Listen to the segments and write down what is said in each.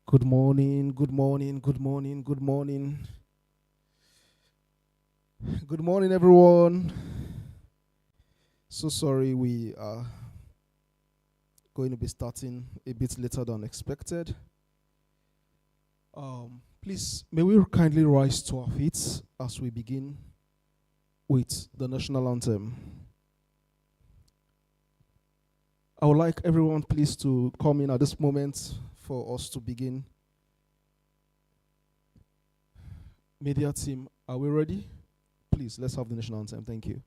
Good morning, good morning, good morning, good morning. Good morning, everyone. So sorry we are going to be starting a bit later than expected. Please, may we kindly rise to our feet as we begin with the national anthem. I would like everyone, please, to come in at this moment for us to begin. Media team, are we ready? Please, let's have the national anthem. Thank you.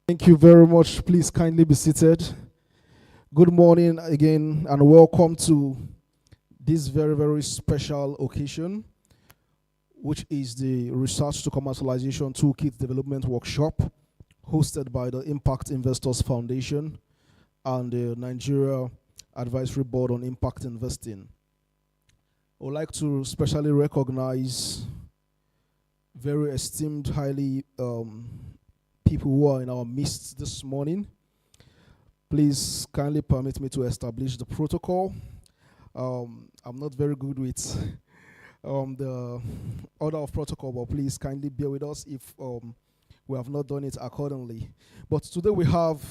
Thank you very much. Please kindly be seated. Good morning again and welcome to this very, very special occasion, which is the Research to Commercialization Toolkit Development Workshop hosted by the Impact Investors Foundation and the Nigeria Advisory Board on Impact Investing. I would like to specially recognize very esteemed, highly people who are in our midst this morning. Please kindly permit me to establish the protocol. I'm not very good with the order of protocol, but please kindly bear with us if we have not done it accordingly. But today we have,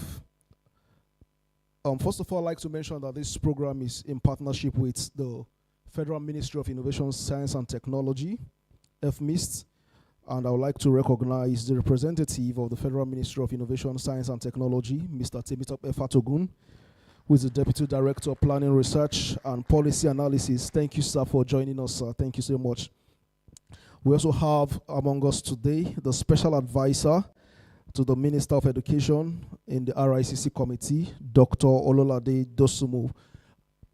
first of all, I'd like to mention that this program is in partnership with the Federal Ministry of Innovation, Science and Technology, FMIST, and I would like to recognize the representative of the Federal Ministry of Innovation, Science and Technology, Mr. Temitop Efatogun, who is the Deputy Director of Planning, Research and Policy Analysis. Thank you, sir, for joining us, sir. Thank you so much. We also have among us today the Special Advisor to the Minister of Education in the RICC Committee, Dr. Ololade Dosumu.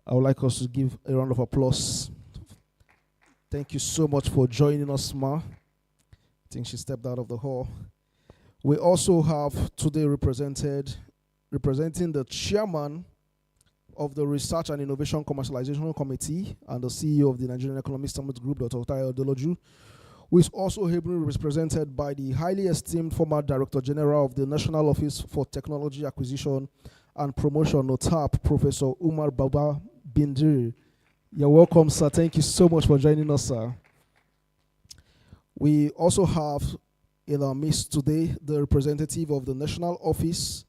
I would like us to give a round of applause. Thank you so much for joining us, ma. I think she stepped out of the hall. We also have today representing the chairman of the Research and Innovation Commercialization Committee and the CEO of the Nigerian Economic Summit Group, Dr. Tayo Adeloju, who is also ably represented by the highly esteemed former Director General of the National Office for Technology Acquisition and Promotion, NOTAP, Professor Umar Baba Bindiri. You're welcome, sir. Thank you so much for joining us, sir. We also have in our midst today the representative of the National Office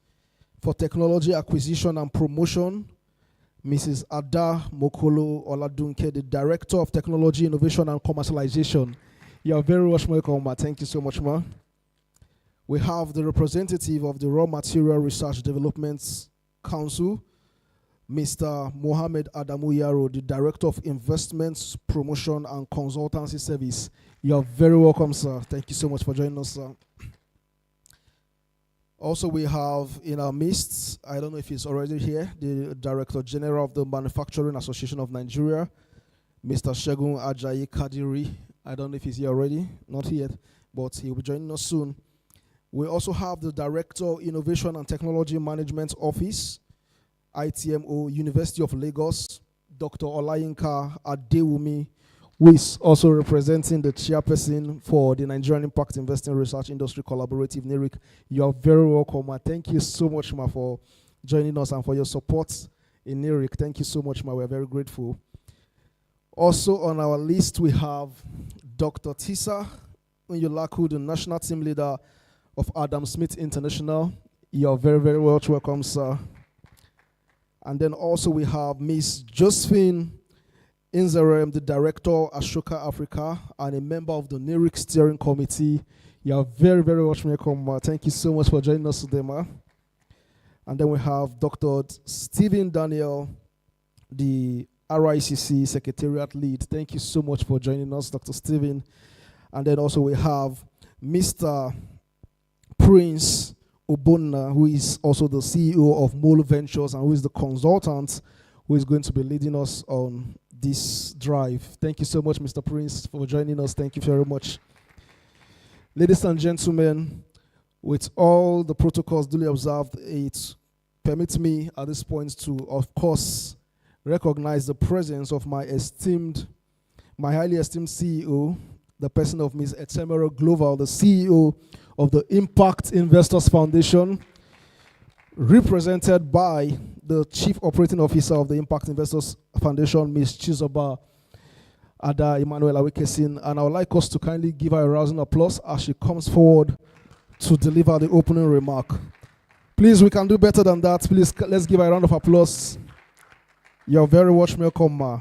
for Technology Acquisition and Promotion, Mrs. Ada Mokolo Oladunke, the Director of Technology, Innovation and Commercialization. You are very much welcome, ma. Thank you so much, ma. We have the representative of the Raw Material Research Development Council, Mr. Mohamed Adamu Yaro, the Director of Investments, Promotion and Consultancy Service. You are very welcome, sir. Thank you so much for joining us, sir. Also, we have in our midst, I don't know if he's already here, the Director General of the Manufacturing Association of Nigeria, Mr. Shegun Ajayi Kadiri. I don't know if he's here already, not yet, but he'll be joining us soon. We also have the Director, Innovation and Technology Management Office, ITMO, University of Lagos, Dr. Olayinka Adewumi, who is also representing the chairperson for the Nigerian Impact Investing Research Industry Collaborative, NIRIC. You are very welcome, ma. Thank you so much, ma, for joining us and for your support in NIRIC. Thank you so much, ma. We're very grateful. Also on our list, we have Dr. Tisa Unyulaku, the National Team Leader of Adam Smith International. You're very, very much welcome, sir. And then also we have Miss Josephine Inzerem, the Director, Ashoka Africa, and a member of the NIRIC Steering Committee. You're very, very much welcome, ma. Thank you so much for joining us today, ma. And then we have Dr. Stephen Daniel, the RICC Secretariat Lead. Thank you so much for joining us, Dr. Stephen. And then also we have Mr. Prince Obonna, who is also the CEO of Mole Ventures and who is the consultant who is going to be leading us on this drive. Thank you so much, Mr. Prince, for joining us. Thank you very much. Ladies and gentlemen, with all the protocols duly observed, it permits me at this point to, of course, recognize the presence of my highly esteemed CEO, the person of Ms. Etemero Gloval, the CEO of the Impact Investors Foundation, represented by the Chief Operating Officer of the Impact Investors Foundation, Ms. Chizoba Ada Emmanuel Awekesin. And I would like us to kindly give her a rousing applause as she comes forward to deliver the opening remark. Please, we can do better than that. Please, let's give her a round of applause. You're very much welcome, ma.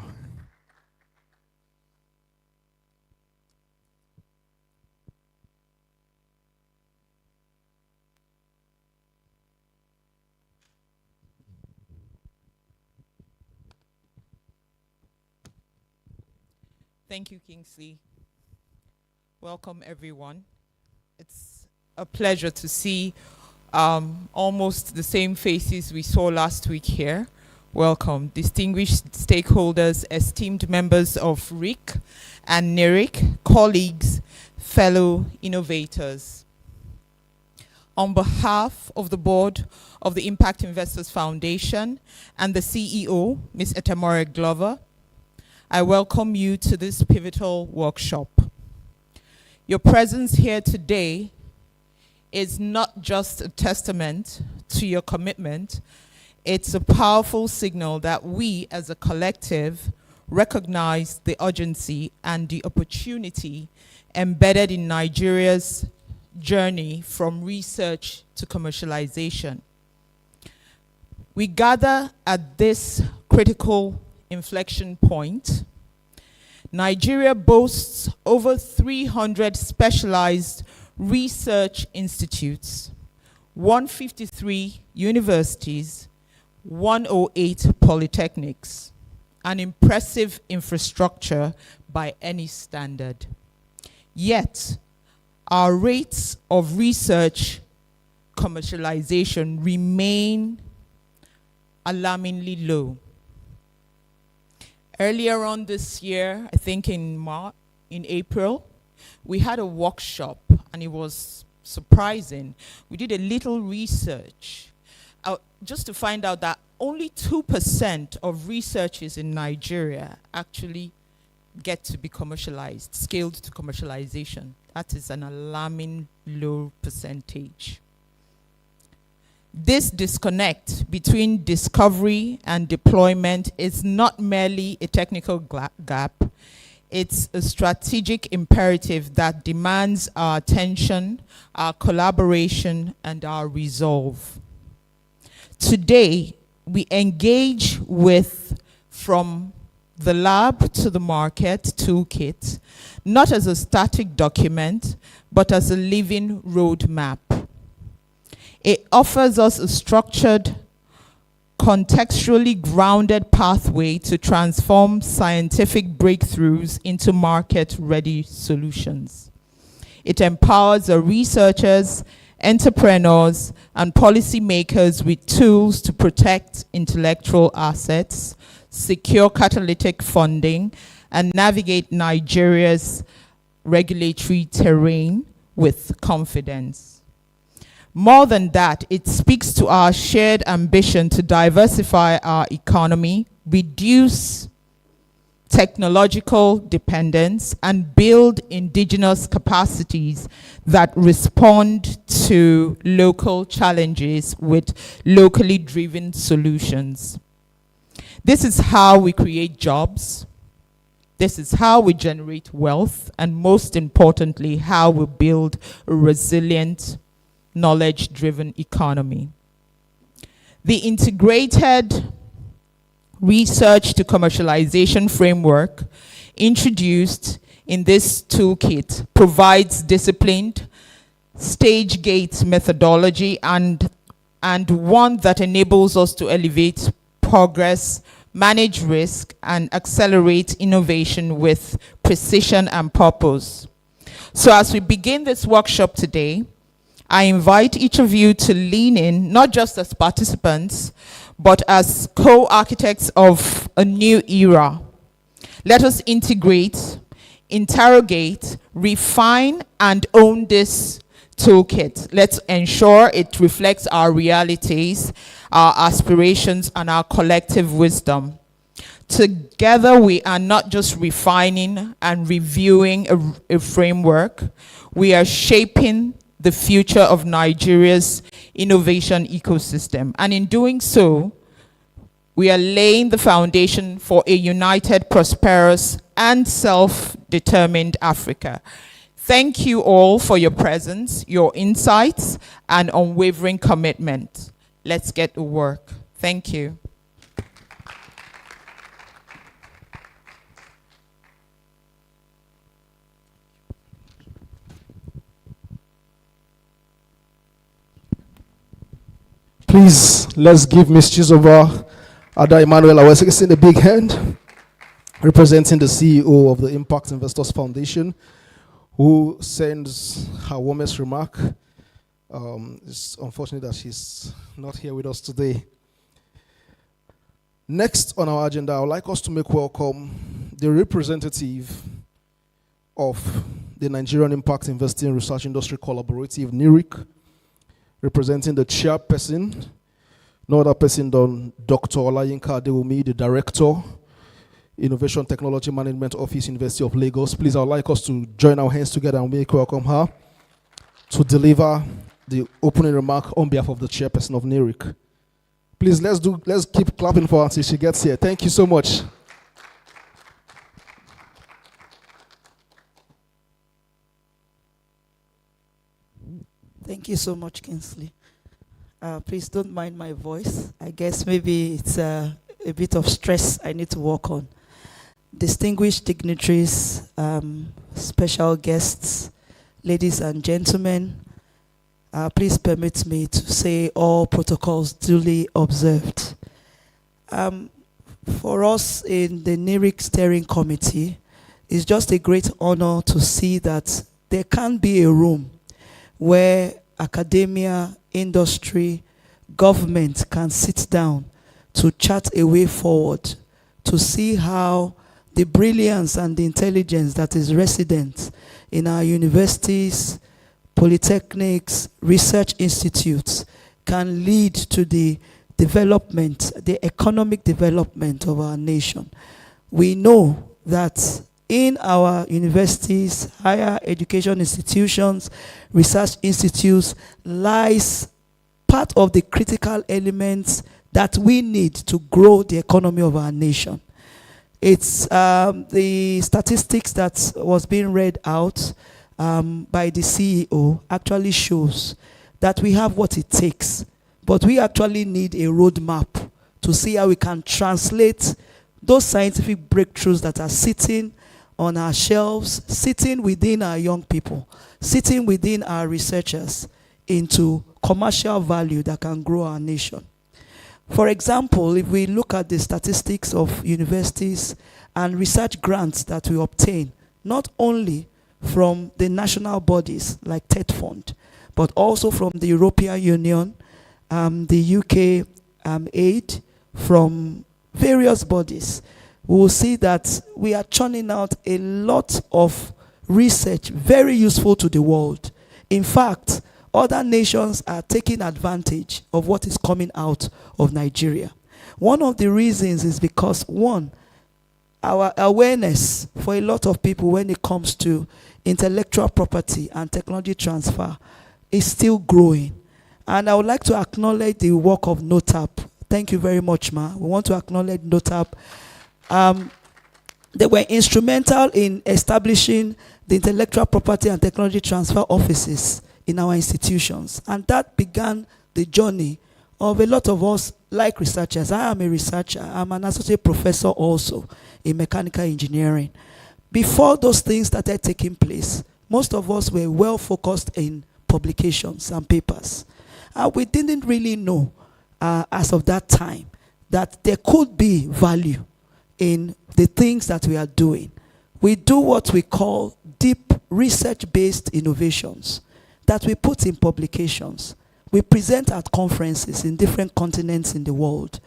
Thank you, Kingsley. Welcome, everyone. It's a pleasure to see almost the same faces we saw last week here. Welcome, distinguished stakeholders, esteemed members of RIC and NIRIC, colleagues, fellow innovators. On behalf of the board of the Impact Investors Foundation and the CEO, Ms. Etemore Glover, I welcome you to this pivotal workshop. Your presence here today is not just a testament to your commitment, it's a powerful signal that we as a collective recognize the urgency and the opportunity embedded in Nigeria's journey from research to commercialization. We gather at this critical inflection point. Nigeria boasts over 300 specialized research institutes, 153 universities, 108 polytechnics, an impressive infrastructure by any standard. Yet, our rates of research commercialization remain alarmingly low. Earlier on this year, I think in April, we had a workshop and it was surprising. We did a little research just to find out that only 2% of researches in Nigeria actually get to be commercialized, scaled to commercialization. That is an alarming low percentage. This disconnect between discovery and deployment is not merely a technical gap, it's a strategic imperative that demands our attention, our collaboration, and our resolve. Today, we engage with From the Lab to the Market toolkit, not as a static document, but as a living roadmap. It offers us a structured, contextually grounded pathway to transform scientific breakthroughs into market-ready solutions. It empowers our researchers, entrepreneurs, and policymakers with tools to protect intellectual assets, secure catalytic funding, and navigate Nigeria's regulatory terrain with confidence. More than that, it speaks to our shared ambition to diversify our economy, reduce technological dependence, and build indigenous capacities that respond to local challenges with locally driven solutions. This is how we create jobs. This is how we generate wealth, and most importantly, how we build a resilient, knowledge-driven economy. The integrated research to commercialization framework introduced in this toolkit provides disciplined, stage-gate methodology and one that enables us to elevate progress, manage risk, and accelerate innovation with precision and purpose. So as we begin this workshop today, I invite each of you to lean in, not just as participants, but as co-architects of a new era. Let us integrate, interrogate, refine, and own this toolkit. Let's ensure it reflects our realities, our aspirations, and our collective wisdom. Together, we are not just refining and reviewing a framework, we are shaping the future of Nigeria's innovation ecosystem. And in doing so, we are laying the foundation for a united, prosperous, and self-determined Africa. Thank you all for your presence, your insights, and unwavering commitment. Let's get to work. Thank you. Please, let's give Ms. Chizoba Ada Emmanuel Awesegesi a big hand, representing the CEO of the Impact Investors Foundation, who sends her warmest remark. It's unfortunate that she's not here with us today. Next on our agenda, I would like us to make welcome the representative of the Nigerian Impact Investing Research Industry Collaborative, NIRIC, representing the chairperson, no other person than Dr. Olayinka Adewumi, the Director, Innovation Technology Management Office, University of Lagos. Please, I would like us to join our hands together and make welcome her to deliver the opening remark on behalf of the chairperson of NIRIC. Please, let's keep clapping for her until she gets here. Thank you so much. Thank you so much, Kingsley. Please don't mind my voice. I guess maybe it's a bit of stress I need to work on. Distinguished dignitaries, special guests, ladies and gentlemen, please permit me to say all protocols duly observed. For us in the NIRIC Steering Committee, it's just a great honor to see that there can be a room where academia, industry, government can sit down to chart a way forward, to see how the brilliance and the intelligence that is resident in our universities, polytechnics, research institutes can lead to the development, the economic development of our nation. We know that in our universities, higher education institutions, research institutes, lies part of the critical elements that we need to grow the economy of our nation. It's the statistics that was being read out by the CEO actually shows that we have what it takes, but we actually need a roadmap to see how we can translate those scientific breakthroughs that are sitting on our shelves, sitting within our young people, sitting within our researchers into commercial value that can grow our nation. For example, if we look at the statistics of universities and research grants that we obtain, not only from the national bodies like TED Fund, but also from the European Union, the UK aid, from various bodies, we will see that we are churning out a lot of research very useful to the world. In fact, other nations are taking advantage of what is coming out of Nigeria. One of the reasons is because, one, our awareness for a lot of people when it comes to intellectual property and technology transfer is still growing. And I would like to acknowledge the work of NOTAP. Thank you very much, Ma. We want to acknowledge NOTAP. They were instrumental in establishing the intellectual property and technology transfer offices in our institutions. And that began the journey of a lot of us like researchers. I am a researcher. I'm an associate professor also in mechanical engineering. Before those things started taking place, most of us were well focused in publications and papers. We didn't really know as of that time that there could be value in the things that we are doing. We do what we call deep research-based innovations that we put in publications. We present at conferences in different continents in the world.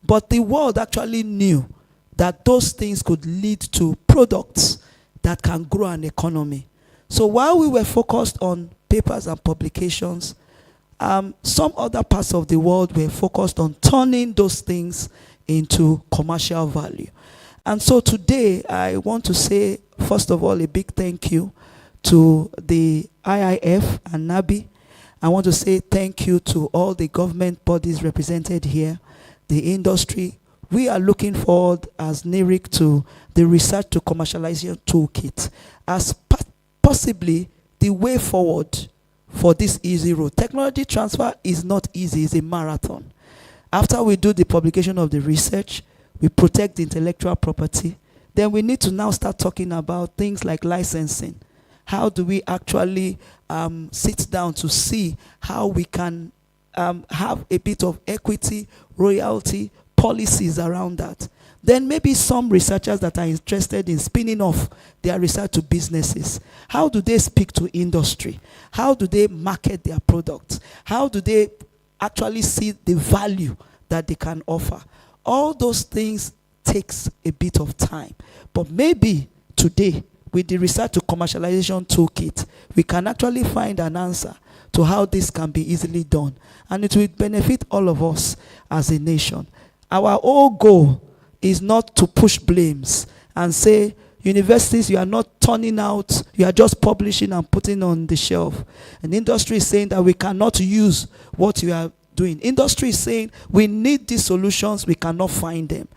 But the world actually knew that those things could lead to products that can grow an economy. So while we were focused on papers and publications, some other parts of the world were focused on turning those things into commercial value. And so today, I want to say, first of all, a big thank you to the IIF and NABI. I want to say thank you to all the government bodies represented here, the industry. We are looking forward as NERIC to the Research to Commercialization Toolkit as possibly the way forward for this easy road. Technology transfer is not easy, it's a marathon. After we do the publication of the research, we protect the intellectual property, then we need to now start talking about things like licensing. How do we actually sit down to see how we can have a bit of equity, royalty, policies around that? Then maybe some researchers that are interested in spinning off their research to businesses, how do they speak to industry? How do they market their products? How do they actually see the value that they can offer? All those things takes a bit of time. But maybe today, with the Research to Commercialization Toolkit, we can actually find an answer to how this can be easily done. And it will benefit all of us as a nation. Our whole goal is not to push blames and say, universities, you are not turning out, you are just publishing and putting on the shelf. And industry is saying that we cannot use what you are doing. Industry is saying we need these solutions, we cannot find them.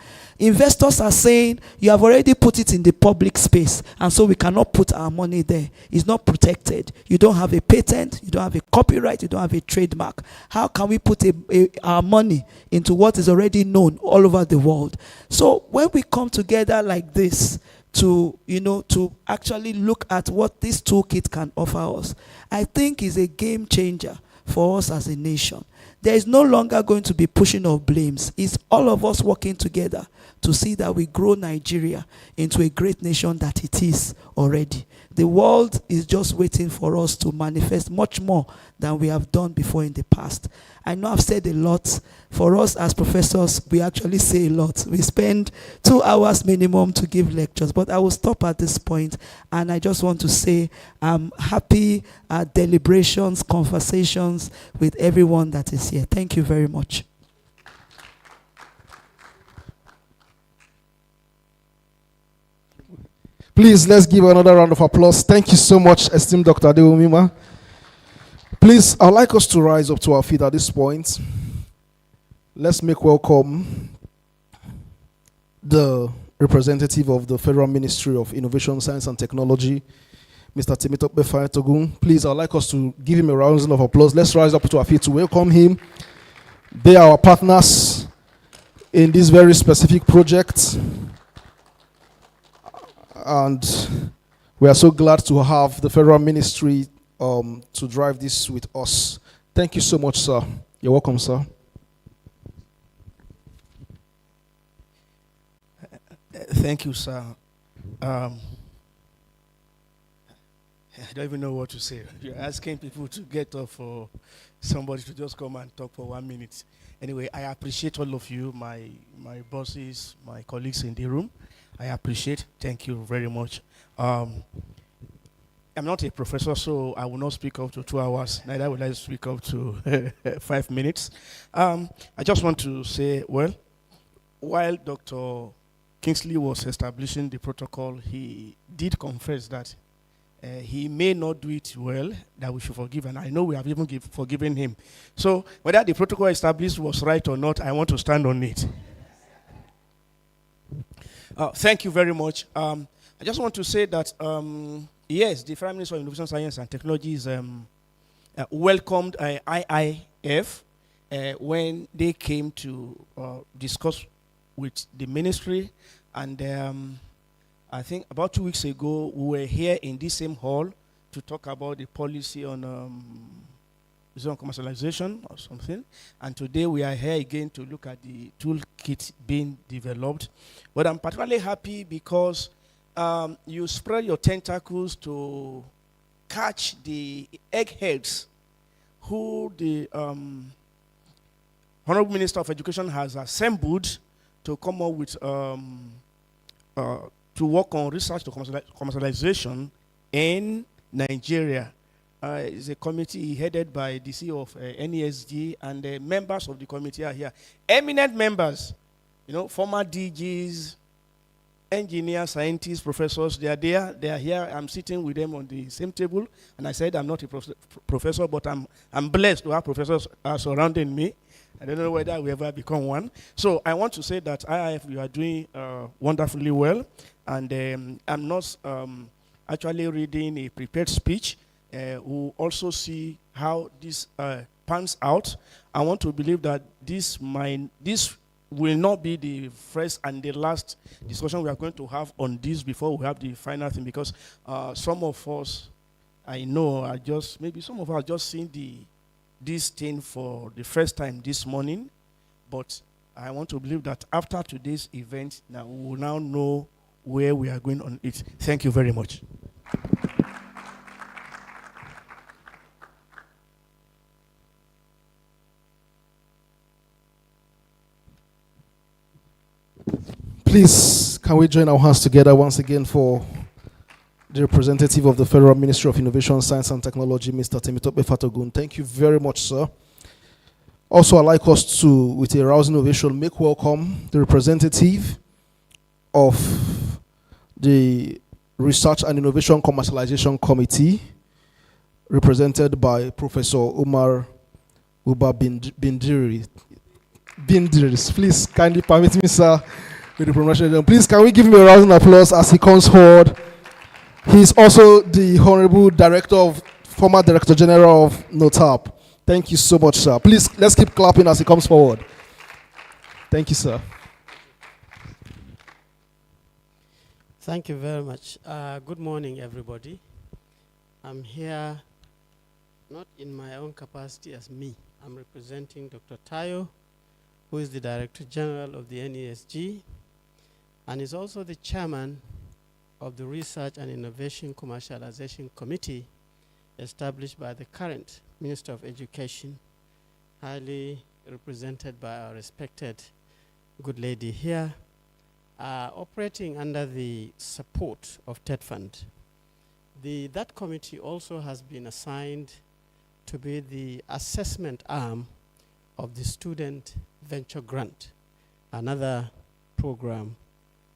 Investors are saying you have already put it in the public space, and so we cannot put our money there. It's not protected. You don't have a patent, you don't have a copyright, you don't have a trademark. How can we put our money into what is already known all over the world? So when we come together like this to actually look at what this toolkit can offer us, I think is a game changer for us as a nation. There is no longer going to be pushing of blames. It's all of us working together to see that we grow Nigeria into a great nation that it is already. The world is just waiting for us to manifest much more than we have done before in the past. I know I've said a lot. For us as professors, we actually say a lot. We spend 2 hours minimum to give lectures, but I will stop at this point, and I just want to say I'm happy deliberations, conversations with everyone that is here. Thank you very much. Please, let's give another round of applause. Thank you so much, esteemed Dr. Adewumima. Please, I'd like us to rise up to our feet at this point. Let's make welcome the representative of the Federal Ministry of Innovation, Science and Technology, Mr. Temitope Fayetogun. Please, I'd like us to give him a round of applause. Let's rise up to our feet to welcome him. They are our partners in this very specific project. And we are so glad to have the Federal Ministry to drive this with us. Thank you so much, sir. You're welcome, sir. Thank you, sir. I don't even know what to say. You're asking people to get up for somebody to just come and talk for 1 minute. Anyway, I appreciate all of you, my bosses, my colleagues in the room. I appreciate. Thank you very much. I'm not a professor, so I will not speak up to 2 hours. Neither will I speak up to 5 minutes. I just want to say, well, while Dr. Kingsley was establishing the protocol, he did confess that he may not do it well, that we should forgive, and I know we have even forgiven him. So whether the protocol established was right or not, I want to stand on it. Thank you very much. I just want to say that, yes, the Federal Ministry of Innovation, Science and Technology is welcomed IIF when they came to discuss with the ministry, and I think about 2 weeks ago, we were here in this same hall to talk about the policy on commercialization or something. And today we are here again to look at the toolkit being developed. But I'm particularly happy because you spread your tentacles to catch the eggheads who the Honorable Minister of Education has assembled to come up with to work on research to commercialization in Nigeria. It's a committee headed by the CEO of NESG, and the members of the committee are here. Eminent members, former DGs, engineers, scientists, professors, they are there. They are here. I'm sitting with them on the same table, and I said I'm not a professor, but I'm blessed to have professors surrounding me. I don't know whether we ever become one. So I want to say that IIF, you are doing wonderfully well. And I'm not actually reading a prepared speech. We'll also see how this pans out. I want to believe that this will not be the first and the last discussion we are going to have on this before we have the final thing, because some of us, I know, maybe some of us are just seeing this thing for the first time this morning, but I want to believe that after today's event, now we will now know where we are going on it. Thank you very much. Please, can we join our hands together once again for the representative of the Federal Ministry of Innovation, Science and Technology, Mr. Temitope Fatogun. Thank you very much, sir. Also, I'd like us to, with a rousing ovation, make welcome the representative of the Research and Innovation Commercialization Committee, represented by Professor Umar Uba Bindiris. Please kindly permit me, sir, with the promotion. Please, can we give him a rousing applause as he comes forward? He's also the Honorable former Director General of NOTAP. Thank you so much, sir. Please, let's keep clapping as he comes forward. Thank you, sir. Thank you very much. Good morning, everybody. I'm here not in my own capacity as me. I'm representing Dr. Tayo, who is the Director General of the NESG, and is also the Chairman of the Research and Innovation Commercialization Committee established by the current Minister of Education, highly represented by our respected good lady here, operating under the support of TED Fund. That committee also has been assigned to be the assessment arm of the Student Venture Grant, another program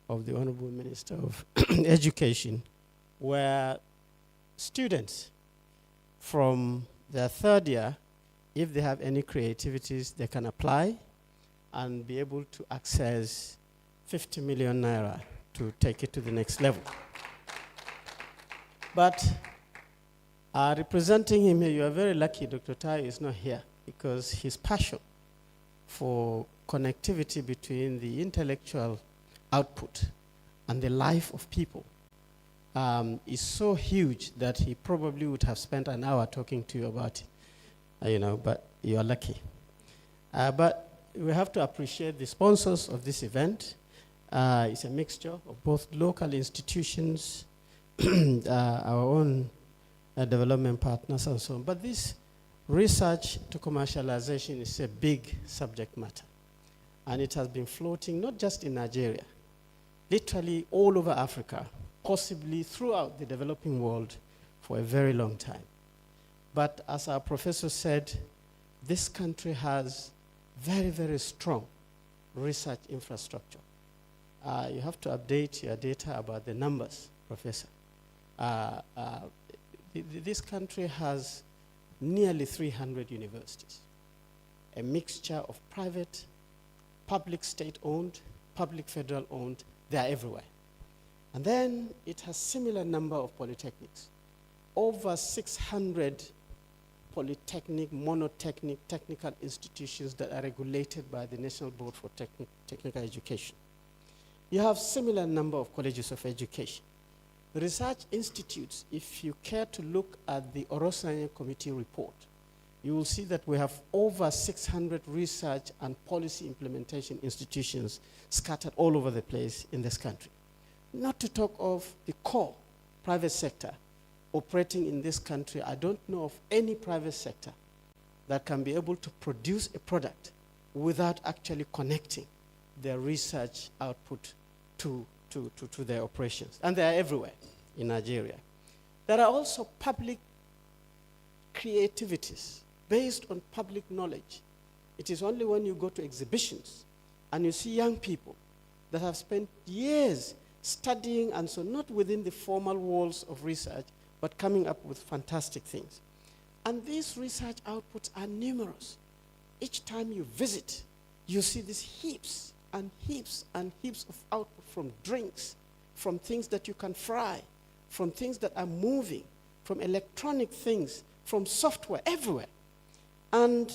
of the Honorable Minister of Education, where students from their third year, if they have any creativities, they can apply and be able to access 50 million naira to take it to the next level. But representing him here, you are very lucky Dr. Tai is not here, because his passion for connectivity between the intellectual output and the life of people is so huge that he probably would have spent an hour talking to you about it, but you are lucky. But we have to appreciate the sponsors of this event. It's a mixture of both local institutions, our own development partners and so on. But this research to commercialization is a big subject matter. And it has been floating not just in Nigeria, literally all over Africa, possibly throughout the developing world for a very long time. But as our professor said, this country has very, very strong research infrastructure. You have to update your data about the numbers, Professor. This country has nearly 300 universities, a mixture of private, public state-owned, public federal-owned. They are everywhere. And then it has similar number of polytechnics, over 600 polytechnic, monotechnic, technical institutions that are regulated by the National Board for Technical Education. You have similar number of colleges of education. Research institutes, if you care to look at the Orosanye Committee report, you will see that we have over 600 research and policy implementation institutions scattered all over the place in this country. Not to talk of the core private sector operating in this country. I don't know of any private sector that can be able to produce a product without actually connecting their research output to their operations. And they are everywhere in Nigeria. There are also public creativities based on public knowledge. It is only when you go to exhibitions and you see young people that have spent years studying and so not within the formal walls of research, but coming up with fantastic things. And these research outputs are numerous. Each time you visit, you see these heaps and heaps and heaps of output from drinks, from things that you can fry, from things that are moving, from electronic things, from software, everywhere. And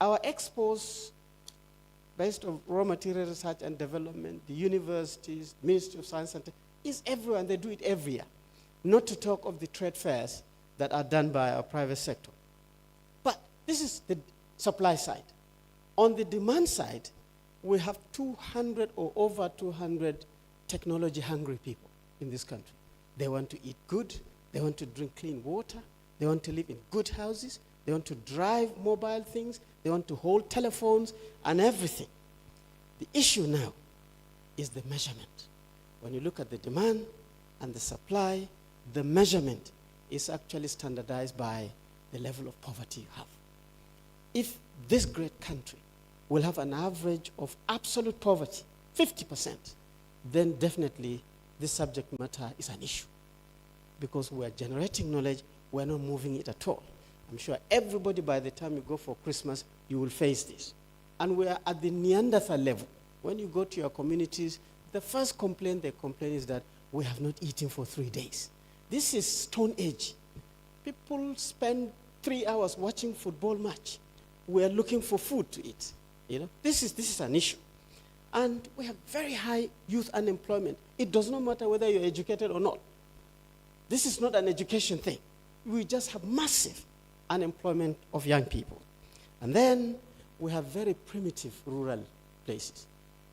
our expos, based on raw material research and development, the universities, Ministry of Science and Tech, is everywhere, and they do it every year. Not to talk of the trade fairs that are done by our private sector. But this is the supply side. On the demand side, we have 200 or over 200 technology-hungry people in this country. They want to eat good, they want to drink clean water, they want to live in good houses, they want to drive mobile things, they want to hold telephones and everything. The issue now is the measurement. When you look at the demand and the supply, the measurement is actually standardized by the level of poverty you have. If this great country will have an average of absolute poverty, 50%, then definitely this subject matter is an issue. Because we are generating knowledge, we are not moving it at all. I'm sure everybody, by the time you go for Christmas, you will face this. And we are at the Neanderthal level. When you go to your communities, the first complaint they complain is that we have not eaten for 3 days. This is Stone Age. People spend 3 hours watching football match. We are looking for food to eat. You know, this is an issue. And we have very high youth unemployment. It does not matter whether you're educated or not. This is not an education thing. We just have massive unemployment of young people. And then we have very primitive rural places.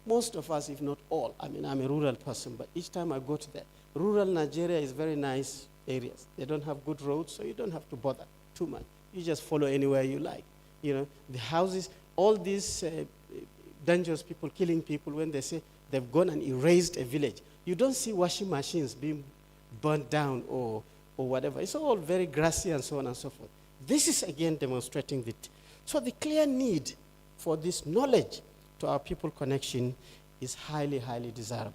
Most of us, if not all, I mean, I'm a rural person, but each time I go to that, rural Nigeria is very nice areas. They don't have good roads, so you don't have to bother too much. You just follow anywhere you like. You know, the houses, all these dangerous people killing people, when they say they've gone and erased a village, you don't see washing machines being burnt down or whatever. It's all very grassy and so on and so forth. This is again demonstrating that. So the clear need for this knowledge to our people connection is highly, highly desirable.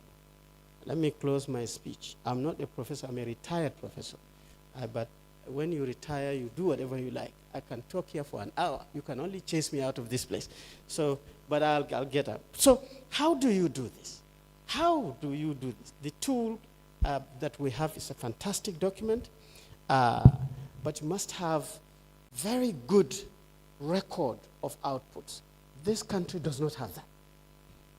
Let me close my speech. I'm not a professor, I'm a retired professor. But when you retire, you do whatever you like. I can talk here for an hour. You can only chase me out of this place. So, but I'll get up. So how do you do this? How do you do this? The tool that we have is a fantastic document, but you must have very good record of outputs. This country does not have that.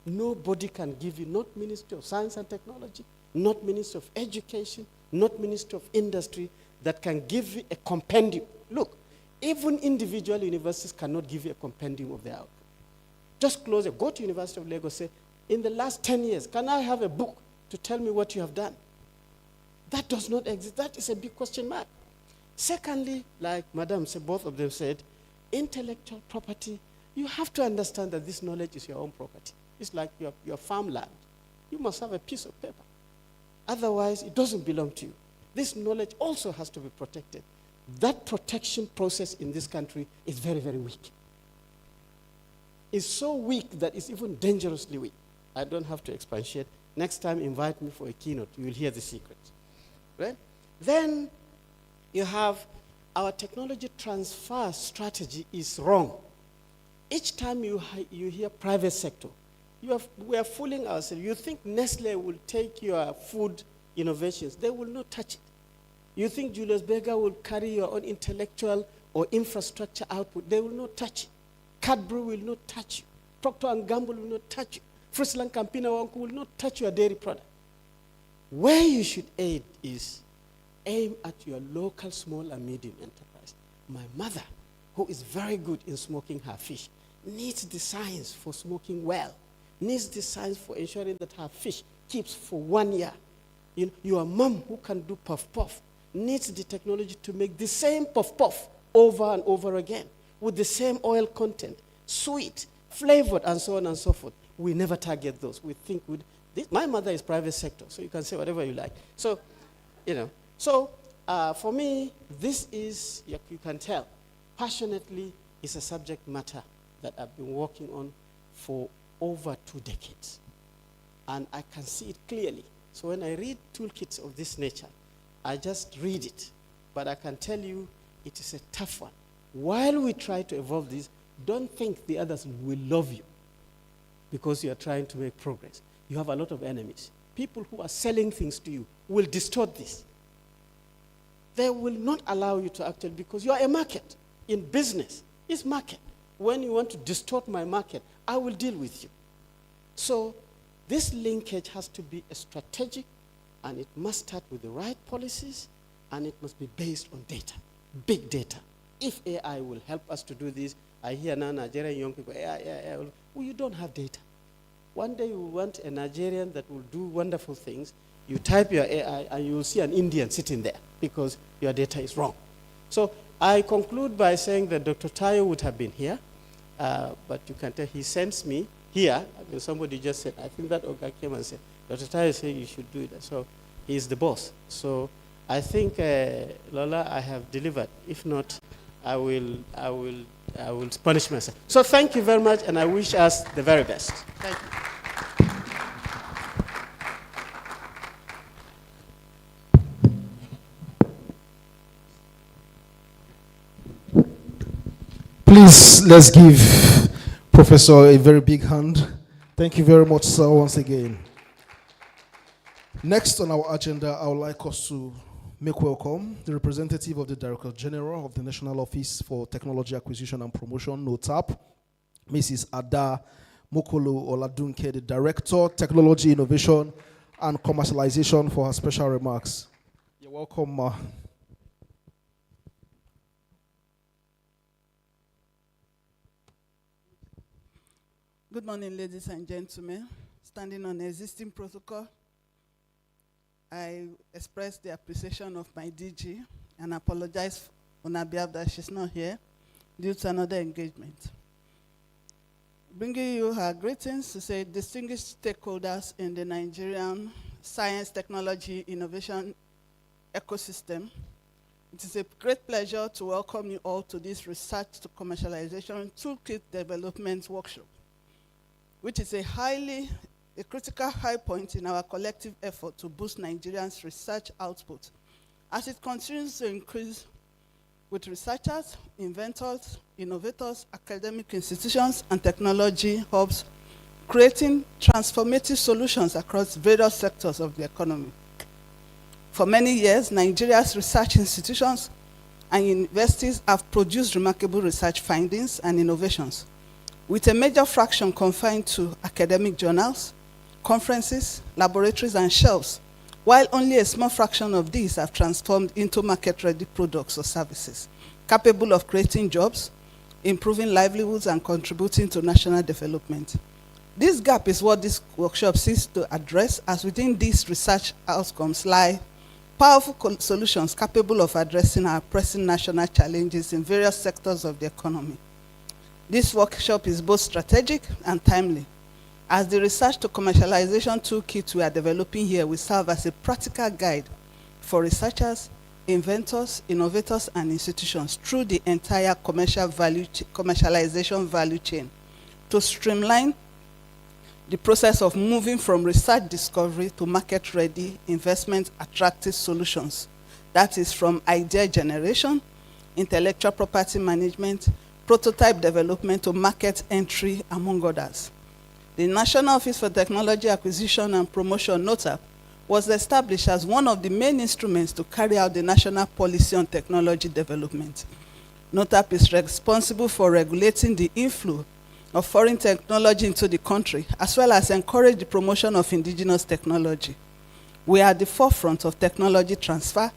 Nobody can give you, not Ministry of Science and Technology, not Ministry of Education, not Ministry of Industry, that can give you a compendium. Look, even individual universities cannot give you a compendium of their output. Just close it. Go to University of Lagos, say, in the last 10 years, can I have a book to tell me what you have done? That does not exist. That is a big question mark. Secondly, like Madam said, both of them said, intellectual property, you have to understand that this knowledge is your own property. It's like your farmland. You must have a piece of paper. Otherwise, it doesn't belong to you. This knowledge also has to be protected. That protection process in this country is very, very weak. is so weak that it's even dangerously weak. I don't have to expatiate. Next time, invite me for a keynote. You will hear the secrets. Right? Then you have our technology transfer strategy is wrong. Each time you hear private sector, we are fooling ourselves. You think Nestle will take your food innovations. They will not touch it. You think Julius Berger will carry your own intellectual or infrastructure output. They will not touch it. Cadbury will not touch you. Procter & Gamble will not touch you. Friesland Campina Wanku will not touch your dairy product. Where you should aid is aim at your local small and medium enterprise. My mother, who is very good in smoking her fish, needs the science for smoking well, needs the science for ensuring that her fish keeps for 1 year. Your mom, who can do puff-puff, needs the technology to make the same puff-puff over and over again with the same oil content, sweet, flavored, and so on and so forth. We never target those. We think my mother is private sector, so you can say whatever you like. So, for me, this is, you can tell, passionately is a subject matter that I've been working on for over 2 decades. And I can see it clearly. So when I read toolkits of this nature, I just read it. But I can tell you it is a tough one. While we try to evolve this, don't think the others will love you because you are trying to make progress. You have a lot of enemies. People who are selling things to you will distort this. They will not allow you to actually, because you are a market. In business, it's market. When you want to distort my market, I will deal with you. So this linkage has to be a strategic, and it must start with the right policies, and it must be based on data, big data. If AI will help us to do this, I hear now Nigerian young people, AI. Well, you don't have data. One day you want a Nigerian that will do wonderful things, you type your AI and you will see an Indian sitting there because your data is wrong. So I conclude by saying that Dr. Tayo would have been here, but you can tell he sends me here. I mean, somebody just said, I think that Oga came and said, Dr. Tayo said you should do it. So he's the boss. So I think, Lola, I have delivered. If not, I will punish myself. So thank you very much, and I wish us the very best. Thank you. Please, let's give Professor a very big hand. Thank you very much, sir, once again. Next on our agenda, I would like us to make welcome the representative of the Director General of the National Office for Technology Acquisition and Promotion, NOTAP, Mrs. Ada Mokolo Oladunke, the Director, Technology Innovation and Commercialization, for her special remarks. You're welcome, ma. Good morning, ladies and gentlemen. Standing on existing protocol, I express the appreciation of my DG and apologize on her behalf that she's not here due to another engagement. Bringing you her greetings to say distinguished stakeholders in the Nigerian science, technology, innovation ecosystem. It is a great pleasure to welcome you all to this Research to Commercialization Toolkit Development Workshop, which is a critical high point in our collective effort to boost Nigerians' research output as it continues to increase with researchers, inventors, innovators, academic institutions, and technology hubs, creating transformative solutions across various sectors of the economy. For many years, Nigeria's research institutions and universities have produced remarkable research findings and innovations, with a major fraction confined to academic journals, conferences, laboratories, and shelves, while only a small fraction of these have transformed into market-ready products or services, capable of creating jobs, improving livelihoods, and contributing to national development. This gap is what this workshop seeks to address, as within these research outcomes lie powerful solutions capable of addressing our pressing national challenges in various sectors of the economy. This workshop is both strategic and timely, as the Research to Commercialization Toolkit we are developing here will serve as a practical guide for researchers, inventors, innovators, and institutions through the entire commercialization value chain, to streamline the process of moving from research discovery to market-ready, investment-attractive solutions. That is from idea generation, intellectual property management, prototype development to market entry, among others. The National Office for Technology Acquisition and Promotion, NOTAP, was established as one of the main instruments to carry out the national policy on technology development. NOTAP is responsible for regulating the inflow of foreign technology into the country, as well as encourage the promotion of indigenous technology. We are at the forefront of technology transfer,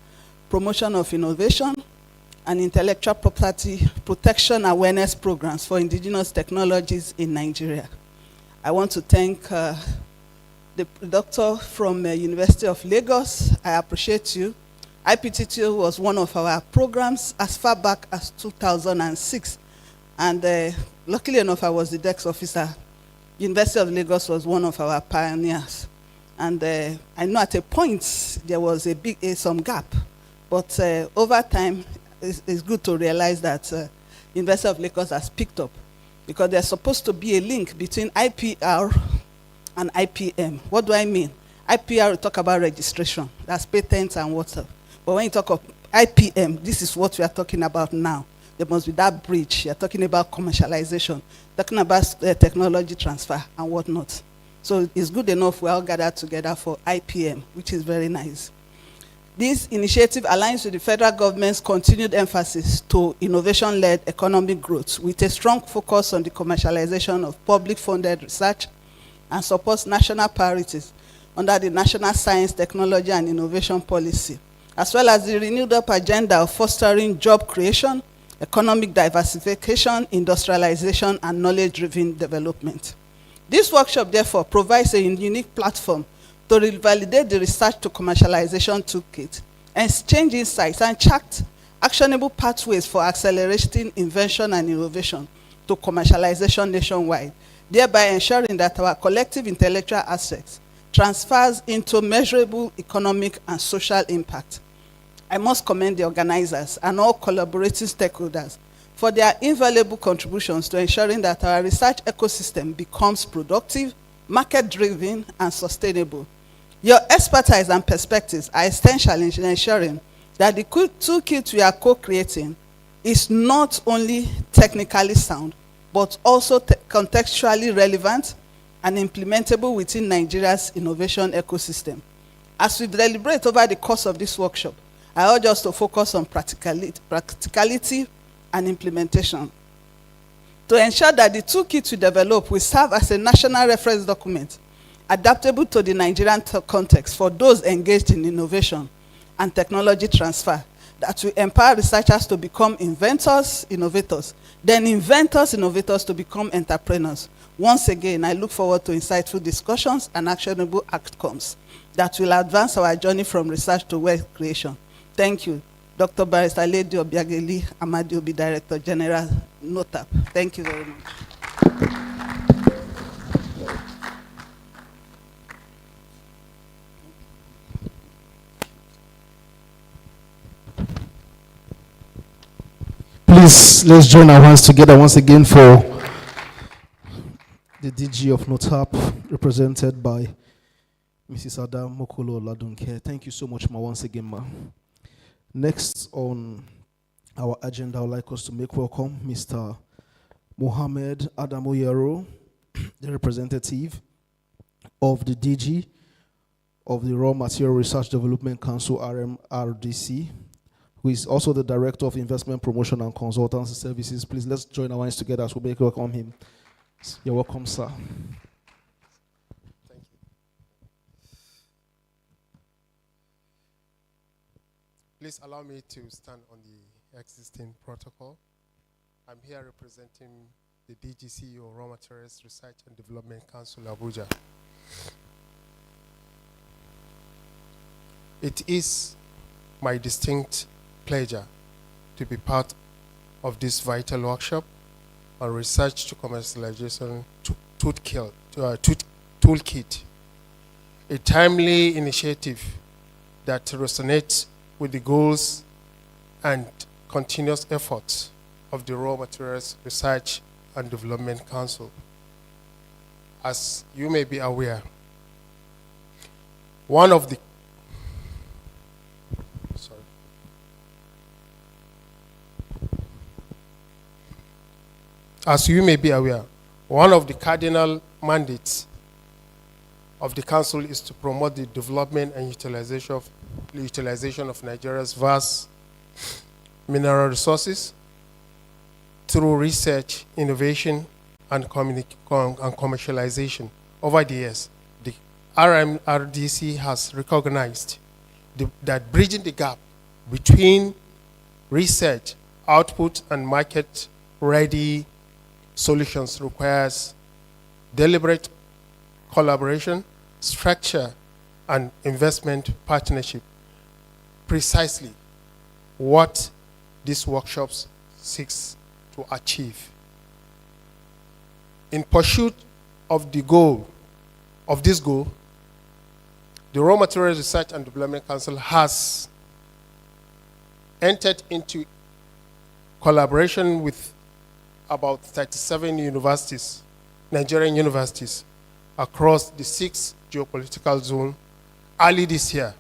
promotion of innovation, and intellectual property protection awareness programs for indigenous technologies in Nigeria. I want to thank the doctor from University of Lagos. I appreciate you. IPTTO was one of our programs as far back as 2006. And luckily enough, I was the desk officer. University of Lagos was one of our pioneers. And I know at a point there was some gap. But over time, it's good to realize that University of Lagos has picked up, because there's supposed to be a link between IPR and IPM. What do I mean? IPR, we talk about registration. That's patents and whatnot. But when you talk of IPM, this is what we are talking about now. There must be that bridge. You're talking about commercialization, talking about technology transfer and whatnot. So it's good enough we all gathered together for IPM, which is very nice. This initiative aligns with the federal government's continued emphasis to innovation-led economic growth, with a strong focus on the commercialization of public-funded research, and supports national priorities under the National Science, Technology, and Innovation Policy, as well as the renewed-up agenda of fostering job creation, economic diversification, industrialization, and knowledge-driven development. This workshop, therefore, provides a unique platform to validate the research to commercialization toolkit, exchange insights, and chart actionable pathways for accelerating invention and innovation to commercialization nationwide, thereby ensuring that our collective intellectual assets transfers into measurable economic and social impact. I must commend the organizers and all collaborating stakeholders for their invaluable contributions to ensuring that our research ecosystem becomes productive, market-driven, and sustainable. Your expertise and perspectives are essential in ensuring that the toolkit we are co-creating is not only technically sound, but also contextually relevant and implementable within Nigeria's innovation ecosystem. As we deliberate over the course of this workshop, I urge us to focus on practicality and implementation, to ensure that the toolkit we develop will serve as a national reference document adaptable to the Nigerian context for those engaged in innovation and technology transfer, that will empower researchers to become inventors, innovators, then inventors, innovators to become entrepreneurs. Once again, I look forward to insightful discussions and actionable outcomes that will advance our journey from research to wealth creation. Thank you. Dr. Barrister Lady Obiageli Amadiobi, Director General, NOTAP. Thank you very much. Please, let's join our hands together once again for the DG of NOTAP, represented by Mrs. Ada Mokolo Ladunke. Thank you so much, ma, once again, ma. Next on our agenda, I would like us to make welcome Mr. Mohammed Adamoyero, the representative of the DG of the Raw Material Research Development Council, RMRDC, who is also the Director of Investment Promotion and Consultancy Services. Please, let's join our hands together as we make welcome him. You're welcome, sir. Thank you. Please allow me to stand on the existing protocol. I'm here representing the DGCO, Raw Materials Research and Development Council, Abuja. It is my distinct pleasure to be part of this vital workshop on research to commercialization toolkit, a timely initiative that resonates with the goals and continuous efforts of the Raw Materials Research and Development Council. As you may be aware, one of the As you may be aware, one of the cardinal mandates of the Council is to promote the development and utilization of Nigeria's vast mineral resources through research, innovation, and commercialization. Over the years, the RMRDC has recognized that bridging the gap between research, output, and market-ready solutions requires deliberate collaboration, structure, and investment partnership. Precisely what these workshops seeks to achieve. In pursuit of this goal, the Raw Materials Research and Development Council has entered into collaboration with about 37 universities, Nigerian universities, across the 6 geopolitical zones early this year.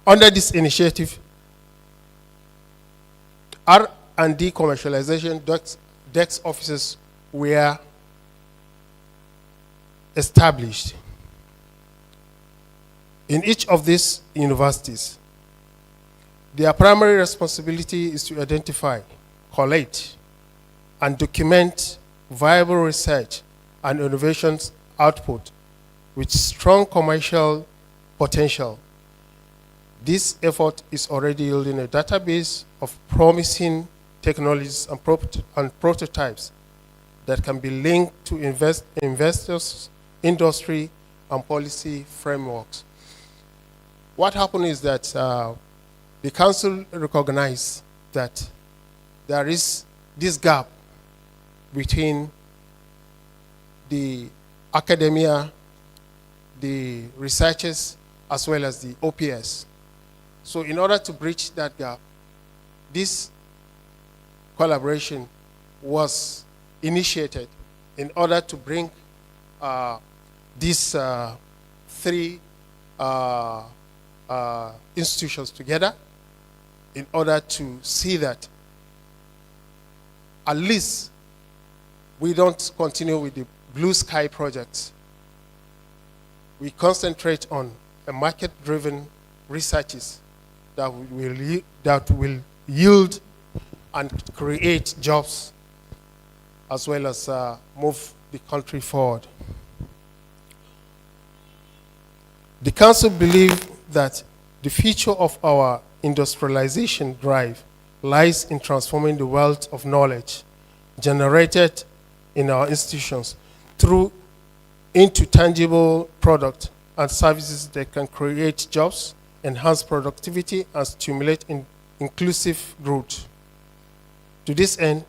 Under this initiative, R&D commercialization desk offices were established. In each of these universities, their primary responsibility is to identify, collate, and document viable research and innovations output with strong commercial potential. This effort is already yielding a database of promising technologies and prototypes that can be linked to investors, industry, and policy frameworks. What happened is that the Council recognized that there is this gap between the academia, the researchers, as well as the OPS. So in order to bridge that gap, this collaboration was initiated in order to bring these 3 institutions together in order to see that at least we don't continue with the blue sky projects. We concentrate on a market-driven researches that will yield and create jobs as well as move the country forward. The Council believes that the future of our industrialization drive lies in transforming the wealth of knowledge generated in our institutions into tangible products and services that can create jobs, enhance productivity, and stimulate inclusive growth. To this end,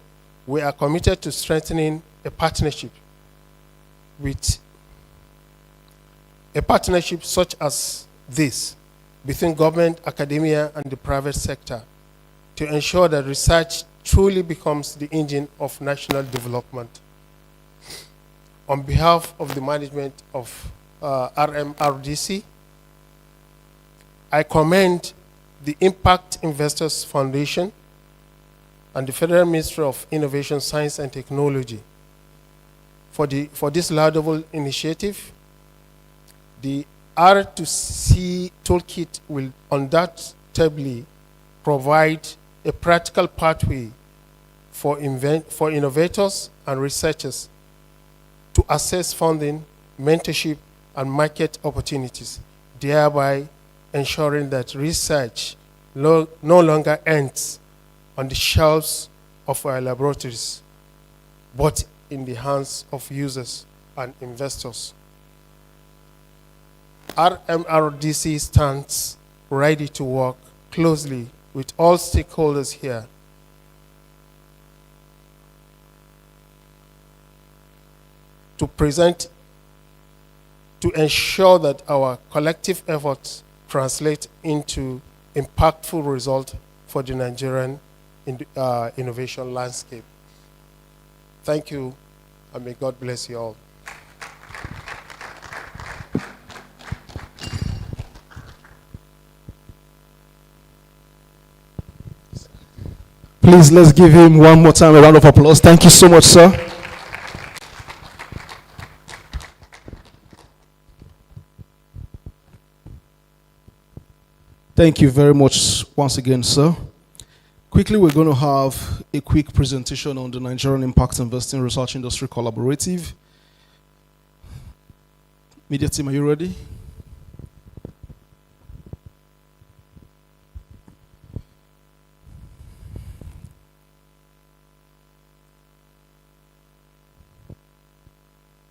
we are committed to strengthening a partnership such as this between government, academia, and the private sector to ensure that research truly becomes the engine of national development. On behalf of the management of RMRDC, I commend the Impact Investors Foundation and the Federal Ministry of Innovation, Science and Technology for this laudable initiative. The R2C Toolkit will undoubtedly provide a practical pathway for innovators and researchers to access funding, mentorship, and market opportunities, thereby ensuring that research no longer ends on the shelves of our laboratories, but in the hands of users and investors. RMRDC stands ready to work closely with all stakeholders here to ensure that our collective efforts translate into impactful results for the Nigerian innovation landscape. Thank you and may God bless you all. Please, let's give him one more time a round of applause. Thank you so much, sir. Thank you very much once again, sir. Quickly, we're going to have a quick presentation on the Nigerian Impact Investing Research Industry Collaborative. Media team, are you ready?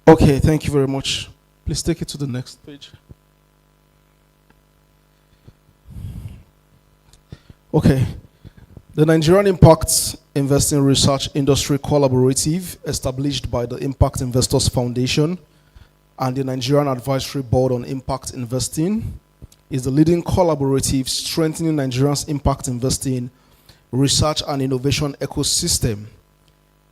Okay, thank you very much. Please take it to the next page. Okay. The Nigerian Impact Investing Research Industry Collaborative, established by the Impact Investors Foundation and the Nigerian Advisory Board on Impact Investing, is the leading collaborative strengthening Nigeria's impact investing research and innovation ecosystem.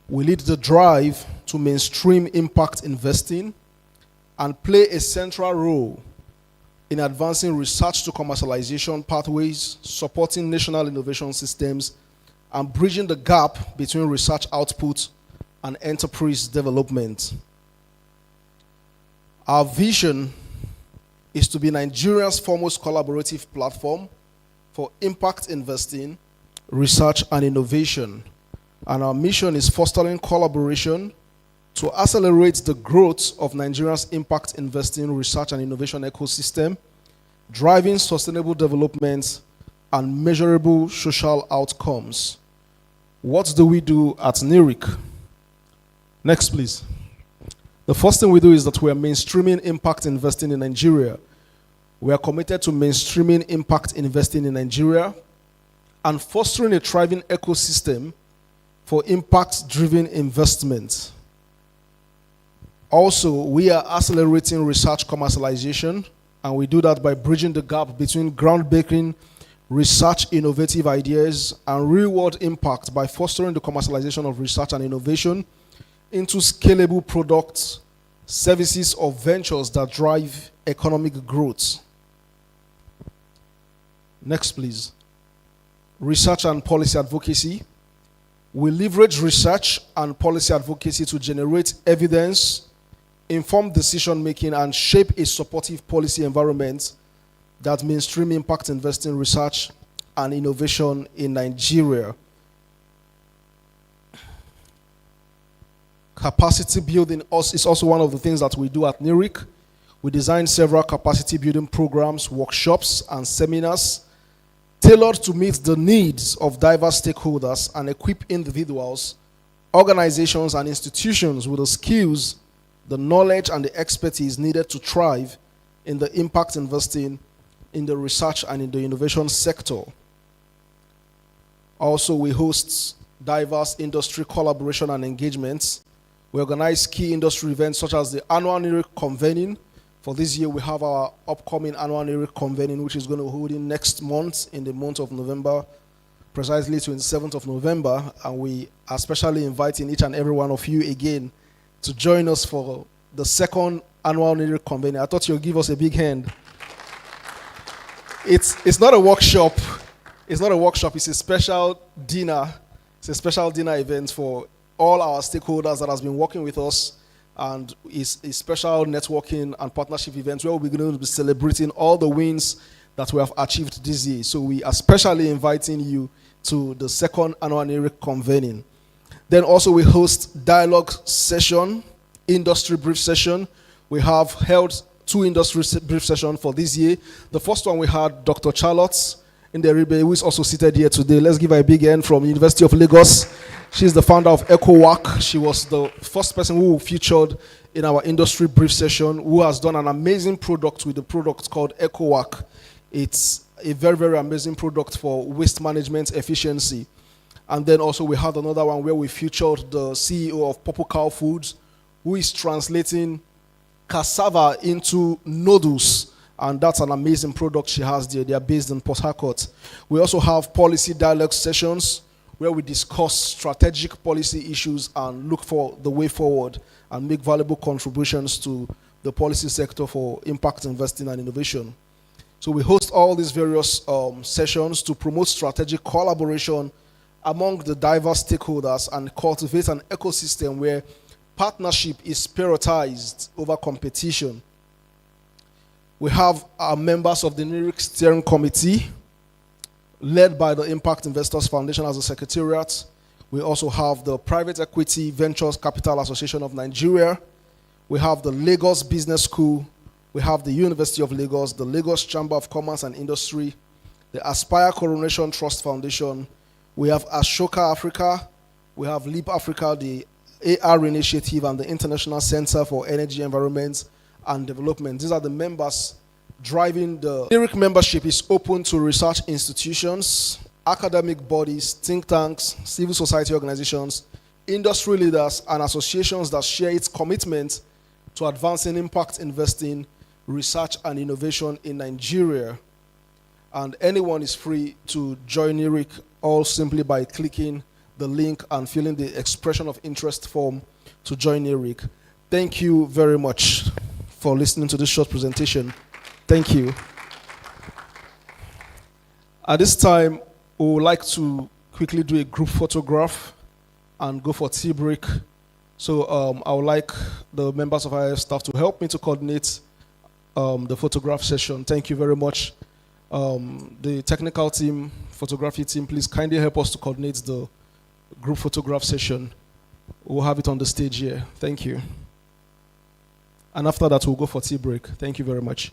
We lead the drive to mainstream impact investing and play a central role in advancing research to commercialization pathways, supporting national innovation systems, and bridging the gap between research output and enterprise development. Our vision is to be Nigeria's foremost collaborative platform for impact investing, research, and innovation. And our mission is fostering collaboration to accelerate the growth of Nigeria's impact investing, research, and innovation ecosystem, driving sustainable development and measurable social outcomes. What do we do at NIRIC? Next, please. The first thing we do is that we are mainstreaming impact investing in Nigeria. We are committed to mainstreaming impact investing in Nigeria and fostering a thriving ecosystem for impact-driven investment. Also, we are accelerating research commercialization, and we do that by bridging the gap between groundbreaking research innovative ideas and real-world impact by fostering the commercialization of research and innovation into scalable products, services, or ventures that drive economic growth. Next, please. Research and policy advocacy. We leverage research and policy advocacy to generate evidence, inform decision-making, and shape a supportive policy environment that mainstream impact investing, research, and innovation in Nigeria. Capacity building is also one of the things that we do at NIRIC. We design several capacity building programs, workshops, and seminars tailored to meet the needs of diverse stakeholders and equip individuals, organizations, and institutions with the skills, the knowledge, and the expertise needed to thrive in the impact investing, in the research, and in the innovation sector. Also, we host diverse industry collaboration and engagements. We organize key industry events such as the annual NIRIC convening. For this year, we have our upcoming annual NIRIC convening, which is going to hold in next month, in the month of November, precisely 27th of November. And we are especially inviting each and every one of you again to join us for the second annual NIRIC convening. I thought you'd give us a big hand. It's not a workshop. It's not a workshop. It's a special dinner. It's a special dinner event for all our stakeholders that has been working with us, and it's a special networking and partnership event where we're going to be celebrating all the wins that we have achieved this year. So we are specially inviting you to the second annual NIRIC convening. Then also we host dialogue session, industry brief session. We have held 2 industry brief sessions for this year. The first one we had Dr. Charlotte Nderibe, who is also seated here today. Let's give her a big hand from the University of Lagos. She's the founder of EcoWork. She was the first person who featured in our industry brief session, who has done an amazing product with the product called EcoWork. It's a very, very amazing product for waste management efficiency. And then also we had another one where we featured the CEO of Purple Cow Foods, who is translating cassava into noodles. And that's an amazing product she has there. They are based in Port Harcourt. We also have policy dialogue sessions where we discuss strategic policy issues and look for the way forward and make valuable contributions to the policy sector for impact investing and innovation. So we host all these various sessions to promote strategic collaboration among the diverse stakeholders and cultivate an ecosystem where partnership is prioritized over competition. We have our members of the NERIC Steering Committee, led by the Impact Investors Foundation as a secretariat. We also have the Private Equity Ventures Capital Association of Nigeria. We have the Lagos Business School. We have the University of Lagos, the Lagos Chamber of Commerce and Industry, the Aspire Coronation Trust Foundation. We have Ashoka Africa. We have Leap Africa, the AR Initiative, and the International Center for Energy, Environment, and Development. These are the members driving the NERIC. Membership is open to research institutions, academic bodies, think tanks, civil society organizations, industry leaders, and associations that share its commitment to advancing impact investing, research, and innovation in Nigeria. And anyone is free to join NERIC, all simply by clicking the link and filling the expression of interest form to join NERIC. Thank you very much for listening to this short presentation. Thank you. At this time, we would like to quickly do a group photograph and go for tea break. So I would like the members of our staff to help me to coordinate the photograph session. Thank you very much. The technical team, photography team, please kindly help us to coordinate the group photograph session. We'll have it on the stage here. Thank you. And after that, we'll go for tea break. Thank you very much.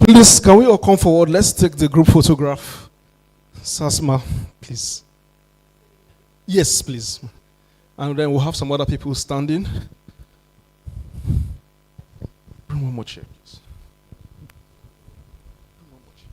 Please, can we all come forward? Let's take the group photograph. Sasma, please. Yes, please. And then we'll have some other people standing. Bring one more chair, please. Bring one more chair.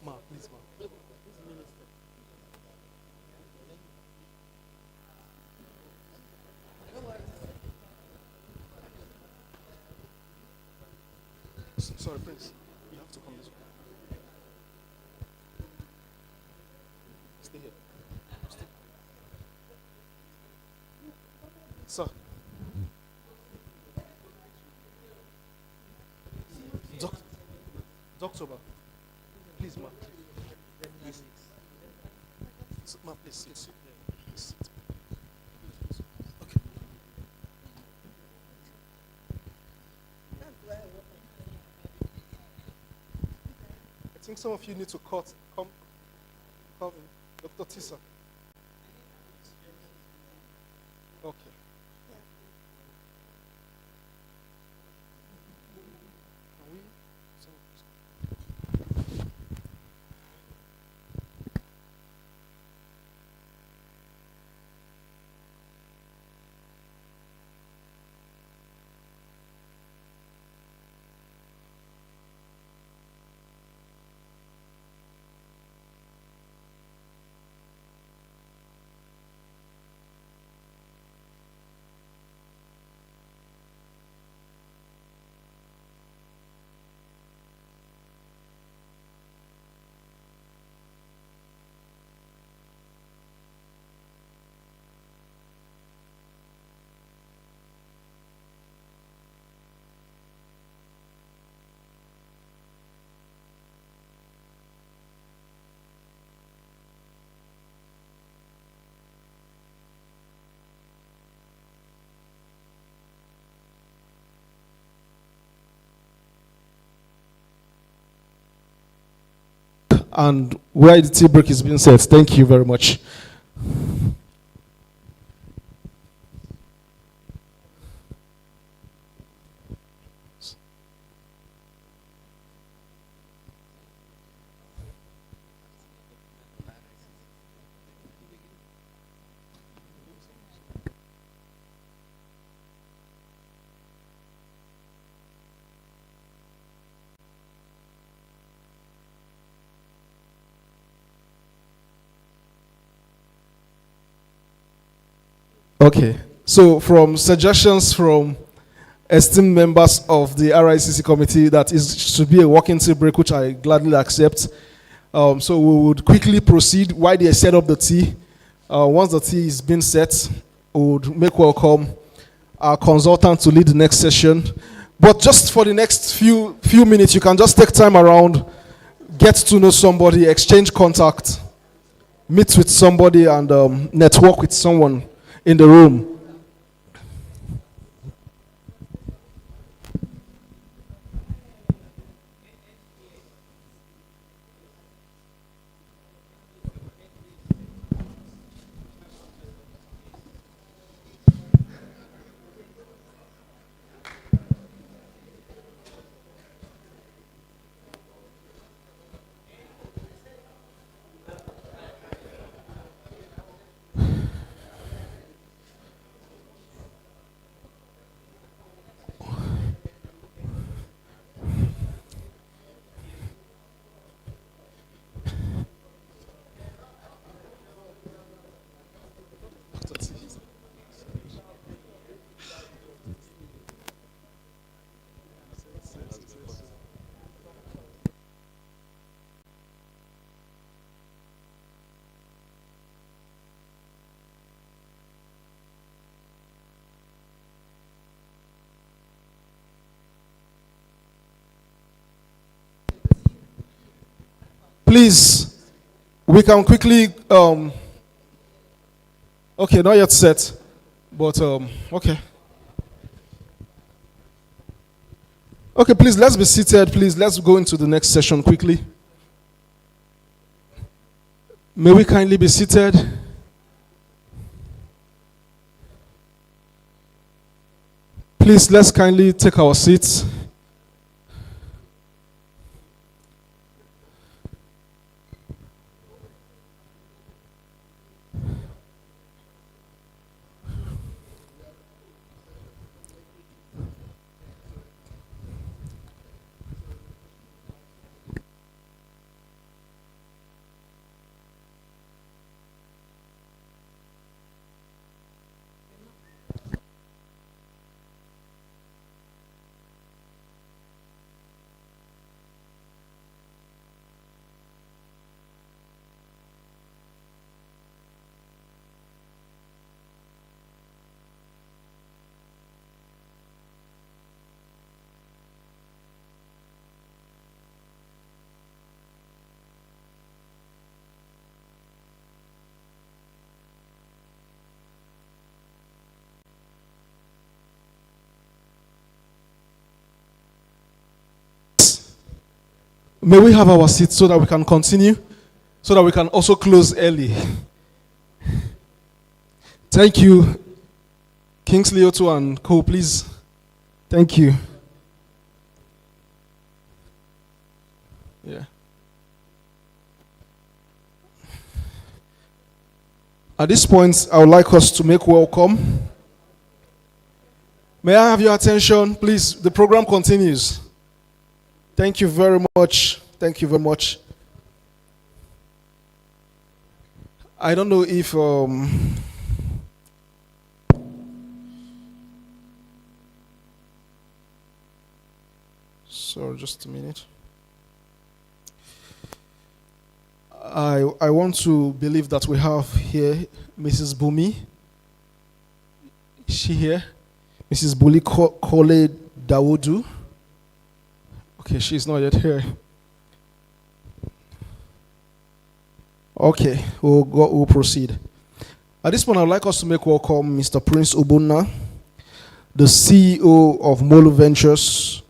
Ma, please, ma. Sorry, Prince. You have to come this way. Stay here. Stay. Sir. Doctor, please, ma. Please. Ma, please sit. Sit. Okay. I think some of you need to come in. Dr. Tisa. Okay. Can we? and where the tea break is being set. Thank you very much. Okay, so from suggestions from esteemed members of the RICC committee that should be a working tea break, which I gladly accept. So we would quickly proceed while they set up the tea. Once the tea is being set, we would make welcome our consultant to lead the next session. But just for the next few minutes, you can just take time around, get to know somebody, exchange contact, meet with somebody, and network with someone in the room. Please, we can quickly, okay, not yet set, but okay. Okay, please, let's be seated. Please, let's go into the next session quickly. May we kindly be seated? Please, let's kindly take our seats. May we have our seats so that we can continue, so that we can also close early. Thank you, Kingsley Otu and co, please. Thank you. Yeah. At this point, I would like us to make welcome. May I have your attention, please? The program continues. Thank you very much. Thank you very much. I don't know if sorry, just a minute. I want to believe that we have here Mrs. Bumi. Is she here? Mrs. Buli Kole Dawodu. Okay, she's not yet here. Okay, we'll proceed. At this point, I'd like us to make welcome Mr. Prince Ubunna, the CEO of Molo Ventures,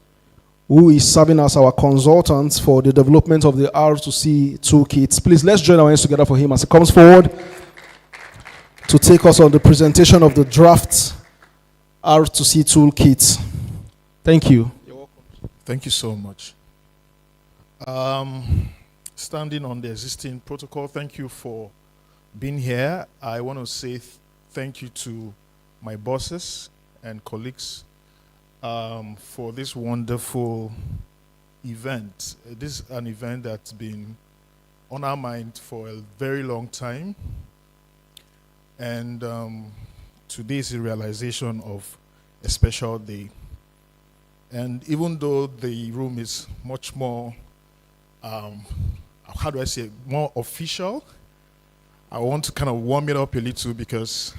who is serving as our consultant for the development of the R2C toolkit. Please, let's join our hands together for him as he comes forward to take us on the presentation of the draft R2C toolkit. Thank you. You're welcome. Thank you so much. Standing on the existing protocol, thank you for being here. I want to say thank you to my bosses and colleagues for this wonderful event. This is an event that's been on our mind for a very long time. And today is the realization of a special day. And even though the room is much more, how do I say, more official, I want to kind of warm it up a little because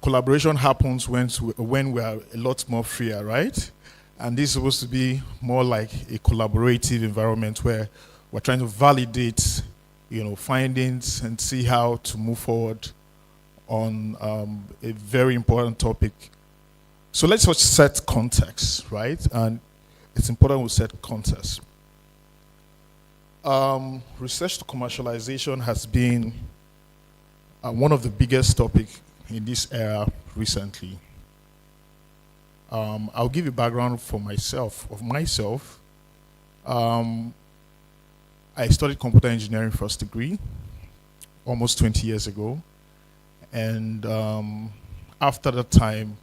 collaboration happens when we are a lot more freer, right? And this is supposed to be more like a collaborative environment where we're trying to validate, findings and see how to move forward on a very important topic. So let's just set context, right? And it's important we set context. Research to commercialization has been one of the biggest topics in this era recently. I'll give you background for myself. I studied computer engineering first degree almost 20 years ago. And after that time,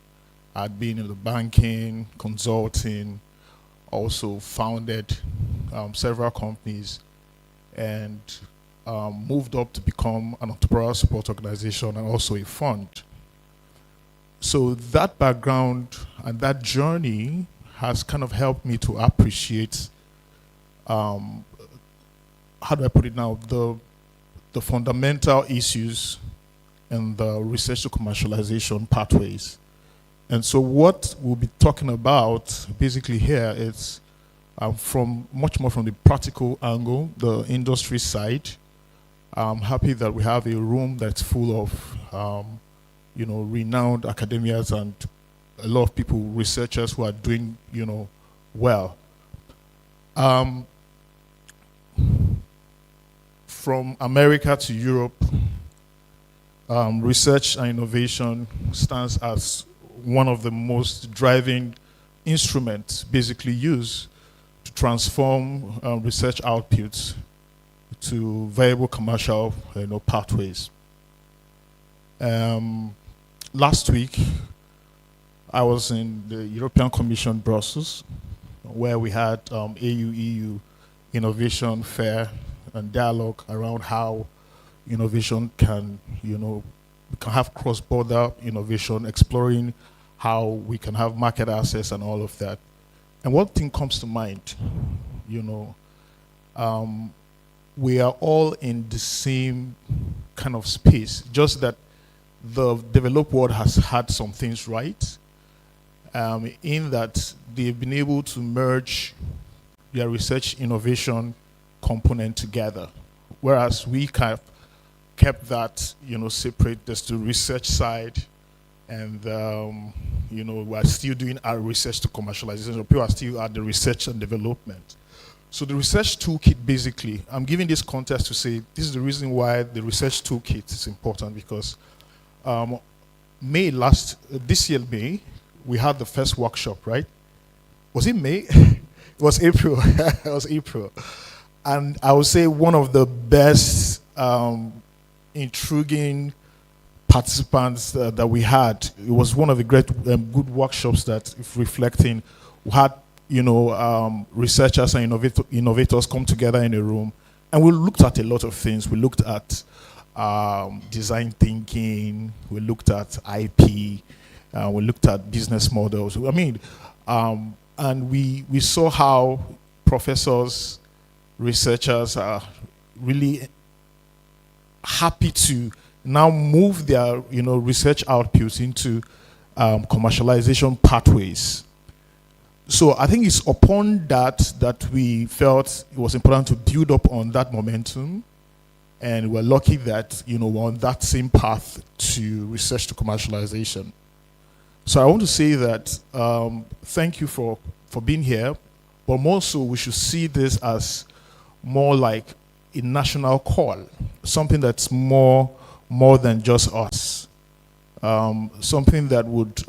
I'd been in the banking, consulting, also founded several companies, and moved up to become an entrepreneurial support organization and also a fund. So that background and that journey has kind of helped me to appreciate, how do I put it now, the fundamental issues and the research to commercialization pathways. And so what we'll be talking about basically here is much more from the practical angle, the industry side. I'm happy that we have a room that's full of renowned academians and a lot of people, researchers who are doing well. From America to Europe, research and innovation stands as one of the most driving instruments basically used to transform research outputs to viable commercial pathways. Last week, I was in the European Commission Brussels, where we had AU-EU Innovation Fair and dialogue around how innovation can have cross-border innovation, exploring how we can have market access and all of that. And one thing comes to mind, we are all in the same kind of space, just that the developed world has had some things right, in that they've been able to merge their research innovation component together, whereas we kind of kept that, separate. There's the research side, and we're still doing our research to commercialization. People are still at the research and development. So the research toolkit, basically, I'm giving this context to say this is the reason why the research toolkit is important, because this year May, we had the first workshop, right? Was it May? It was April. It was April. And I would say one of the best intriguing participants that we had. It was one of the great good workshops that, if reflecting, we had researchers and innovators come together in a room, and we looked at a lot of things. We looked at design thinking, we looked at IP, we looked at business models. And we saw how professors, researchers are really happy to now move their research outputs into commercialization pathways. So I think it's upon that we felt it was important to build up on that momentum, and we're lucky that we're on that same path to research to commercialization. So I want to say that thank you for being here. But more so, we should see this as more like a national call, something that's more than just us. Something that would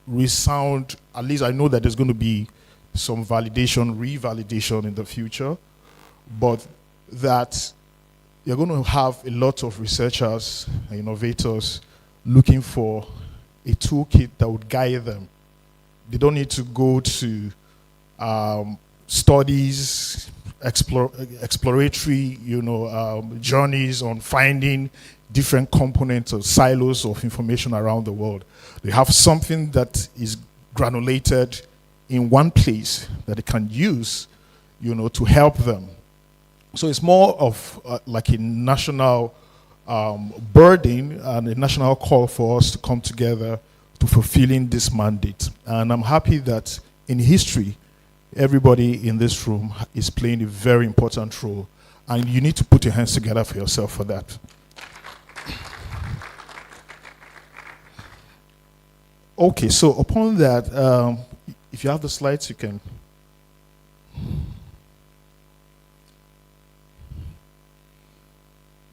resound, at least I know that there's going to be some validation, revalidation in the future, but that you're going to have a lot of researchers and innovators looking for a toolkit that would guide them. They don't need to go to studies, exploratory, journeys on finding different components or silos of information around the world. They have something that is granulated in one place that they can use, to help them. So it's more of like a national burden and a national call for us to come together to fulfilling this mandate. And I'm happy that in history, everybody in this room is playing a very important role. And you need to put your hands together for yourself for that. Okay, so upon that, if you have the slides, you can.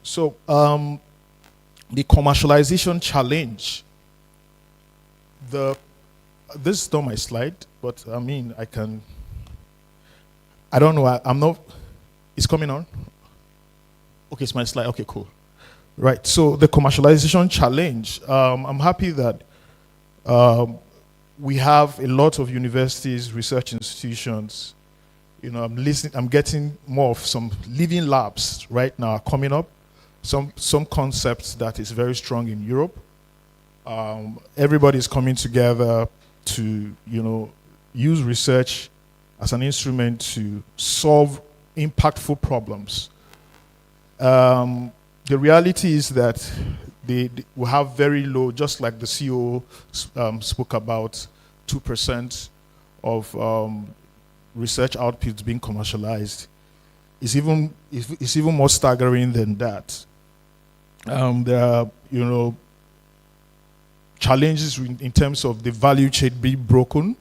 So, the commercialization challenge. This is not my slide, but I mean, I don't know, I'm not, it's coming on? Okay, it's my slide, okay, cool. Right, so the commercialization challenge, I'm happy that we have a lot of universities, research institutions. I'm getting more of some living labs right now coming up. Some concepts that is very strong in Europe. Everybody's coming together to, use research as an instrument to solve impactful problems. The reality is that they will have very low, just like the CEO spoke about, 2% of research outputs being commercialized. It's even more staggering than that. There are, challenges in terms of the value chain being broken,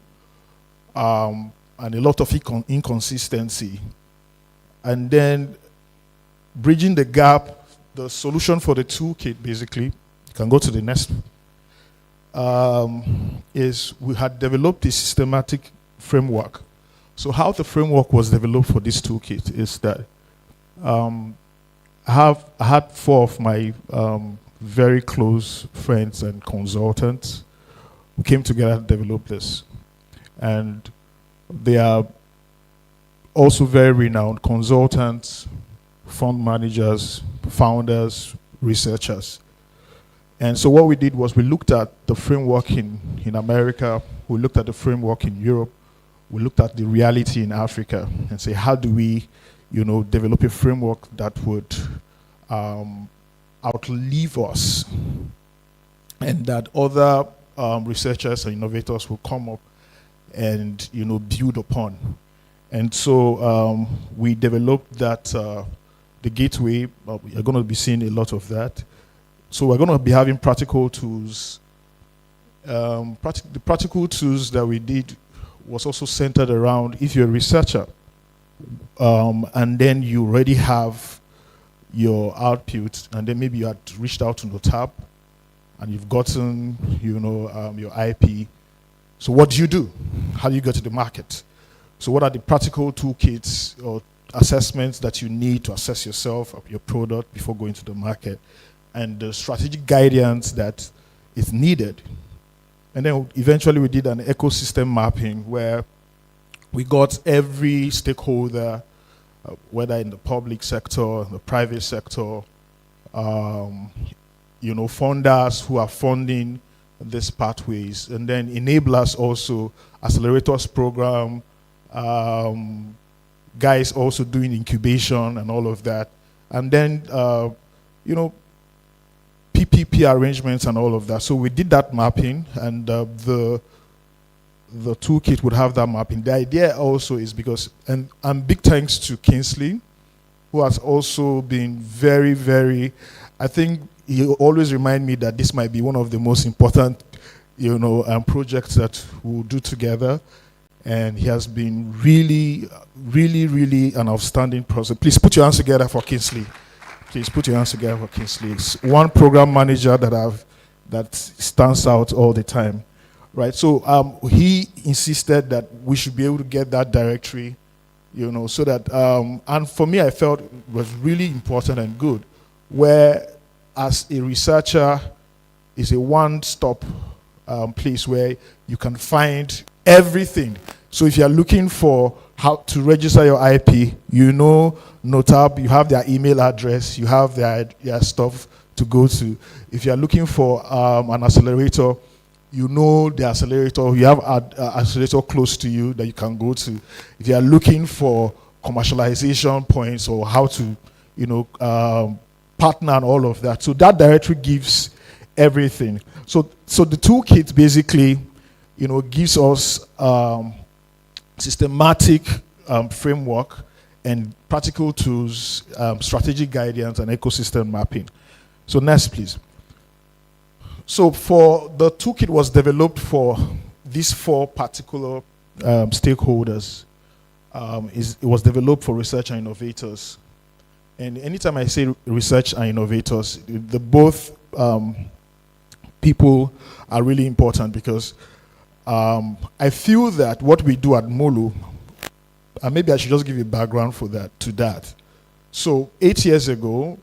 and a lot of inconsistency. And then bridging the gap, the solution for the toolkit, basically, you can go to the next, is we had developed a systematic framework. So how the framework was developed for this toolkit is that I had 4 of my very close friends and consultants who came together to develop this. And they are also very renowned consultants, fund managers, founders, researchers. And so what we did was we looked at the framework in America, we looked at the framework in Europe, we looked at the reality in Africa and say, how do we, develop a framework that would outlive us, and that other researchers and innovators will come up and build upon. And so we developed that the gateway. You're going to be seeing a lot of that. So we're going to be having practical tools. The practical tools that we did was also centered around, if you're a researcher and then you already have your output, and then maybe you had reached out to NOTAP and you've gotten, your IP. So what do you do? How do you go to the market? So what are the practical toolkits or assessments that you need to assess yourself, your product, before going to the market, and the strategic guidance that is needed? And then eventually we did an ecosystem mapping where we got every stakeholder, whether in the public sector, the private sector, funders who are funding these pathways, and then enablers also, accelerators program, guys also doing incubation and all of that. And then, PPP arrangements and all of that. So we did that mapping, and the toolkit would have that mapping. The idea also is because, and big thanks to Kingsley, who has also been very, very, I think he always remind me that this might be one of the most important, projects that we'll do together. and he has been really, really, really an outstanding person. Please put your hands together for Kingsley. Please put your hands together for Kingsley. It's one program manager that stands out all the time, right? So he insisted that we should be able to get that directory, so that, and for me, I felt it was really important and good, where as a researcher, is a one-stop place where you can find everything. So if you're looking for how to register your IP, Notab, you have their email address, you have their stuff to go to. If you're looking for an accelerator, the accelerator, you have an accelerator close to you that you can go to. If you're looking for commercialization points or how to, partner and all of that. So that directory gives everything. So the toolkit basically, gives us systematic framework and practical tools, strategic guidance, and ecosystem mapping. So next, please. So for the toolkit was developed for these 4 particular stakeholders. It was developed for research and innovators. And anytime I say research and innovators, the both people are really important, because I feel that what we do at Molu, and maybe I should just give you a background to that. So 9 years ago,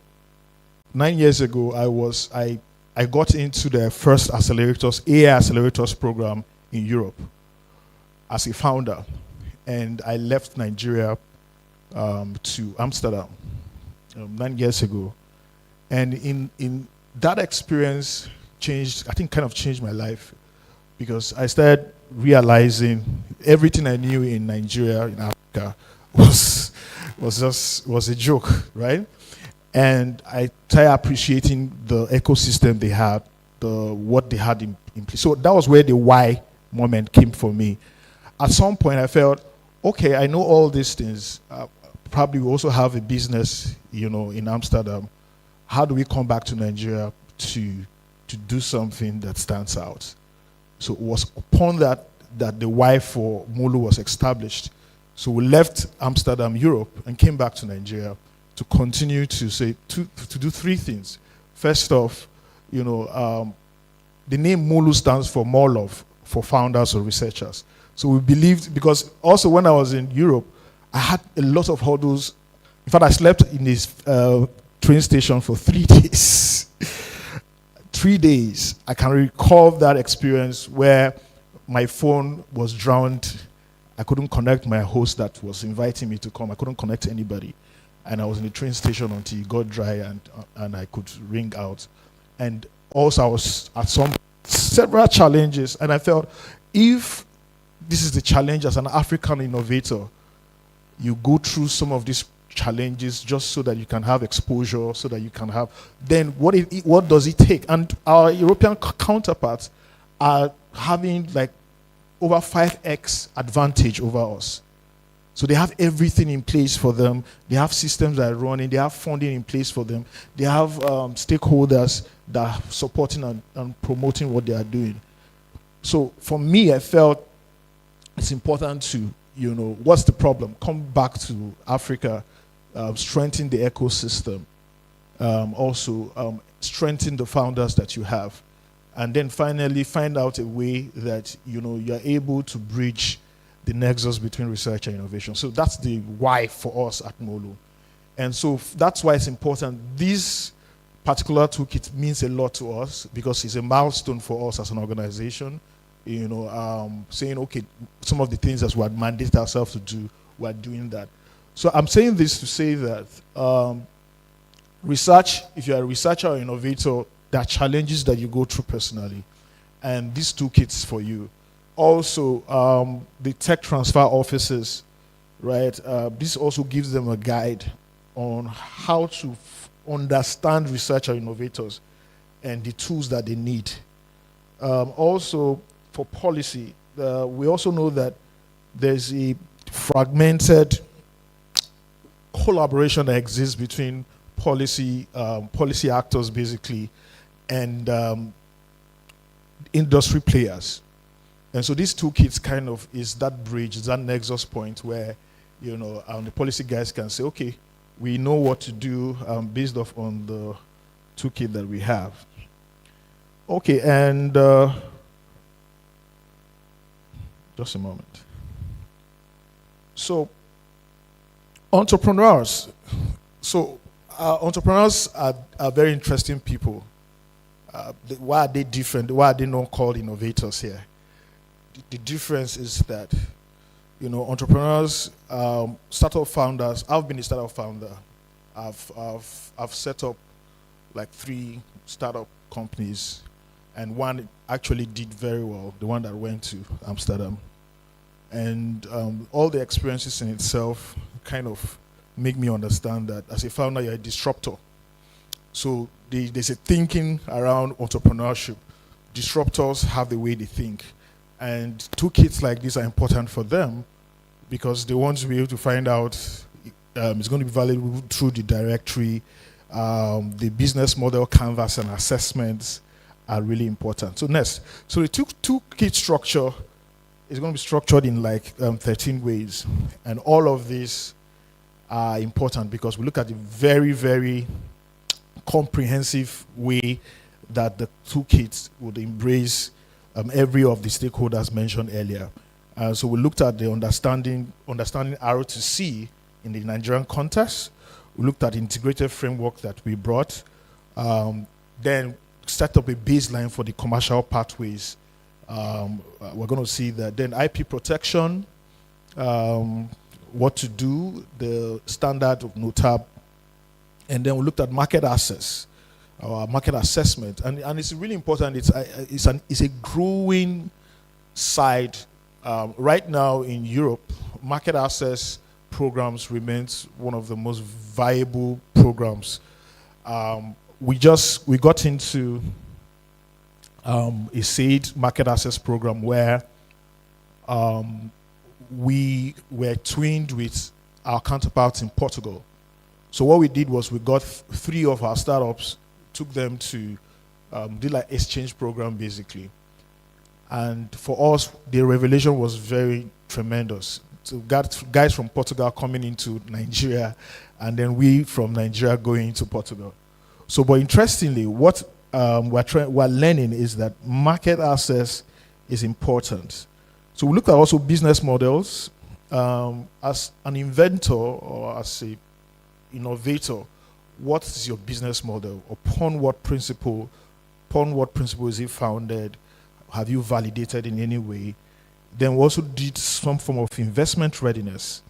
I got into the first accelerators, AI accelerators program in Europe as a founder. And I left Nigeria to Amsterdam 9 years ago. And in that experience kind of changed my life, because I started realizing everything I knew in Nigeria, in Africa, was a joke, right? And I started appreciating the ecosystem they had, what they had in place. So that was where the why moment came for me. At some point, I felt, okay, I know all these things. Probably we also have a business, in Amsterdam. How do we come back to Nigeria to do something that stands out? So it was upon that the why for Molu was established. So we left Amsterdam, Europe, and came back to Nigeria to continue to do 3 things. First off, the name Molu stands for more love for founders or researchers. So we believed, because also when I was in Europe, I had a lot of hurdles. In fact, I slept in this train station for 3 days. 3 days. I can recall that experience where my phone was drowned. I couldn't connect my host that was inviting me to come. I couldn't connect anybody. And I was in the train station until it got dry and I could ring out. And also I was at several challenges, and I felt, if this is the challenge as an African innovator, you go through some of these challenges just so that you can have exposure, so that you can have, then what does it take? And our European counterparts are having like over 5x advantage over us. So they have everything in place for them. They have systems that are running. They have funding in place for them. They have stakeholders that are supporting and promoting what they are doing. So for me, I felt it's important to, what's the problem? Come back to Africa, strengthen the ecosystem, also strengthen the founders that you have, and then finally find out a way that, you're able to bridge the nexus between research and innovation. So that's the why for us at Molu. And so that's why it's important. This particular toolkit means a lot to us, because it's a milestone for us as an organization. Saying, okay, some of the things that we had mandated ourselves to do, we're doing that. So I'm saying this to say that research, if you're a researcher or innovator, there are challenges that you go through personally, and this toolkit's for you. Also, the tech transfer offices, right? This also gives them a guide on how to understand researcher innovators and the tools that they need. Also, for policy, we also know that there's a fragmented collaboration that exists between policy actors, basically, and industry players. And so these toolkits kind of is that bridge, is that nexus point where, the policy guys can say, okay, we know what to do based off on the toolkit that we have. Okay, and just a moment. So, entrepreneurs. So, entrepreneurs are very interesting people. Why are they different? Why are they not called innovators here? The difference is that, entrepreneurs, startup founders. I've been a startup founder. I've set up like 3 startup companies, and one actually did very well. The one that went to Amsterdam, and all the experiences in itself kind of make me understand that as a founder, you're a disruptor. So there's a thinking around entrepreneurship. Disruptors have the way they think. And toolkits like this are important for them because they want to be able to find out it's going to be valuable through the directory. The business model, canvas, and assessments are really important. So next, so the toolkit structure is going to be structured in like 13 ways. And all of these are important because we look at the very, very comprehensive way that the toolkit would embrace every of the stakeholders mentioned earlier. So we looked at the understanding R to C in the Nigerian context. We looked at the integrated framework that we brought. Then set up a baseline for the commercial pathways. We're going to see that. Then IP protection, what to do, the standard of NOTAP. And then we looked at market access, our market assessment. And it's really important. It's a growing side. Right now in Europe, market access programs remains one of the most viable programs. We got into a SAID market access program where we were twinned with our counterparts in Portugal. So what we did was we got 3 of our startups, took them to do like exchange program basically. And for us, the revelation was very tremendous. So got guys from Portugal coming into Nigeria, and then we from Nigeria going into Portugal. So, but interestingly, what we're learning is that market access is important. So we looked at also business models. As an inventor or as a innovator, what is your business model? Upon what principle is it founded? Have you validated in any way? Then we also did some form of investment readiness.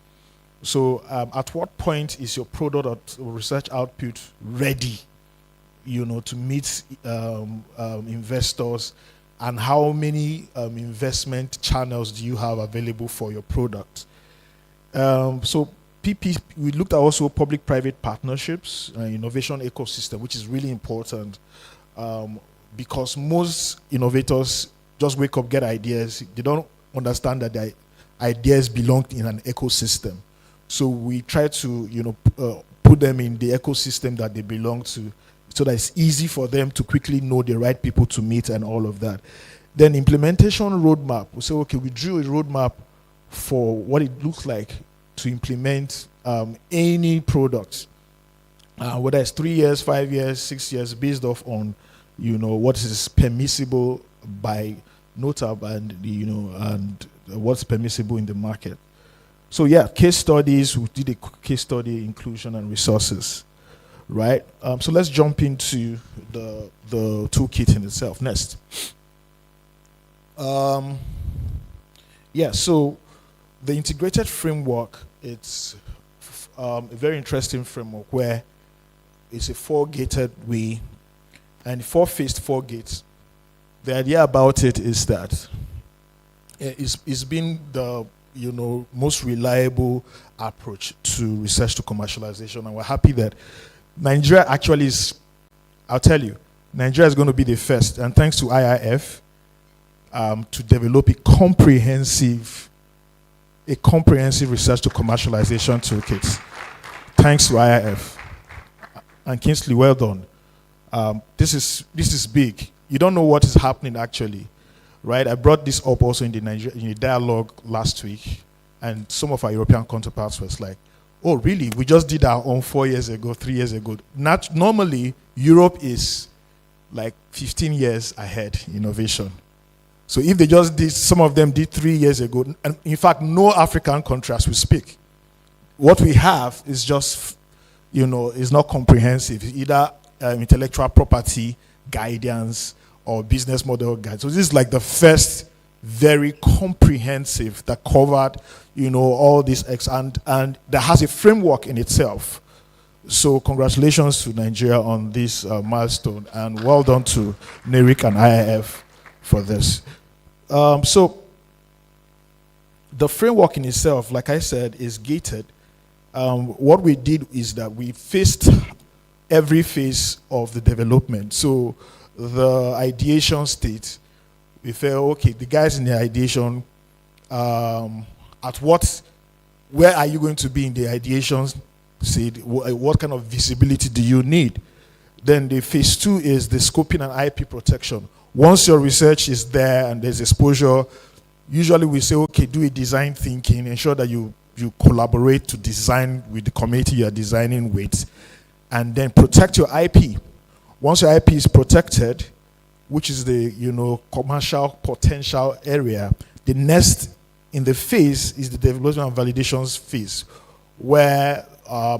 So at what point is your product or research output ready, to meet investors, and how many investment channels do you have available for your product? So PP, we looked at also public-private partnerships, innovation ecosystem, which is really important because most innovators just wake up, get ideas. They don't understand that their ideas belong in an ecosystem. So we try to, put them in the ecosystem that they belong to, so that it's easy for them to quickly know the right people to meet and all of that. Then implementation roadmap. We say, okay, we drew a roadmap for what it looks like to implement any product, whether it's 3 years, 5 years, 6 years, based off on, what is permissible by NOTAB and and what's permissible in the market. So yeah, case studies. We did a case study, inclusion and resources, right? So let's jump into the toolkit in itself next. So the integrated framework, it's a very interesting framework where it's a 4-gated way and 4-phased 4 gates. The idea about it is that it's been the most reliable approach to research to commercialization, and we're happy that Nigeria actually is. I'll tell you, Nigeria is going to be the first, and thanks to IIF, to develop a comprehensive research to commercialization toolkit. Thanks to IIF. And Kingsley, well done. This is big. You don't know what is happening actually, right? I brought this up also in the dialogue last week, and some of our European counterparts was like, oh, really? We just did our own 4 years ago, 3 years ago. Normally, Europe is like 15 years ahead in innovation. So if they just did, some of them did 3 years ago, and in fact, no African country as we speak. What we have is just, is not comprehensive. It's either intellectual property guidance or business model guide. So this is like the first very comprehensive that covered, all these and that has a framework in itself. So congratulations to Nigeria on this milestone, and well done to NERIC and IIF for this. So the framework in itself, like I said, is gated. What we did is that we faced every phase of the development. So the ideation state, we felt, okay, the guys in the ideation, where are you going to be in the ideation state? What kind of visibility do you need? Then the phase 2 is the scoping and IP protection. Once your research is there and there's exposure, usually we say, okay, do a design thinking, ensure that you collaborate to design with the community you are designing with, and then protect your IP. Once your IP is protected, which is the commercial potential area, the next in the phase is the development and validations phase, where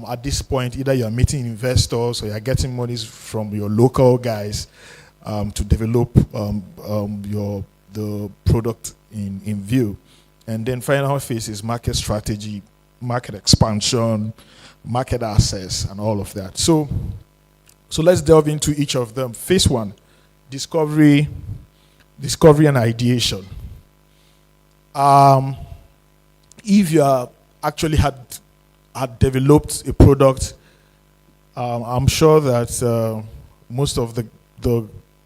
at this point either you are meeting investors or you are getting monies from your local guys to develop the product in view. And then final phase is market strategy, market expansion, market access, and all of that. So let's delve into each of them. Phase 1, discovery and ideation. If you are actually had developed a product, I'm sure that most of the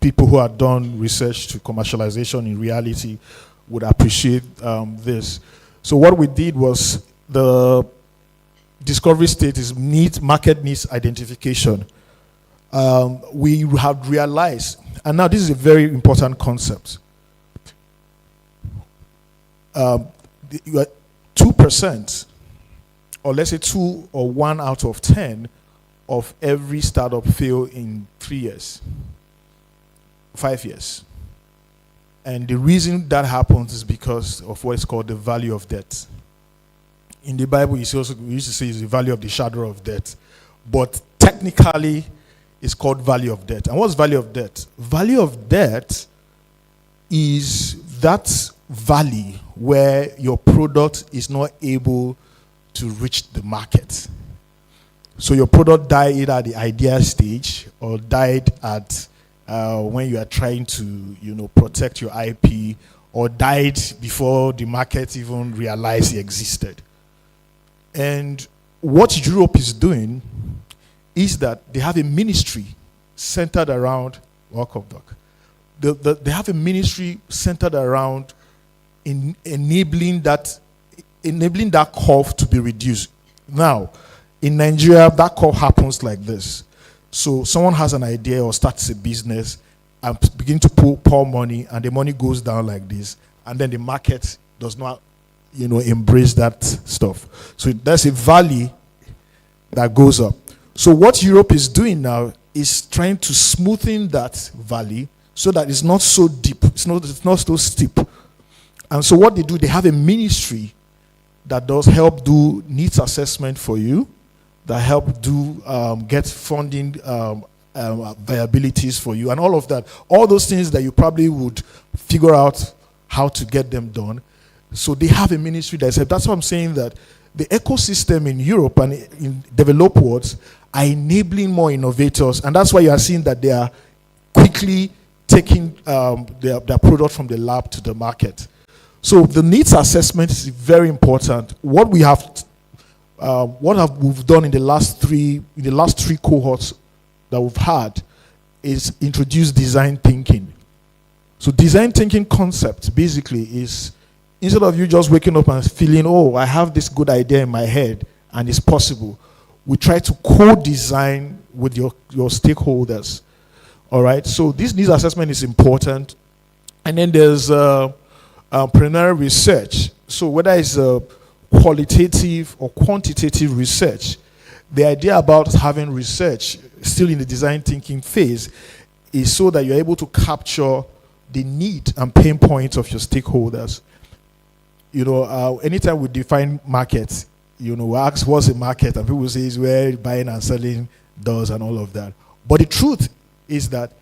people who have done research to commercialization in reality would appreciate this. So what we did was the discovery state is market needs identification. We have realized, and now this is a very important concept, 2%, or let's say 2 or 1 out of 10 of every startup fail in 3 years, 5 years. And the reason that happens is because of what is called the value of debt. In the Bible, we used to say it's the value of the shadow of debt. But technically, it's called value of debt. And what's value of debt? Value of debt is that valley where your product is not able to reach the market. So your product died either at the idea stage or died at when you are trying to, protect your IP, or died before the market even realized it existed. And what Europe is doing is that they have a ministry centered around, welcome, Doc. They have a ministry centered around enabling that curve to be reduced. Now, in Nigeria, that curve happens like this. So someone has an idea or starts a business and begin to pour money, and the money goes down like this, and then the market does not, embrace that stuff. So there's a valley that goes up. So what Europe is doing now is trying to smoothen that valley so that it's not so deep, it's not so steep. And so what they do, they have a ministry that does help do needs assessment for you, that help do get funding viabilities for you, and all of that. All those things that you probably would figure out how to get them done. So they have a ministry that's help. That's what I'm saying, that the ecosystem in Europe and in developed worlds are enabling more innovators, and that's why you are seeing that they are quickly taking their product from the lab to the market. So the needs assessment is very important. What we've done in the last three cohorts that we've had is introduce design thinking. So design thinking concept basically is, instead of you just waking up and feeling, oh, I have this good idea in my head and it's possible, we try to co-design with your stakeholders. All right, so this needs assessment is important. And then there's preliminary research. So whether it's qualitative or quantitative research, the idea about having research still in the design thinking phase is so that you're able to capture the need and pain points of your stakeholders. Anytime we define markets, we ask what's a market, and people say it's where buying and selling does and all of that. But the truth is that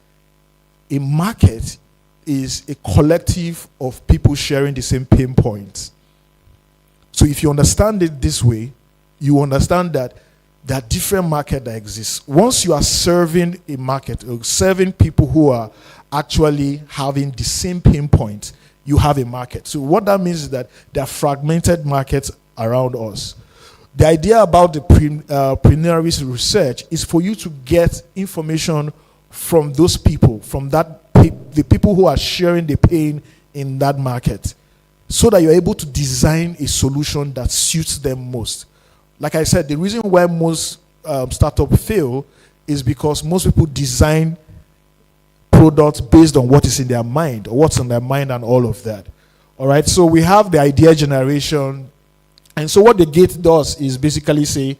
a market is a collective of people sharing the same pain points. So if you understand it this way, you understand that there are different markets that exist. Once you are serving a market, or serving people who are actually having the same pain point, you have a market. So what that means is that there are fragmented markets around us. The idea about the preliminary research is for you to get information from those people, from the people who are sharing the pain in that market, so that you're able to design a solution that suits them most. Like I said, the reason why most startups fail is because most people design products based on what is in their mind, or what's on their mind and all of that. All right, so we have the idea generation. And so what the gate does is basically say,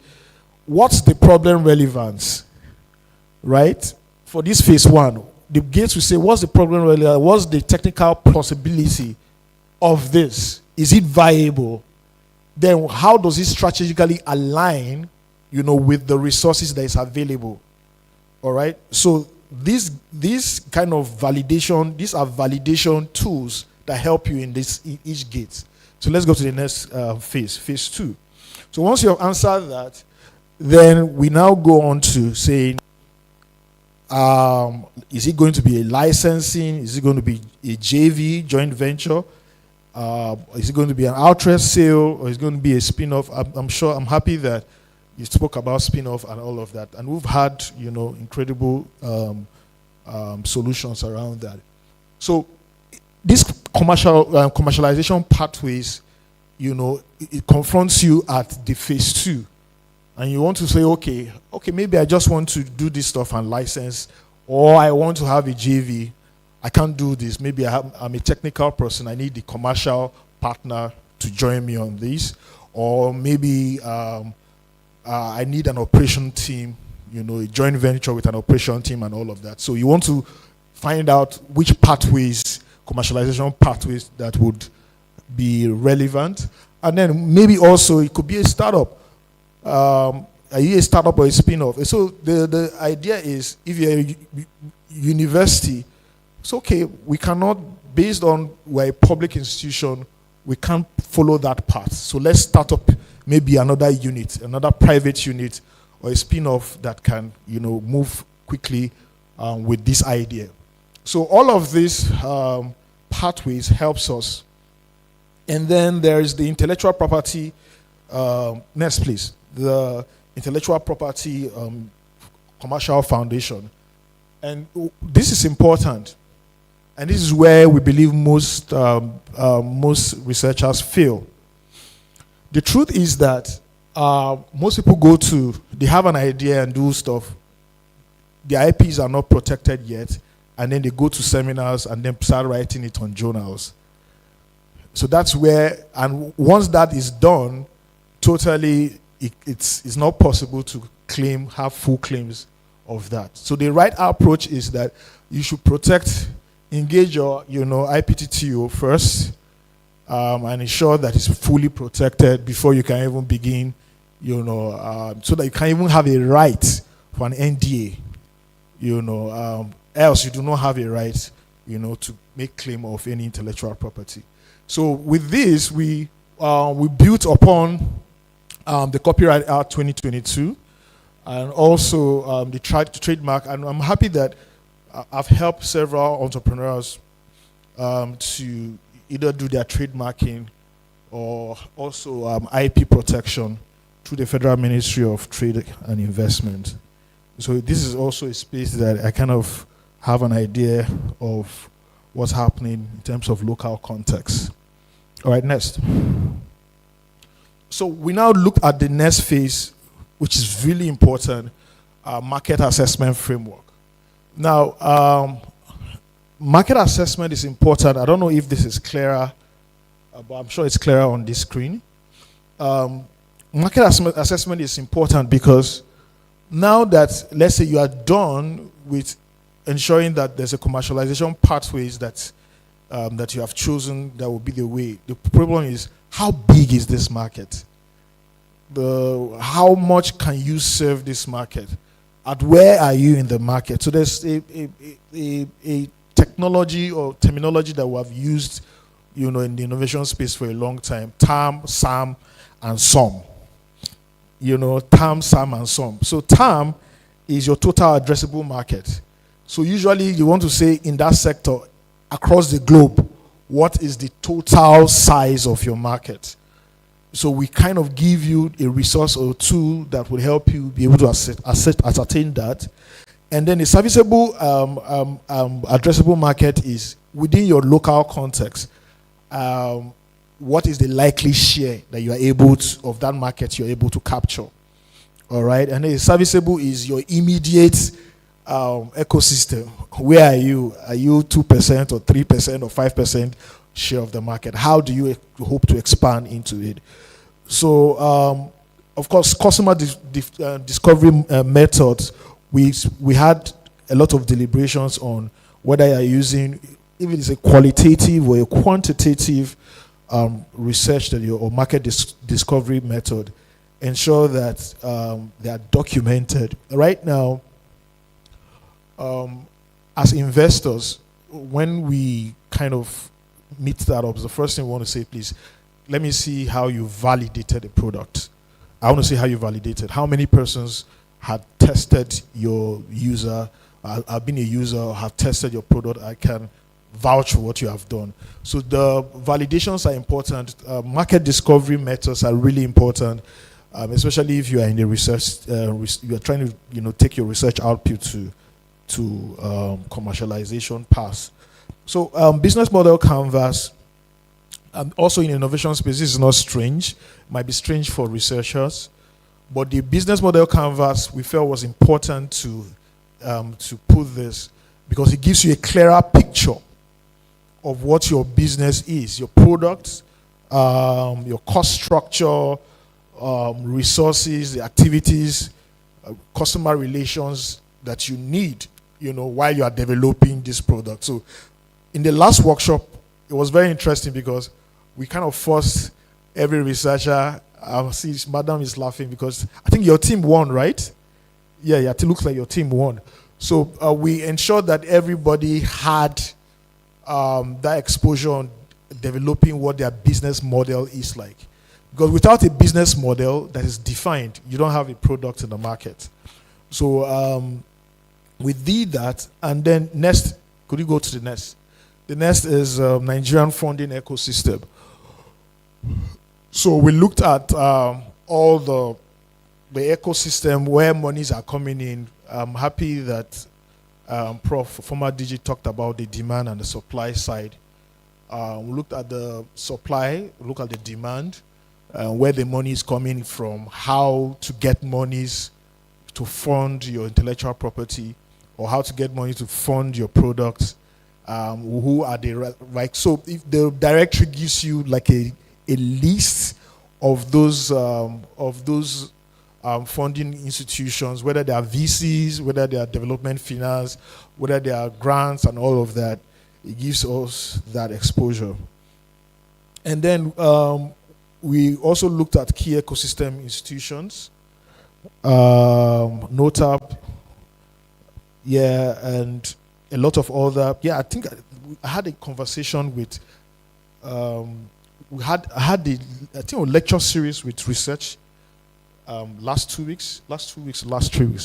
what's the problem relevance, right? For this phase one, the gates will say, what's the problem relevance? What's the technical possibility of this? Is it viable? Then how does it strategically align, with the resources that is available? All right. So these kind of validation, these are validation tools that help you in each gate. So let's go to the next phase two. So once you have answered that, then we now go on to saying, is it going to be a licensing? Is it going to be a JV, joint venture? Is it going to be an outright sale, or is it going to be a spin-off? I'm happy that you spoke about spin-off and all of that. And we've had, incredible solutions around that. So this commercialization pathways, it confronts you at the phase two. And you want to say, okay, maybe I just want to do this stuff and license, or I want to have a JV. I can't do this. Maybe I'm a technical person. I need the commercial partner to join me on this. Or maybe I need an operation team, a joint venture with an operation team and all of that. So you want to find out which pathways, commercialization pathways, that would be relevant. And then maybe also it could be a startup. Are you a startup or a spin-off? So the idea is, if you're a university, it's okay, we cannot, based on we're a public institution, we can't follow that path. So let's start up maybe another unit, another private unit, or a spin-off that can, move quickly with this idea. So all of these pathways helps us. And then there is the intellectual property. Next, please. The intellectual property commercial foundation. And this is important. And this is where we believe most researchers fail. The truth is that most people they have an idea and do stuff. The IPs are not protected yet, and then they go to seminars and then start writing it on journals. So that's where, and once that is done, totally, it's not possible to have full claims of that. So the right approach is that you should engage your, IPTTO first, and ensure that it's fully protected before you can even begin, so that you can even have a right for an NDA, else you do not have a right, to make claim of any intellectual property. So with this, we built upon the Copyright Act 2022, and also the trademark, and I'm happy that I've helped several entrepreneurs to either do their trademarking or also IP protection through the Federal Ministry of Trade and Investment. So this is also a space that I kind of have an idea of what's happening in terms of local context. All right, next. So we now look at the next phase, which is really important, market assessment framework. Now, market assessment is important. I don't know if this is clearer, but I'm sure it's clearer on this screen. Market assessment is important because now that, let's say, you are done with ensuring that there's a commercialization pathways that that you have chosen that will be the way. The problem is, how big is this market? How much can you serve this market? At where are you in the market? So there's a technology or terminology that we have used, in the innovation space for a long time: TAM, SAM, and SOM. TAM, SAM, and SOM. So TAM is your total addressable market. So usually you want to say in that sector across the globe, what is the total size of your market? So we kind of give you a resource or tool that will help you be able to ascertain that. And then a serviceable addressable market is within your local context. What is the likely share that you are able to, of that market you're able to capture? All right. And then serviceable is your immediate ecosystem. Where are you? Are you 2% or 3% or 5% share of the market? How do you hope to expand into it? So, of course, customer discovery methods. We had a lot of deliberations on whether you are using, if it is a qualitative or a quantitative research that or market discovery method. Ensure that they are documented. Right now, as investors, when we kind of meet that up, the first thing we want to say, please, let me see how you validated the product. I want to see how you validated. How many persons had tested your user, have been a user, or have tested your product? I can vouch for what you have done. So the validations are important. Market discovery methods are really important, especially if you are in the research. You are trying to, take your research output to commercialization path. So business model canvas. Also in innovation space, this is not strange. It might be strange for researchers, but the business model canvas we felt was important to put this because it gives you a clearer picture of what your business is, your products, your cost structure, resources, the activities, customer relations that you need, while you are developing this product. So in the last workshop, it was very interesting because we kind of forced every researcher. I see Madam is laughing because I think your team won, right? Yeah, it looks like your team won. So we ensured that everybody had that exposure on developing what their business model is like. Because without a business model that is defined, you don't have a product in the market. So we did that, and then next, could you go to the next? The next is Nigerian funding ecosystem. So we looked at all the ecosystem where monies are coming in. I'm happy that former DG talked about the demand and the supply side. We looked at the supply, we looked at the demand, where the money is coming from, how to get monies to fund your intellectual property, or how to get money to fund your products. Who are the right? So if the directory gives you like a list of those funding institutions, whether they are VCs, whether they are development finance, whether they are grants and all of that, it gives us that exposure. And then we also looked at key ecosystem institutions, NOTAP, and a lot of other. Yeah, I think I had a conversation with. I had the lecture series with research last 3 weeks.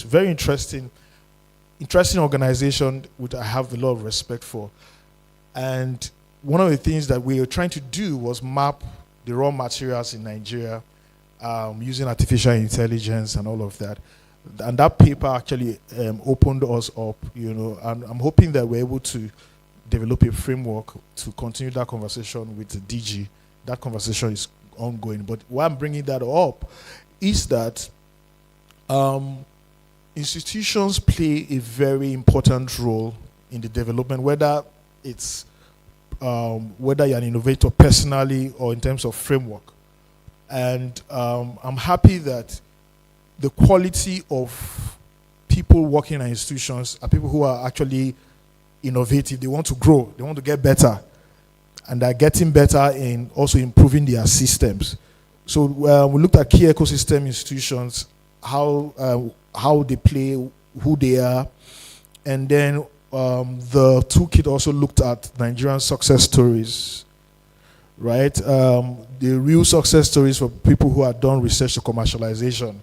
Very interesting organization which I have a lot of respect for. And one of the things that we were trying to do was map the raw materials in Nigeria using artificial intelligence and all of that. And that paper actually opened us up, and I'm hoping that we're able to develop a framework to continue that conversation with the DG. That conversation is ongoing. But why I'm bringing that up is that institutions play a very important role in the development, whether it's whether you're an innovator personally or in terms of framework. And I'm happy that the quality of people working in institutions are people who are actually innovative. They want to grow, they want to get better, and they're getting better in also improving their systems. So we looked at key ecosystem institutions, how they play, who they are, and then the toolkit also looked at Nigerian success stories, right? The real success stories for people who have done research to commercialization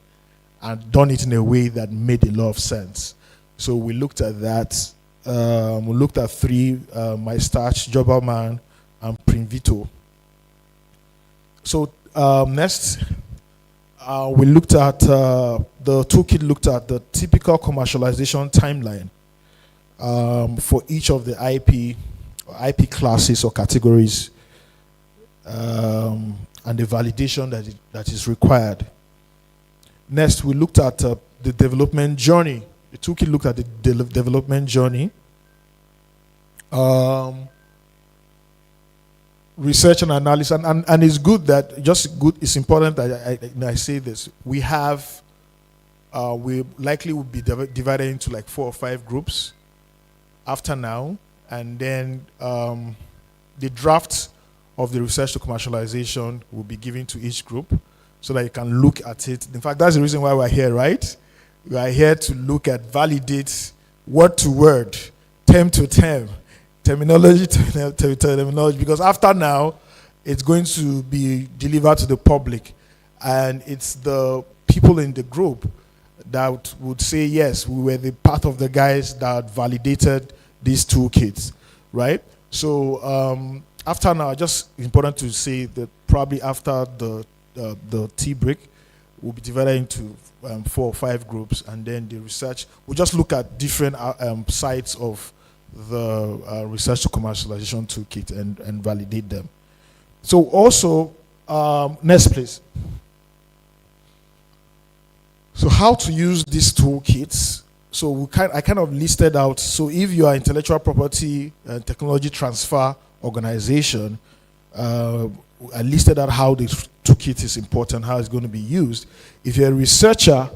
and done it in a way that made a lot of sense. So we looked at that. We looked at 3, My Starch, Jobberman, and Primvito. So next, we looked at, the toolkit looked at the typical commercialization timeline for each of the IP classes or categories, and the validation that is required. Next, we looked at the development journey. The toolkit looked at the development journey. Research and analysis, and it's good that, it's important that I say this. We have, we likely will be divided into like 4 or 5 groups after now, and then the draft of the research to commercialization will be given to each group so that you can look at it. In fact, that's the reason why we're here, right? We are here to look at, validate word to word, term to term, terminology to terminology, because after now, it's going to be delivered to the public, and it's the people in the group that would say, yes, we were the part of the guys that validated these toolkits, right? So after now, just important to say that probably after the tea break, we'll be divided into 4 or 5 groups, and then the research, we'll just look at different sites of the research to commercialization toolkit and validate them. So also, next please. So how to use these toolkits. So I kind of listed out, so if you are intellectual property and technology transfer organization, I listed out how this toolkit is important, how it's going to be used. If you're a researcher,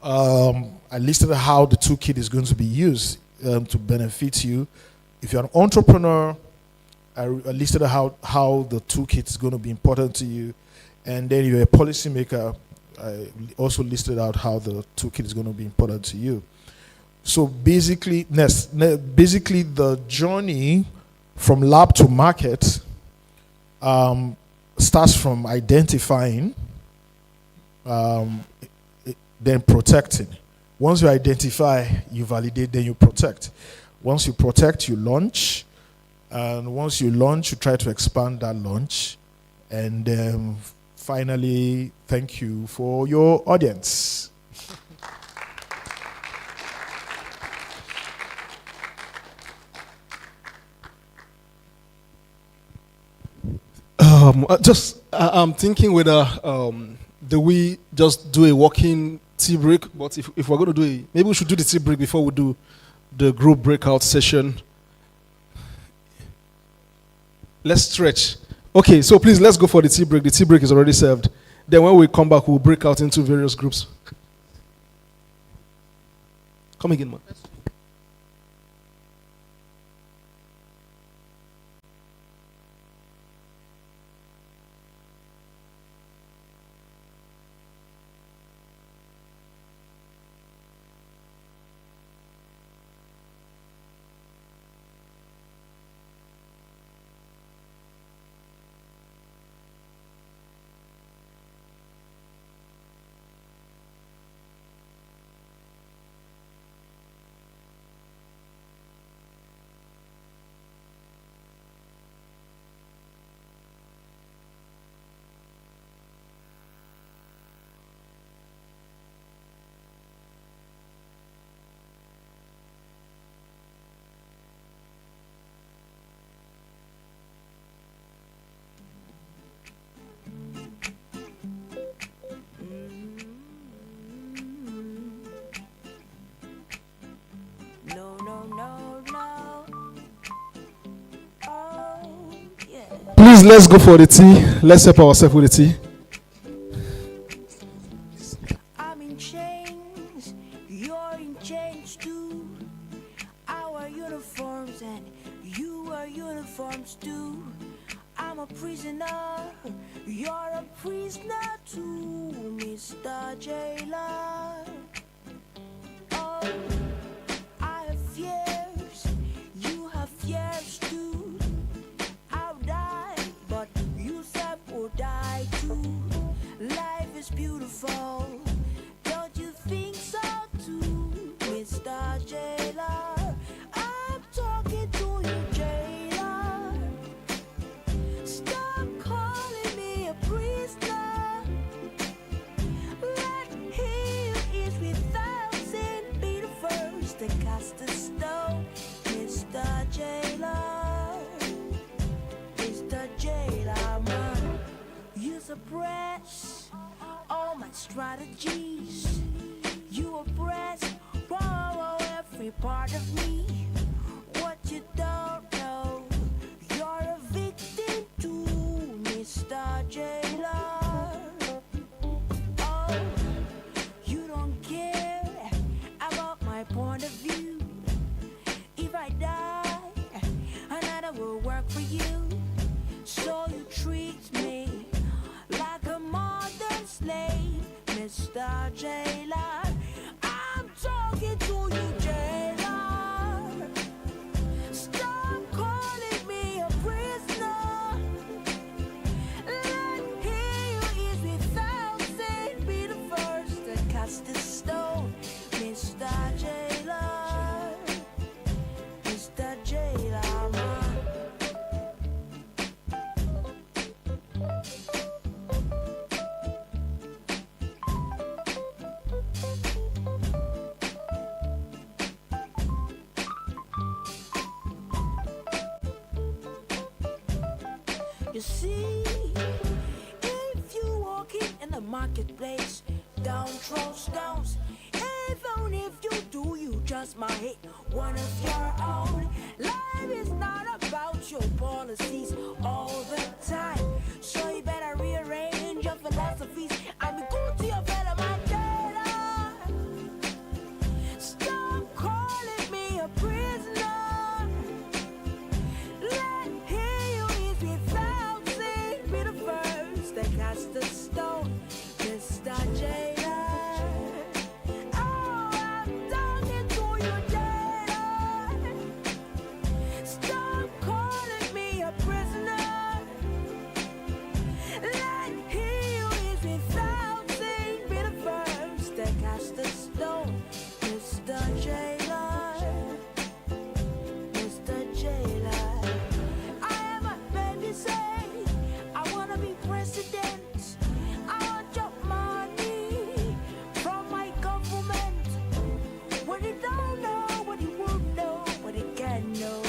I listed out how the toolkit is going to be used to benefit you. If you're an entrepreneur, I listed out how the toolkit is going to be important to you. And then if you're a policymaker, I also listed out how the toolkit is going to be important to you. So basically, basically the journey from lab to market starts from identifying, then protecting. Once you identify, you validate, then you protect. Once you protect, you launch. And once you launch, you try to expand that launch. And then finally, thank you for your audience. I'm thinking whether do we just do a walking tea break? But if we're going to do maybe we should do the tea break before we do the group breakout session. Let's stretch. Okay, so please let's go for the tea break. The tea break is already served. Then when we come back, we'll break out into various groups. Come again, man. Please, let's go for the tea. Let's help ourselves with the tea. I'm in chains, you're in chains too. Our uniforms and you are uniforms too. I'm a prisoner, you're a prisoner too, Mr. Jailer. Oh, I have fears, you have fears too. I'll die, but you said will die too. Life is beautiful, don't you think so too, Mr. Jailer? I'm talking to you, Jailer. Stop calling me a prisoner. Let he who is without sin be the first to cast a stone, Mr. Jailer. Mr. Jailer, man, you suppress all my strategies. You oppress, every part of me. What you don't know, you're a victim too, Mr. Jailer. Oh, you don't care about my point of view. If I die, another will work for you. So you treat me like a modern slave, Mr. Jailer. I'm talking to you, Jailer. Stop calling me a prisoner. Let he who is without sin be the first to cast the stone, Mr. Jailer. Mr. Jailer, man. You see, if you walking in the marketplace, don't throw stones. Even if you do, you just might hit one of your own. Life is not about your policies all the time, so you better rearrange your philosophies. I'm good to your fellow man. Stop calling me a prisoner. Let he who is without sin be the first to cast the stone, Mr. Jailer. Oh, I'm talking to you, Jailer. Stop calling me a prisoner. Let he who is without sin be the first to cast the stone, Mr. Jailer. Mr. Jailer. I am a baby say, I wanna be president. I want your money from my government. What he don't know, what he won't know, what he can know.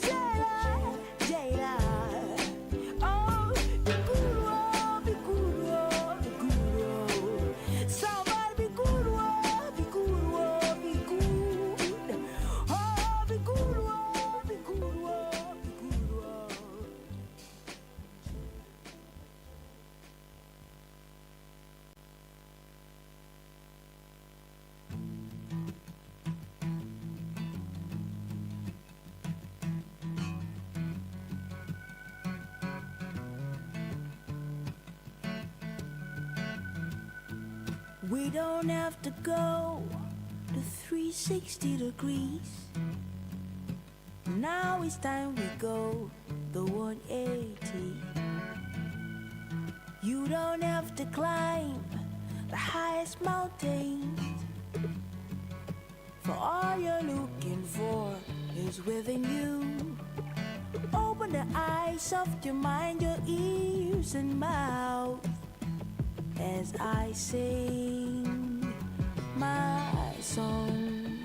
Jailer, Jailer. Oh, be good, oh, be good, oh, be good, oh. Somebody be good, oh, be good, oh, be good. Oh, be good, oh, be good, oh, be good, oh. We don't have to go to 360 degrees. Now it's time we go the 180. You don't have to climb the highest mountains, for all you're looking for is within you. Open the eyes of your mind, your ears and mouth, as I sing my song.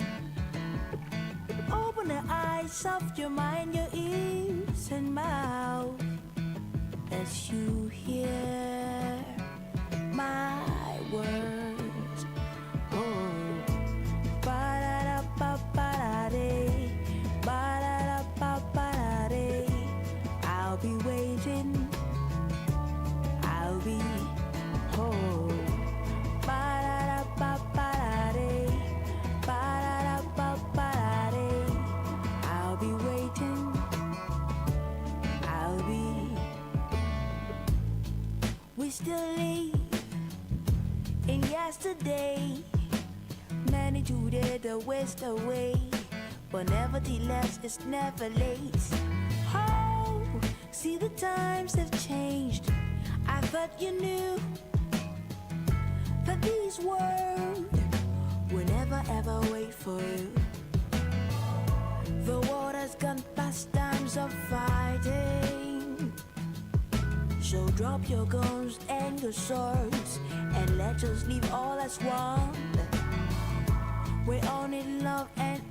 Open the eyes of your mind, your ears and mouth, as you hear my words. Oh, ba-da-da-ba-ba-da-dee, ba-da-da-ba-ba-da-dee. I'll be waiting still live in yesterday. Many today the waste away, but nevertheless it's never late. Oh, see the times have changed. I thought you knew that this world will never ever wait for you. The world has gone past times of fighting. So drop your guns and your swords and let us live all as one. We all need love and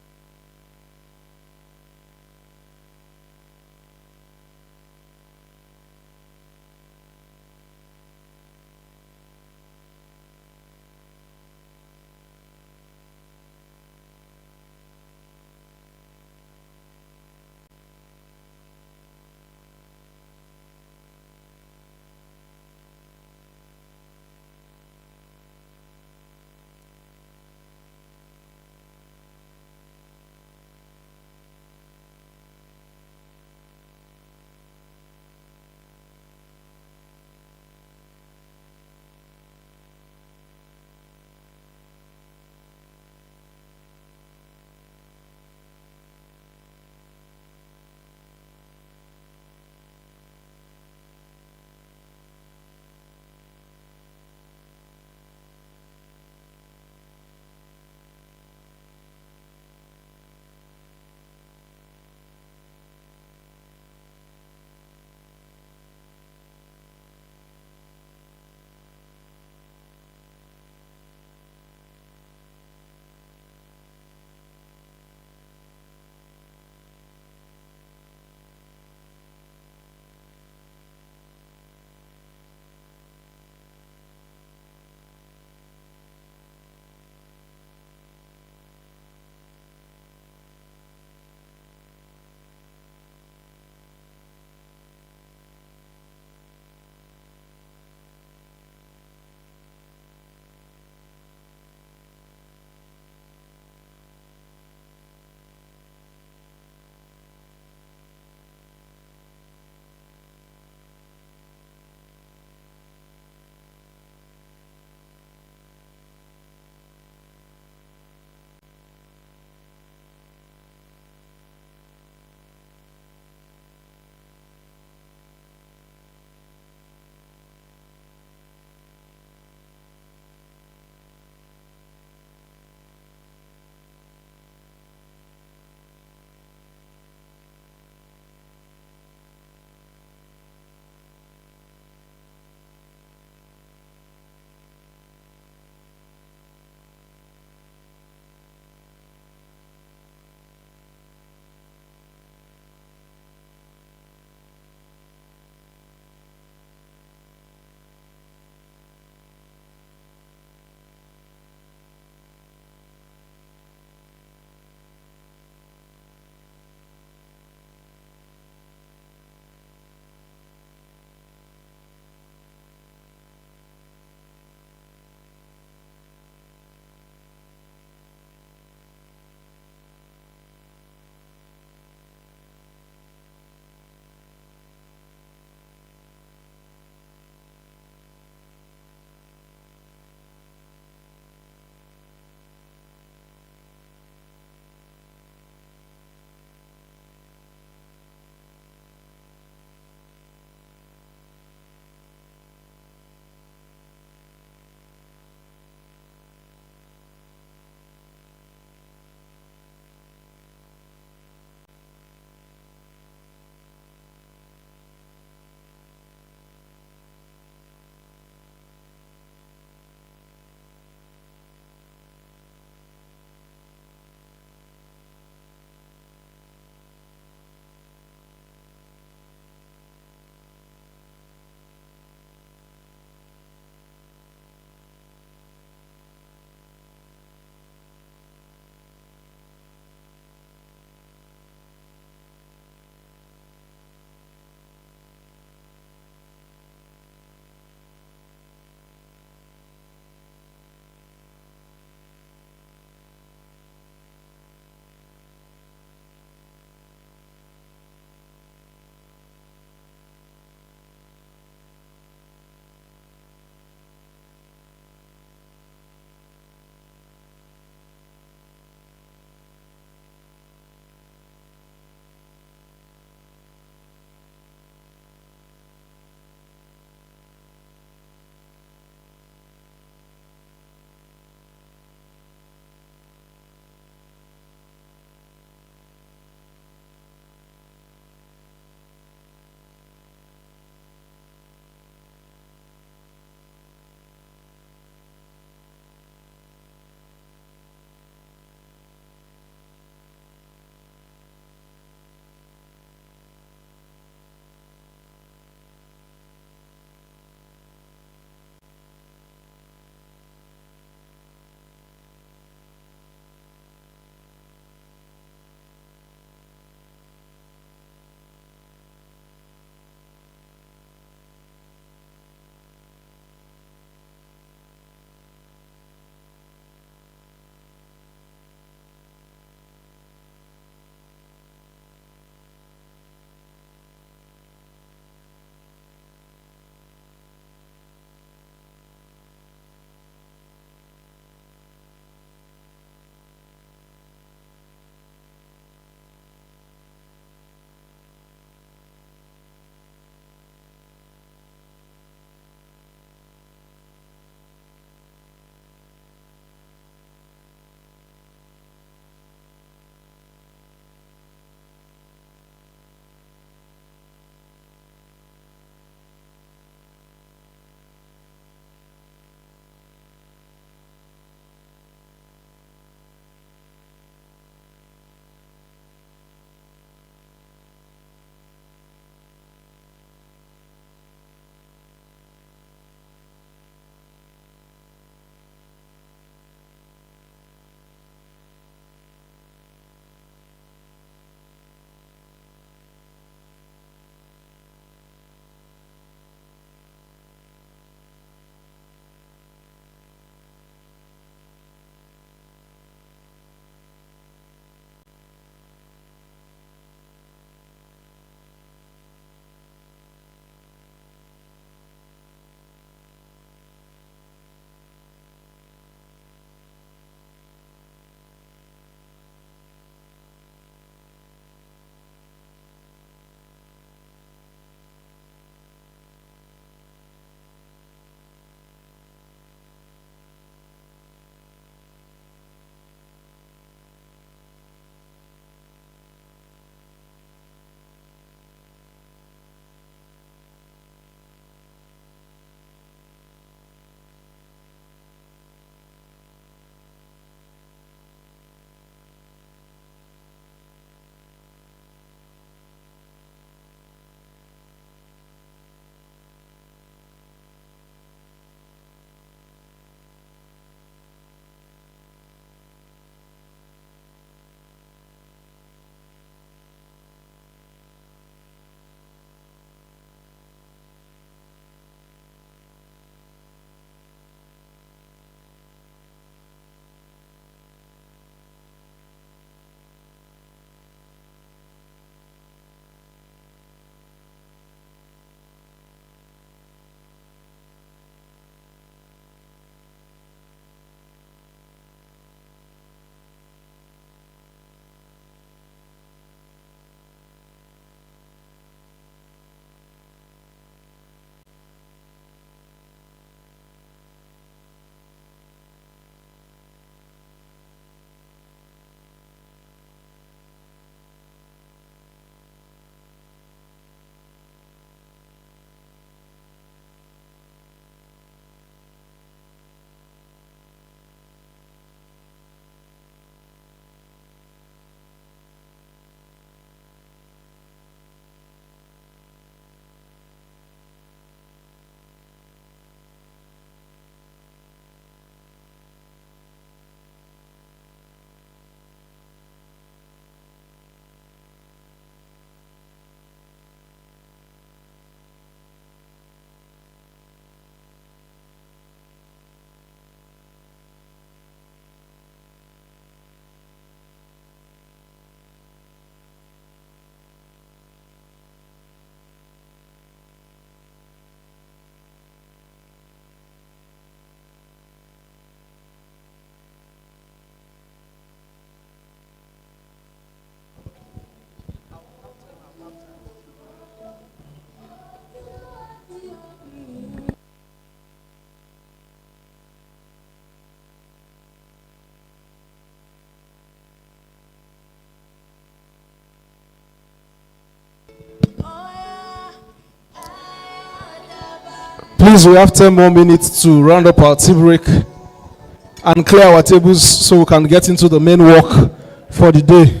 Please, we have 10 more minutes to round up our tea break and clear our tables so we can get into the main work for the day.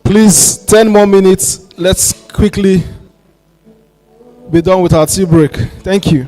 Please, 10 more minutes. Let's quickly be done with our tea break. Thank you.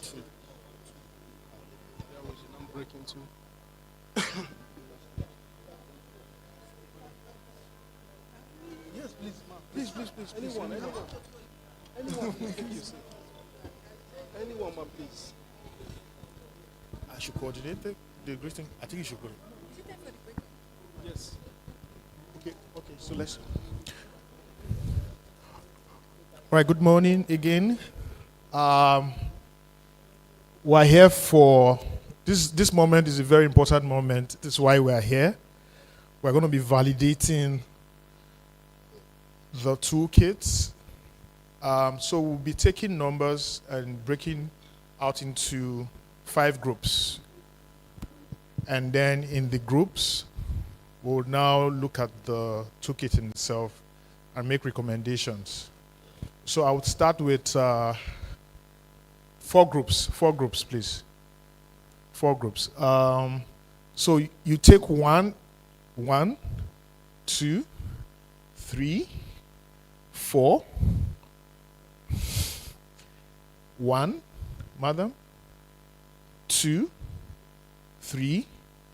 two. There was a number breaking two. Yes, please, ma'am. Please. Anyone. Anyone, please. Anyone, ma'am, please. I should coordinate the greeting. I think you should go. Yes. Okay, so let's. All right, good morning again. We're here for this moment is a very important moment. This is why we're here. We're going to be validating the toolkits. So we'll be taking numbers and breaking out into 5 groups. And then in the groups, we'll now look at the toolkit in itself and make recommendations. So I would start with 4 groups. 4 groups, please. 4 groups. So you take 1, 2, 3, 4. 1, madam. 2, 3,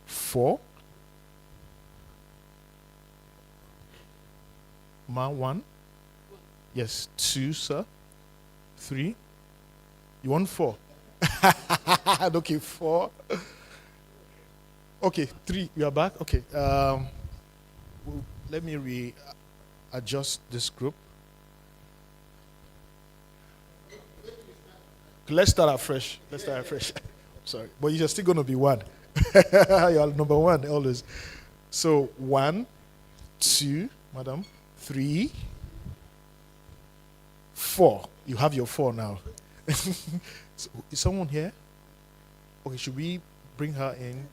4. Ma, 1. Yes, 2, sir. 3. You want 4? Okay, 4. Okay, 3. You are back? Okay. Let me readjust this group. Let's start afresh. Sorry. But you're still going to be 1. You're number 1 always. So 1, 2, madam. 3, 4. You have your 4 now. So, is someone here? Okay, should we bring her in?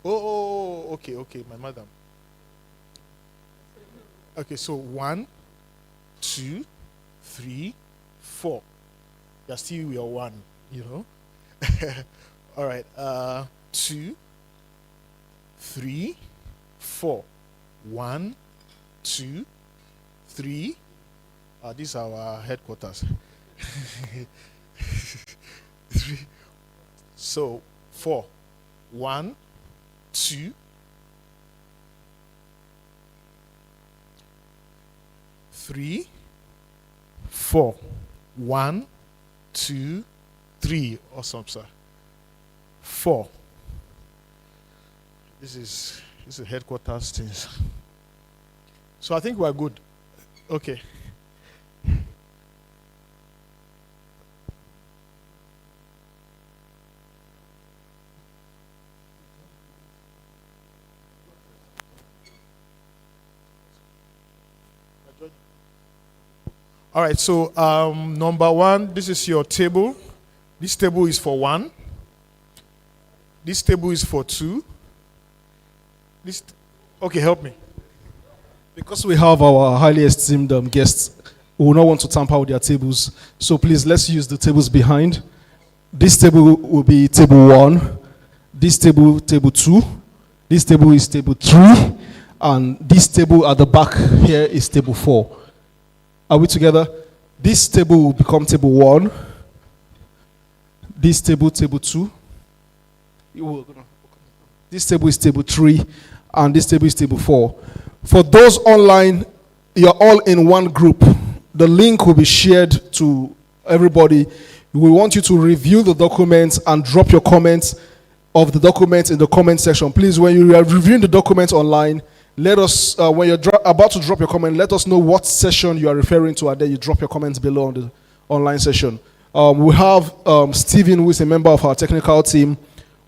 Oh, okay, my madam. Okay, so 1, 2, 3, 4. You're still your 1, you know? All right, 2, 3, 4. 1, 2, 3. These are our headquarters. 3. So 4. 1, 2, 3, 4. 1, 2, 3. Awesome, sir. 4. This is headquarters things. So I think we're good. Okay. All right, so number 1, this is your table. This table is for 1. This table is for 2. Okay, help me. Because we have our highly esteemed guests, we will not want to tamper with their tables. So please, let's use the tables behind. This table will be table 1. This table 2. This table is table 3. And this table at the back here is table 4. Are we together? This table will become table 1. This table 2. This table is table 3. And this table is table 4. For those online, you're all in one group. The link will be shared to everybody. We want you to review the documents and drop your comments of the documents in the comment section. Please, when you are reviewing the documents online, let us, when you're about to drop your comment, let us know what session you are referring to, and then you drop your comments below on the online session. We have Stephen, who is a member of our technical team,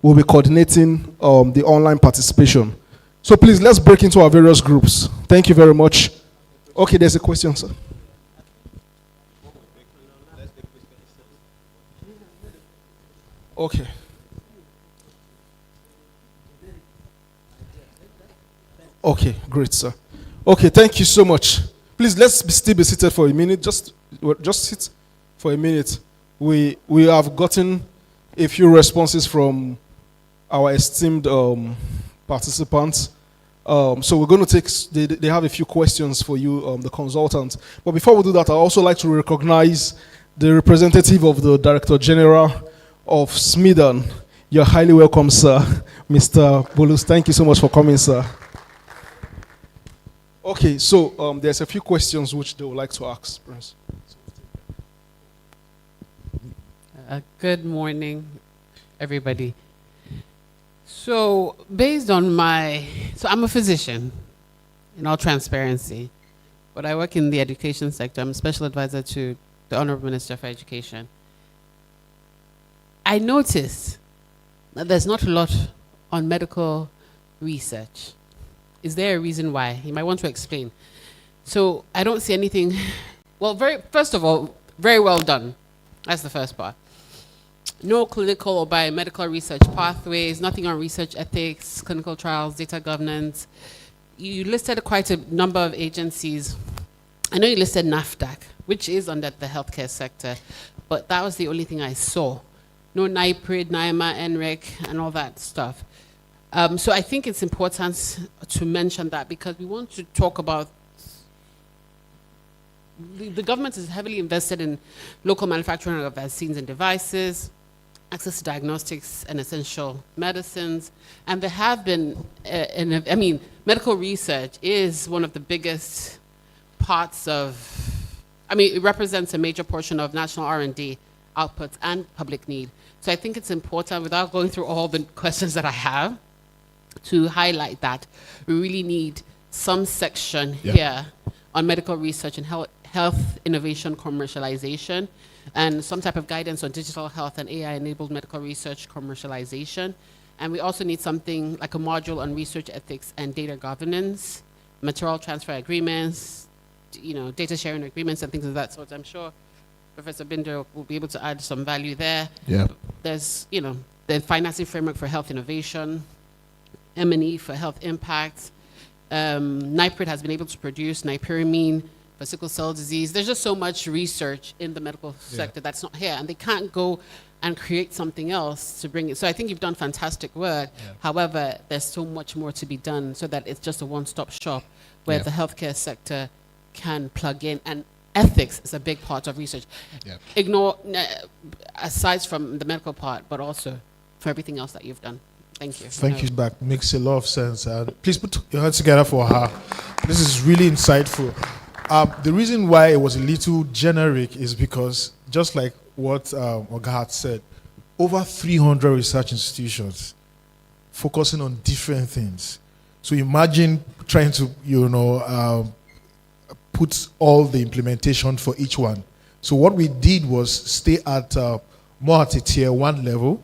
will be coordinating the online participation. So please, let's break into our various groups. Thank you very much. Okay, there's a question, sir. Okay. Okay, great, sir. Okay, thank you so much. Please, let's still be seated for a minute. Just sit for a minute. We have gotten a few responses from our esteemed participants. So we're going to take, they have a few questions for you, the consultants. But before we do that, I'd also like to recognize the representative of the Director General of SMIDAN. You're highly welcome, sir. Mr. Bolus, thank you so much for coming, sir. Okay, so there's a few questions which they would like to ask, Prince. Good morning, everybody. So, based on I'm a physician, in all transparency, but I work in the education sector. I'm a special advisor to the Honorable Minister for Education. I noticed that there's not a lot on medical research. Is there a reason why? You might want to explain. So, I don't see anything. Well, first of all, very well done. That's the first part. No clinical or biomedical research pathways, nothing on research ethics, clinical trials, data governance. You listed quite a number of agencies. I know you listed NAFDAC, which is under the healthcare sector, but that was the only thing I saw. No NIPRID, NIMA, NREC, and all that stuff. So I think it's important to mention that because we want to talk about the government is heavily invested in local manufacturing of vaccines and devices, access to diagnostics and essential medicines. And there have been, medical research is one of the biggest parts of, it represents a major portion of national R&D outputs and public need. So I think it's important, without going through all the questions that I have, to highlight that we really need some section here on medical research and health innovation commercialization, and some type of guidance on digital health and AI-enabled medical research commercialization. And we also need something like a module on research ethics and data governance, material transfer agreements, data sharing agreements and things of that sort. I'm sure Professor Binder will be able to add some value there. Yeah. There's, the financing framework for health innovation, M&E for health impact. NIPRID has been able to produce nipyramine for sickle cell disease. There's just so much research in the medical sector that's not here, and they can't go and create something else to bring it. So I think you've done fantastic work. Yeah. However, there's so much more to be done so that it's just a one-stop shop where the healthcare sector can plug in, and ethics is a big part of research. Yeah. Ignore, aside from the medical part, but also for everything else that you've done. Thank you. Thank you. Back makes a lot of sense. Please put your hands together for her. This is really insightful. The reason why it was a little generic is because, just like what Oga had said, over 300 research institutions focusing on different things. So imagine trying to, put all the implementation for each one. So what we did was stay at more at a tier 1 level.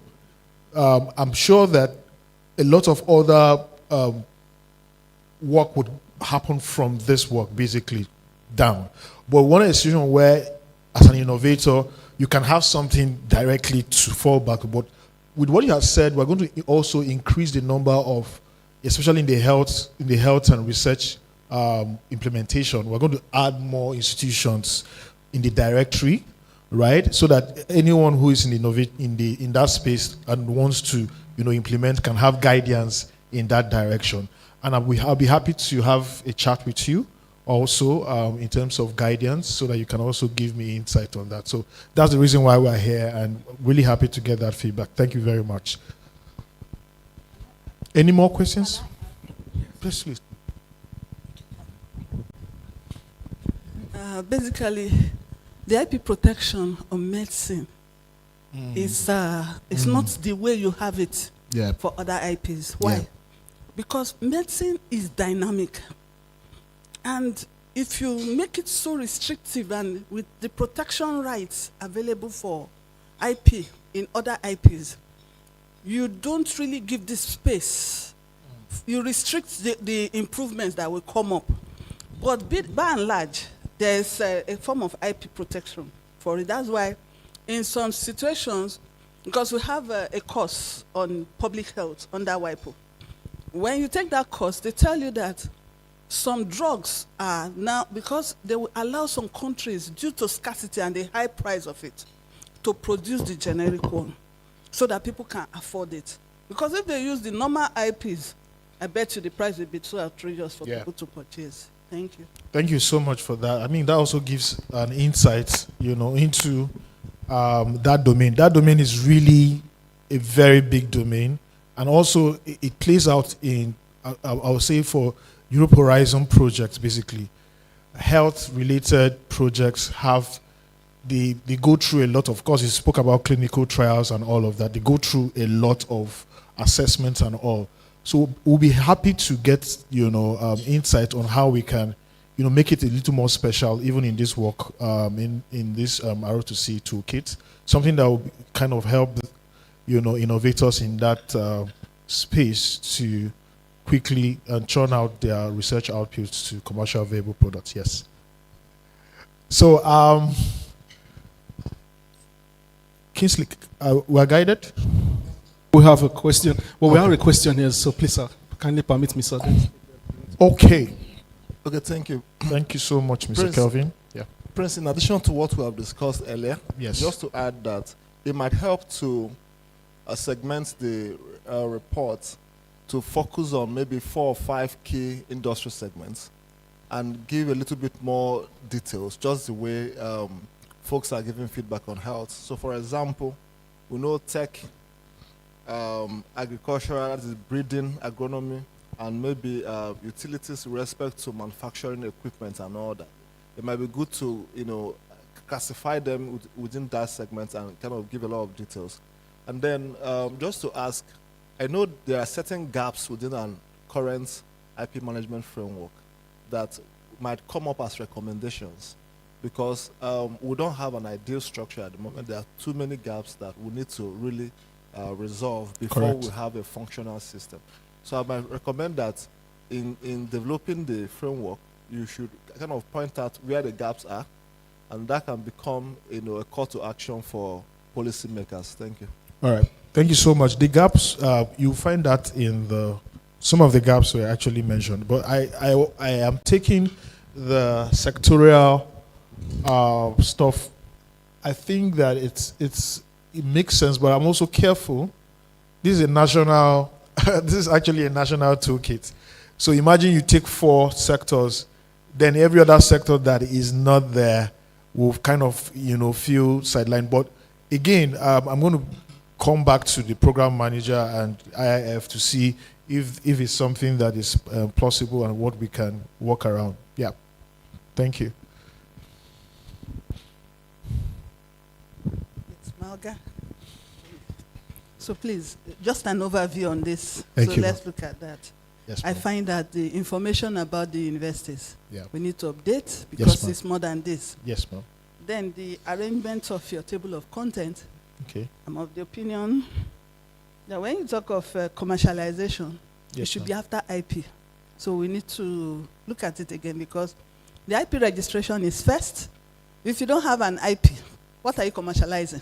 I'm sure that a lot of other work would happen from this work, basically, down. But one institution where, as an innovator, you can have something directly to fall back. But with what you have said, we're going to also increase the number of, especially in the health and research implementation. We're going to add more institutions in the directory, right? So that anyone who is in that space and wants to, implement can have guidance in that direction. And I'll be happy to have a chat with you also in terms of guidance, so that you can also give me insight on that. So that's the reason why we're here, and really happy to get that feedback. Thank you very much. Any more questions? Please. Basically, the IP protection on medicine is not the way you have it for other IPs. Why? Yeah. Because medicine is dynamic. And if you make it so restrictive, and with the protection rights available for IP in other IPs, you don't really give this space. You restrict the improvements that will come up. But by and large, there's a form of IP protection for it. That's why in some situations, because we have a course on public health under WIPO, when you take that course, they tell you that some drugs are now, because they will allow some countries, due to scarcity and the high price of it, to produce the generic one so that people can afford it. Because if they use the normal IPs, I bet you the price will be too outrageous for people to purchase. Thank you. Thank you so much for that. I mean, that also gives an insight, into that domain. That domain is really a very big domain, and also it plays out in, I would say, for Europe Horizon projects. Basically, health-related projects they go through a lot. Of course, you spoke about clinical trials and all of that. They go through a lot of assessments and all. So we'll be happy to get insight on how we can make it a little more special, even in this work, in this R2C toolkit, something that will kind of help innovators in that space to quickly churn out their research outputs to commercial viable products. Yes. So Kingsley, we are guided. We have a question. Well, we have a question here, so please, sir, kindly permit me, sir. Okay. Okay, thank you. Thank you so much, Mr. Prince, Kelvin. Yeah. Prince, in addition to what we have discussed earlier, Yes. just to add that it might help to segment the report to focus on maybe 4 or 5 key industry segments and give a little bit more details, just the way folks are giving feedback on health. So, for example, we know tech, agricultural, that is breeding, agronomy, and maybe utilities with respect to manufacturing equipment and all that. It might be good to, classify them within that segment and kind of give a lot of details. And then just to ask, I know there are certain gaps within our current IP management framework that might come up as recommendations because we don't have an ideal structure at the moment. There are too many gaps that we need to really resolve before Correct. we have a functional system. So I might recommend that in developing the framework, you should kind of point out where the gaps are, and that can become a call to action for policymakers. Thank you. All right. Thank you so much. The gaps, you find that in some of the gaps were actually mentioned, but I am taking the sectorial stuff. I think that it makes sense, but I'm also careful. This is actually a national toolkit. So imagine you take 4 sectors, then every other sector that is not there will kind of, feel sidelined. But again, I'm going to come back to the program manager and IIF to see if it's something that is plausible and what we can work around. Yeah. Thank you. It's Malga. So please, just an overview on this. Thank so you, let's look at that. Yes, I ma'am. find that the information about the universities, Yeah. we need to update because ma'am. it's more than this. Yes, ma'am. Then the arrangement of your table of content, Okay. I'm of the opinion that when you talk of commercialization, it Yes, should ma'am. be after IP. So we need to look at it again because the IP registration is first. If you don't have an IP, what are you commercializing?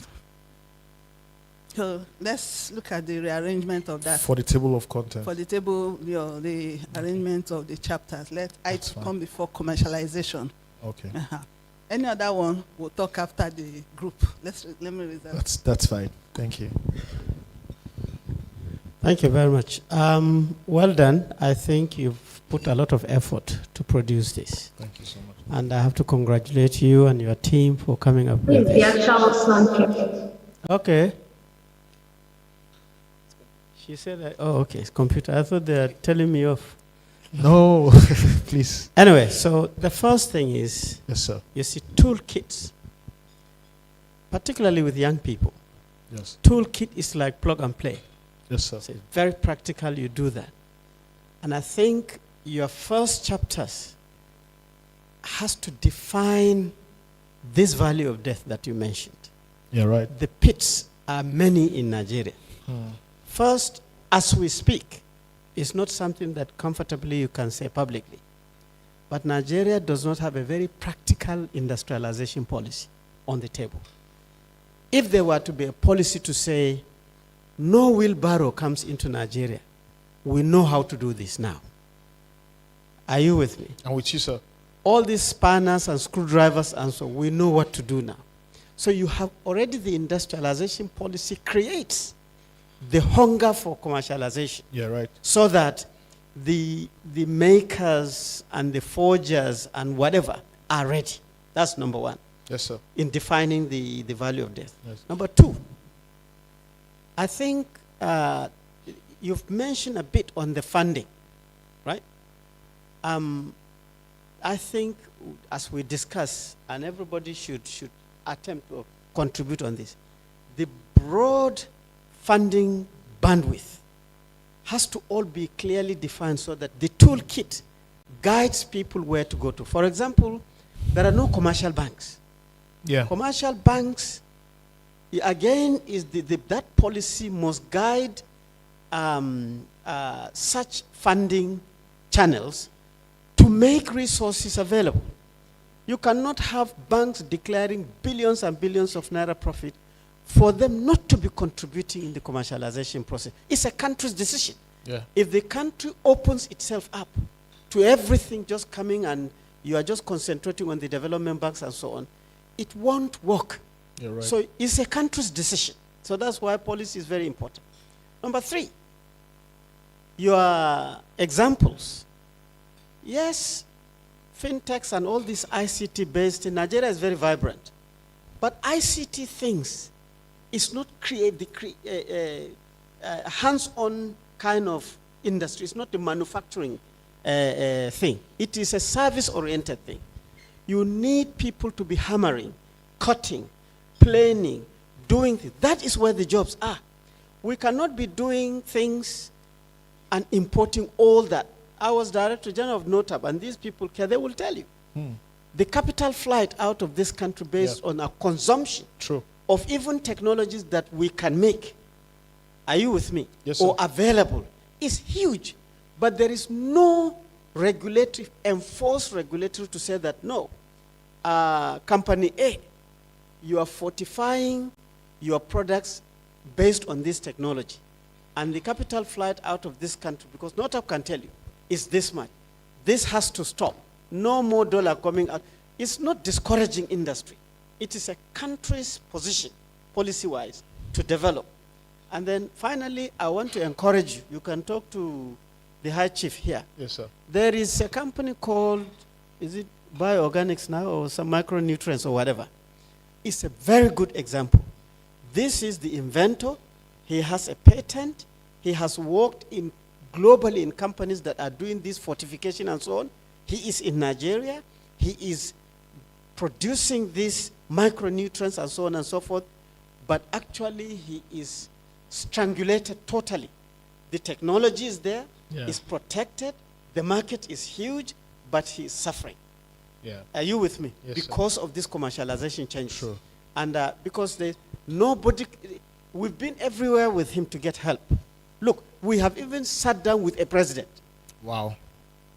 So let's look at the rearrangement of that. For the table of content. For the table, the arrangement of the chapters. Let That's IP fine. come before commercialization. Okay. Any other one, we'll talk after the group. Let me reserve. That's fine. Thank you. Thank you very much. Well done. I think you've put a lot of effort to produce this. Thank you so much. And I have to congratulate you and your team for coming up with this. Okay. She said, oh, okay, it's computer. I thought they were telling me off. No, please. Anyway, so the first thing is, Yes, sir. you see, toolkits, particularly with young people. Yes. Toolkit is like plug and play. Yes, sir. So it's very practical, you do that. And I think your first chapters has to define this value of death that you mentioned. Yeah, right. The pits are many in Nigeria. First, as we speak, it's not something that comfortably you can say publicly. But Nigeria does not have a very practical industrialization policy on the table. If there were to be a policy to say, no wheelbarrow comes into Nigeria, we know how to do this now. Are you with me? And with you, sir. All these spanners and screwdrivers and so, we know what to do now. So you have already the industrialization policy creates the hunger for commercialization. Yeah, right. So that the makers and the forgers and whatever are ready. That's number one. Yes, sir. In defining the value of death. Yes. Number two, I think you've mentioned a bit on the funding, right? I think as we discuss, and everybody should attempt to contribute on this, the broad funding bandwidth has to all be clearly defined so that the toolkit guides people where to go to. For example, there are no commercial banks. Yeah. Commercial banks, again, is that policy must guide such funding channels to make resources available. You cannot have banks declaring billions and billions of naira profit for them not to be contributing in the commercialization process. It's a country's decision. Yeah. If the country opens itself up to everything just coming and you are just concentrating on the development banks and so on, it won't work. You're right. So it's a country's decision. So that's why policy is very important. Number three, your examples. Yes, fintechs and all these ICT based in Nigeria is very vibrant. But ICT things is not hands-on kind of industry. It's not a manufacturing thing. It is a service-oriented thing. You need people to be hammering, cutting, planing, doing things. That is where the jobs are. We cannot be doing things and importing all that. I was Director General of NOTAB, and these people care, they will tell you. The capital flight out of this country based on our consumption of even technologies that we can make, are you with me? Yes, or sir. available, is huge. But there is no regulatory, enforced regulatory to say that, no, company A, you are fortifying your products based on this technology. And the capital flight out of this country, because NOTAB can tell you, is this much. This has to stop. No more dollar coming out. It's not discouraging industry. It is a country's position, policy-wise, to develop. And then finally, I want to encourage you. You can talk to the High Chief here. Yes, sir. There is a company called, is it Bioorganics now, or some micronutrients or whatever? It's a very good example. This is the inventor. He has a patent. He has worked globally in companies that are doing this fortification and so on. He is in Nigeria. He is producing these micronutrients and so on and so forth. But actually, he is strangulated totally. The technology is there. Yeah. It's protected. The market is huge, but he is suffering. Yeah. Are you with me? Yes, because of this commercialization change. Sure. And because nobody, we've been everywhere with him to get help. Look, we have even sat down with a president. Wow.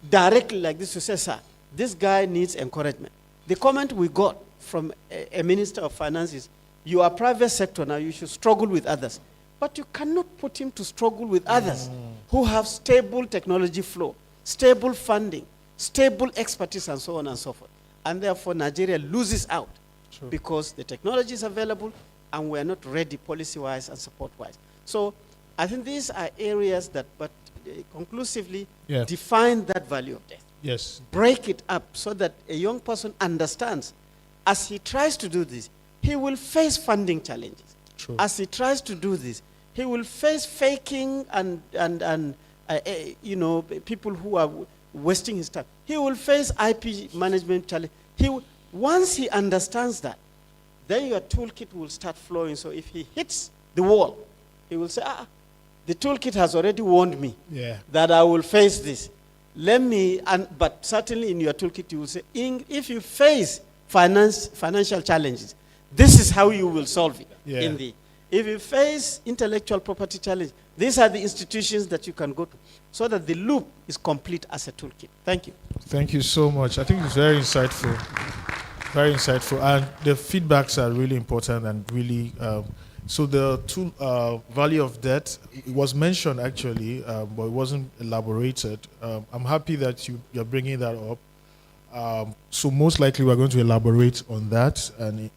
Directly like this to say, sir, this guy needs encouragement. The comment we got from a minister of finance is, you are private sector now, you should struggle with others. But you cannot put him to struggle with others who have stable technology flow, stable funding, stable expertise, and so on and so forth. And therefore, Nigeria loses out because the technology is available and we are not ready policy-wise and support-wise. So I think these are areas that, but conclusively, define that value of death. Yes. Break it up so that a young person understands, as he tries to do this, he will face funding challenges. True. As he tries to do this, he will face faking and people who are wasting his time. He will face IP management challenge. Once he understands that, then your toolkit will start flowing. So if he hits the wall, he will say, the toolkit has already warned me that I will face this. But certainly in your toolkit, you will say, if you face financial challenges, this is how you will solve it. Yeah. If you face intellectual property challenge, these are the institutions that you can go to, so that the loop is complete as a toolkit. Thank you. Thank you so much. I think it's very insightful. Very insightful. And the feedbacks are really important and really, so the value of debt, it was mentioned actually, but it wasn't elaborated. I'm happy that you're bringing that up. So most likely we're going to elaborate on that and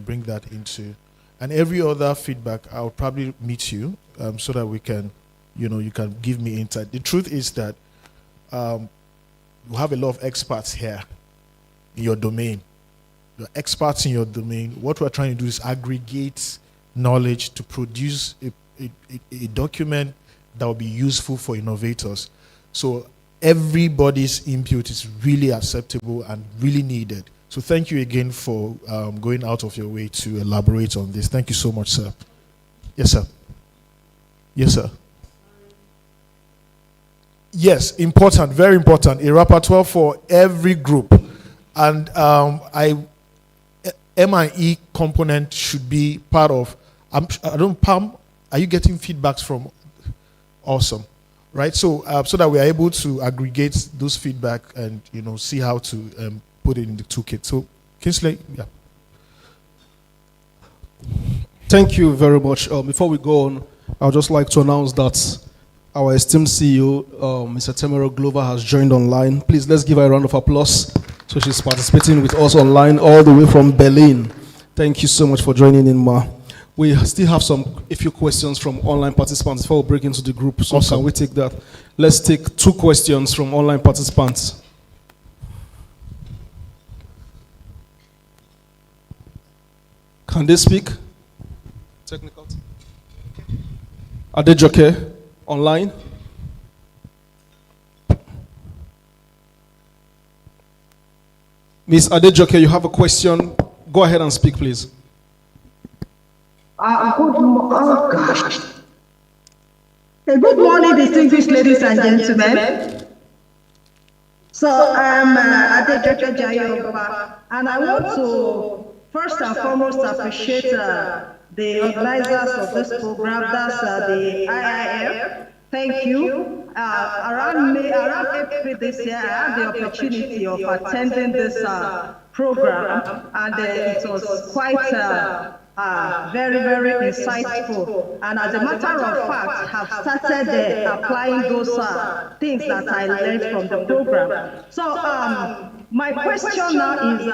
bring that into, and every other feedback I'll probably meet you so that we can, you can give me insight. The truth is that you have a lot of experts here in your domain. You're experts in your domain. What we're trying to do is aggregate knowledge to produce a document that will be useful for innovators. So everybody's input is really acceptable and really needed. So thank you again for going out of your way to elaborate on this. Thank you so much, sir. Yes, sir. Yes, sir. Yes, important, very important. A repertoire for every group. And M&E component should be part of. I don't, Pam, are you getting feedbacks from? Awesome. Right, so so that we are able to aggregate those feedback and see how to put it in the toolkit. So, Kingsley, yeah. Thank you very much. Before we go on, I would just like to announce that our esteemed CEO, Mr. Temero Glover, has joined online. Please, let's give her a round of applause. So she's participating with us online all the way from Berlin. Thank you so much for joining in, Ma. We still have a few questions from online participants before we break into the group. So awesome. Can we take that? Let's take 2 questions from online participants. Can they speak? Technical. Adejoke, online. Ms. Adejoke, you have a question. Go ahead and speak, please. Good morning, distinguished ladies and gentlemen. So I'm Adejoke Jayoba, and I want to first and foremost appreciate the organizers of this program, that's the IIF. Thank you. Around April this year, I had the opportunity of attending this program, and it was quite very, very insightful. And as a matter of fact, have started applying those things that I learned from the program. So my question now is,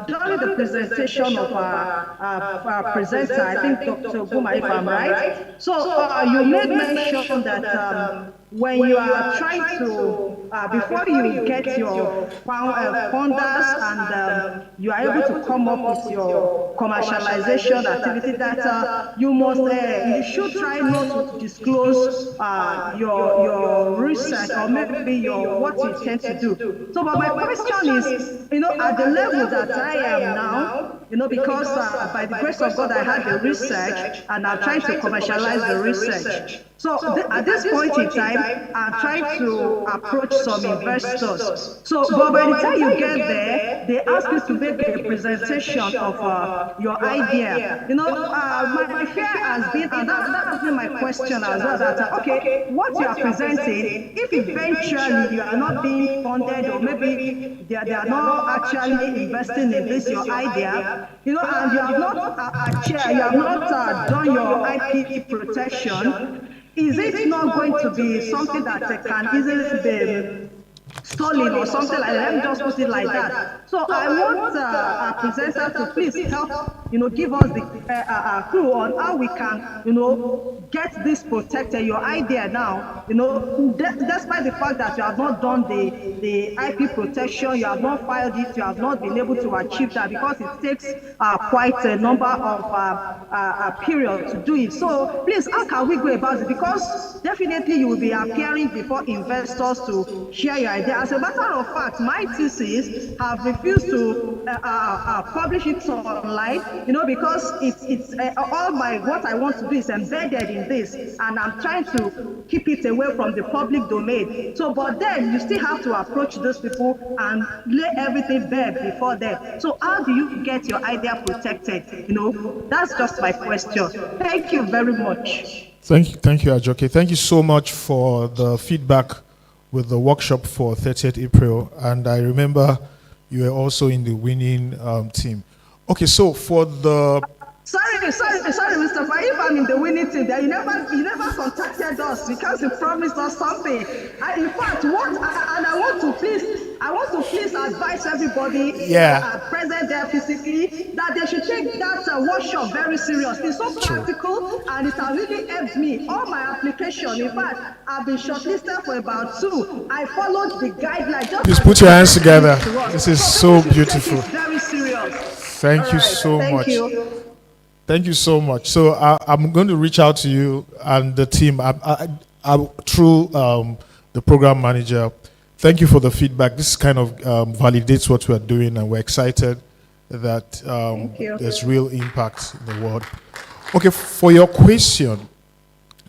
during the presentation of our presenter, I think Dr. Guma, if I'm right, so you made mention that when you are trying to, before you get your funders and you are able to come up with your commercialization activity, that you should try not to disclose your research or maybe what you intend to do. So, but my question is, at the level that I am now, because by the grace of God I had the research and I'm trying to commercialize the research. So at this point in time, I'm trying to approach some investors. So, but by the time you get there, they ask you to make a presentation of your idea. My fear has been, and that has been my question as well, that, okay, what you are presenting, if eventually you are not being funded or maybe they are not actually investing in this, your idea, and you have not done your IP protection, is it not going to be something that can easily be stolen or something like that? Let me just put it like that. So I want our presenter to please help, give us the clue on how we can, get this protected, your idea now, despite the fact that you have not done the IP protection, you have not filed it, you have not been able to achieve that because it takes quite a number of periods to do it. So please, how can we go about it? Because definitely you will be appearing before investors to share your idea. As a matter of fact, my thesis have refused to publish it online, because it's all what I want to do is embedded in this, and I'm trying to keep it away from the public domain. So, but then you still have to approach those people and lay everything bare before them. So how do you get your idea protected? That's just my question. Thank you very much. Thank you, Ajoke. Thank you so much for the feedback with the workshop for 30th April. And I remember you were also in the winning team. Okay, so for the... Sorry, Mr. Fa, if I'm in the winning team, you never contacted us because you promised us something. In fact, I want to please I want to please advise everybody present there physically that they should take that workshop very serious. It's so practical and it has really helped me. All my application, in fact, I've been shortlisted for about 2. I followed the guidelines. Please put your hands together. This is so beautiful. It's very serious. Thank you so much. Thank you so much. So I'm going to reach out to you and the team through the program manager. Thank you for the feedback. This kind of validates what we're doing, and we're excited that there's real impact in the world. Okay, for your question,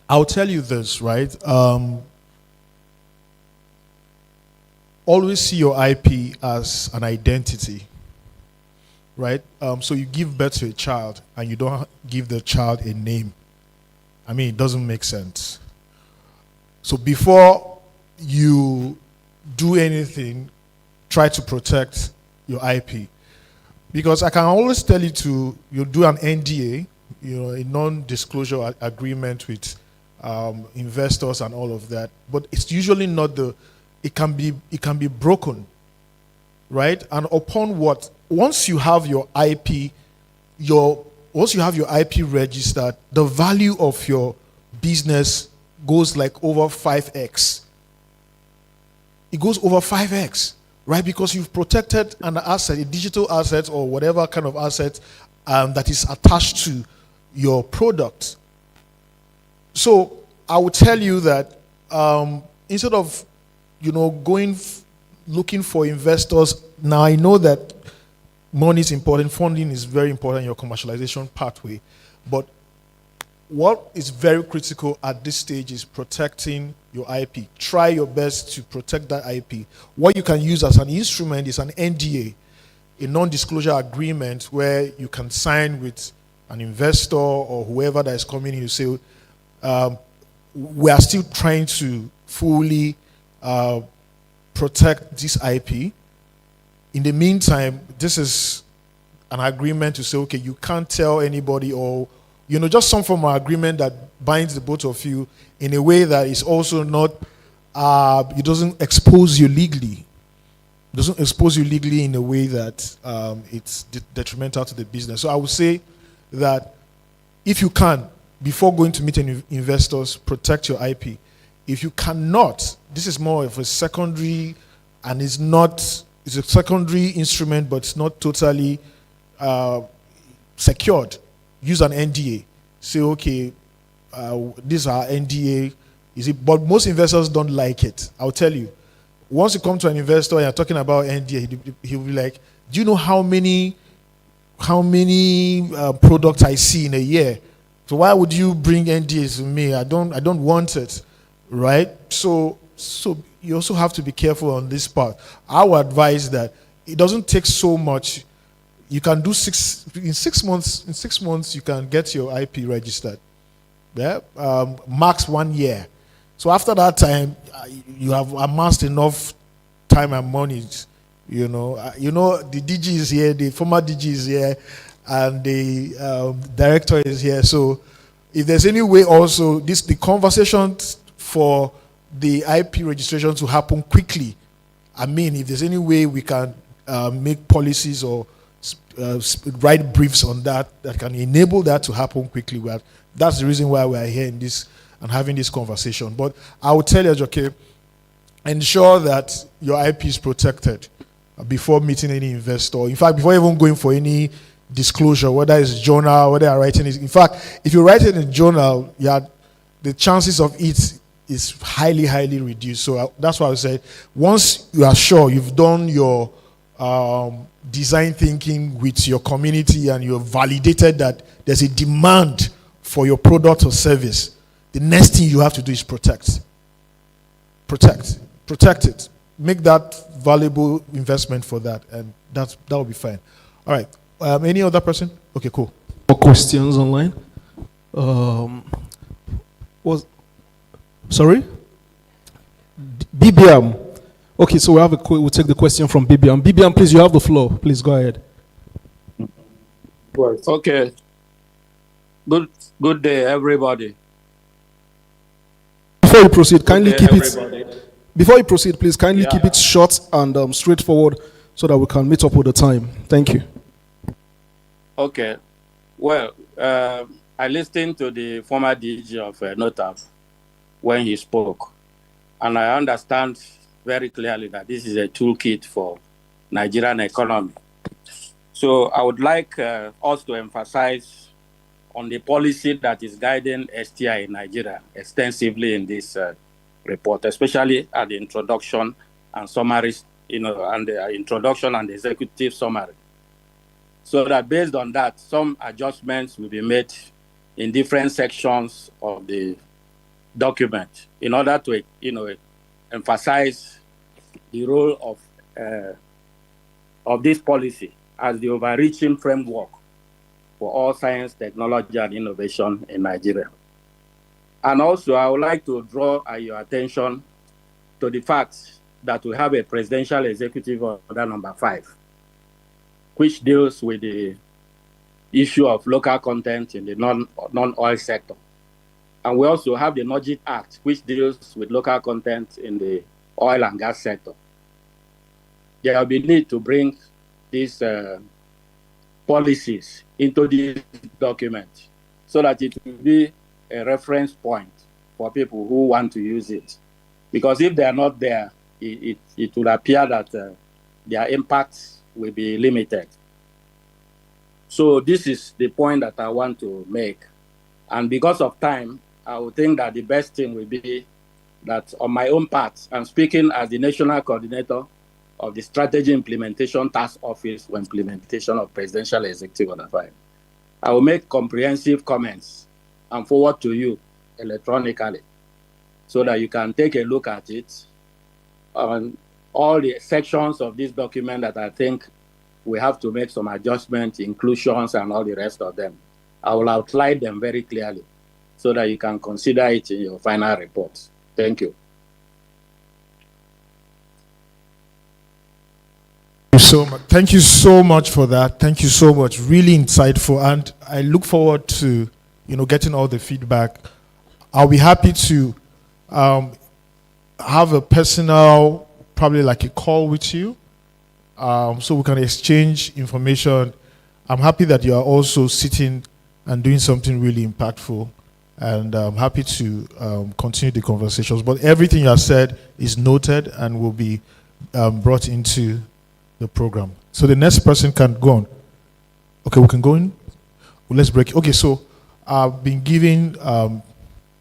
I'll tell you this, right? Always see your IP as an identity, right? So you give birth to a child and you don't give the child a name. I mean, it doesn't make sense. So before you do anything, try to protect your IP. Because I can always tell you you do an NDA, a non-disclosure agreement with investors and all of that. But it's usually not it can be broken, right? And upon what? Once you have your IP registered, the value of your business goes like over 5x. It goes over 5x, right? Because you've protected an asset, a digital asset or whatever kind of asset that is attached to your product. So I would tell you that instead of looking for investors, now I know that money is important, funding is very important in your commercialization pathway, but what is very critical at this stage is protecting your IP. Try your best to protect that IP. What you can use as an instrument is an NDA, a non-disclosure agreement where you can sign with an investor or whoever that is coming in. You say, we are still trying to fully protect this IP. In the meantime, this is an agreement to say, okay, you can't tell anybody, or just some form of agreement that binds the both of you in a way that is also not, it doesn't expose you legally. It doesn't expose you legally in a way that it's detrimental to the business. So I would say that if you can, before going to meet any investors, protect your IP. If you cannot, this is more of a secondary, and it's a secondary instrument, but it's not totally secured. Use an NDA. Say, okay, this is our NDA. But most investors don't like it. I'll tell you. Once you come to an investor and you're talking about NDA, he'll be like, do you know how many products I see in a year? So why would you bring NDAs to me? I don't want it, right? So you also have to be careful on this part. I would advise that it doesn't take so much. You can do in 6 months. In 6 months, you can get your IP registered. Yeah, max 1 year. So after that time, you have amassed enough time and money. The DG is here, the former DG is here, and the director is here. So if there's any way also, the conversations for the IP registration to happen quickly. I mean, if there's any way we can make policies or write briefs on that can enable that to happen quickly. That's the reason why we are here in this and having this conversation. But I will tell you, okay, ensure that your IP is protected before meeting any investor. In fact, before even going for any disclosure, whether it's journal, whether you're writing it. In fact, if you write it in a journal, the chances of it is highly, highly reduced. So that's why I said, once you are sure you've done your design thinking with your community and you've validated that there's a demand for your product or service, the next thing you have to do is protect it. Make that valuable investment for that, and that will be fine. All right. Any other person? Okay, cool. More questions online? Sorry? BBM. Okay, so we'll take the question from BBM. BBM, please, you have the floor. Please go ahead. Well, okay. Good day, everybody. Before you proceed, kindly keep it. before you proceed, please kindly Yeah. keep it short and straightforward so that we can meet up with the time. Thank you. Okay. Well, I listened to the former DG of NOTAP when he spoke, and I understand very clearly that this is a toolkit for Nigerian economy. So I would like us to emphasize on the policy that is guiding STI in Nigeria extensively in this report, especially at the introduction and summaries, and the introduction and the executive summary. So that based on that, some adjustments will be made in different sections of the document in order to, emphasize the role of this policy as the overreaching framework for all science, technology, and innovation in Nigeria. And also, I would like to draw your attention to the fact that we have a presidential executive order number 5, which deals with the issue of local content in the non-oil sector. And we also have the Nudging Act, which deals with local content in the oil and gas sector. There will be need to bring these policies into this document so that it will be a reference point for people who want to use it. Because if they are not there, it will appear that their impact will be limited. So this is the point that I want to make. And because of time, I would think that the best thing will be that on my own part, I'm speaking as the national coordinator of the Strategy Implementation Task Office for implementation of Presidential Executive Order 5. I will make comprehensive comments and forward to you electronically so that you can take a look at it on all the sections of this document that I think we have to make some adjustments, inclusions, and all the rest of them. I will outline them very clearly so that you can consider it in your final report. Thank you. Thank you so much for that. Thank you so much. Really insightful, and I look forward to getting all the feedback. I'll be happy to have a personal, probably like a call with you, so we can exchange information. I'm happy that you are also sitting and doing something really impactful, and I'm happy to continue the conversations. But everything you have said is noted and will be brought into the program. So the next person can go on. Okay, we can go in. Well, let's break. Okay, so I've been giving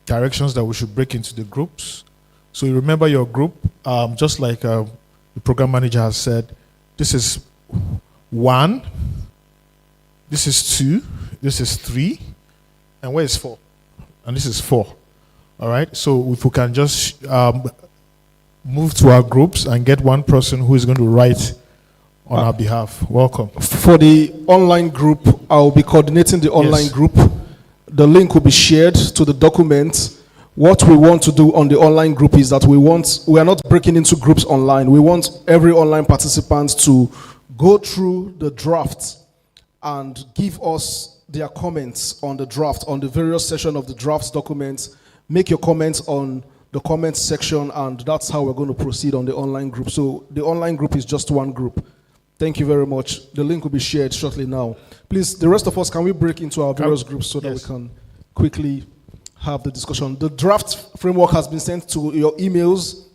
directions that we should break into the groups. So you remember your group, just like the program manager has said, this is 1, this is 2, this is 3, and where is 4? And this is 4. All right, so if we can just move to our groups and get one person who is going to write on our behalf. Welcome. For the online group, I'll be coordinating the online group. The link will be shared to the document. What we want to do on the online group is that we are not breaking into groups online. We want every online participant to go through the draft and give us their comments on the draft, on the various section of the draft documents. Make your comments on the comments section, and that's how we're going to proceed on the online group. So the online group is just one group. Thank you very much. The link will be shared shortly now. Please, the rest of us, can we break into our various groups so that we can quickly have the discussion? The draft framework has been sent to your emails,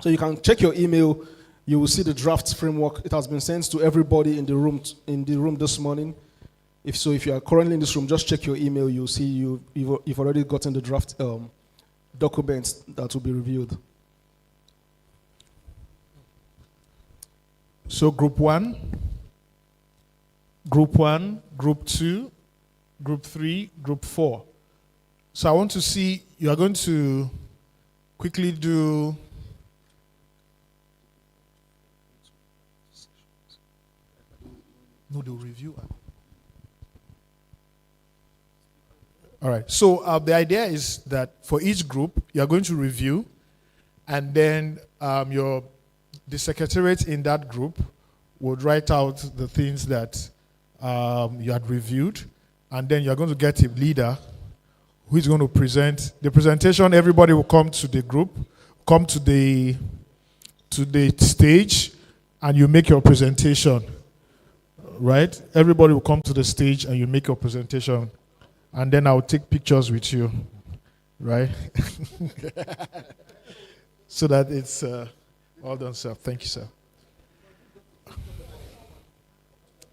so you can check your email. You will see the draft framework. It has been sent to everybody in the room this morning. If you are currently in this room, just check your email. You'll see you've already gotten the draft documents that will be reviewed. So group 1, group 2, group 3, group 4. So I want to see, you are going to quickly do the review. All right, so the idea is that for each group, you are going to review, and then the secretariat in that group would write out the things that you had reviewed, and then you're going to get a leader who is going to present. The presentation, everybody will come to the group, come to the stage and you make your presentation, right? Everybody will come to the stage and you make your presentation, and then I'll take pictures with you, right? So that it's well done, sir. Thank you, sir.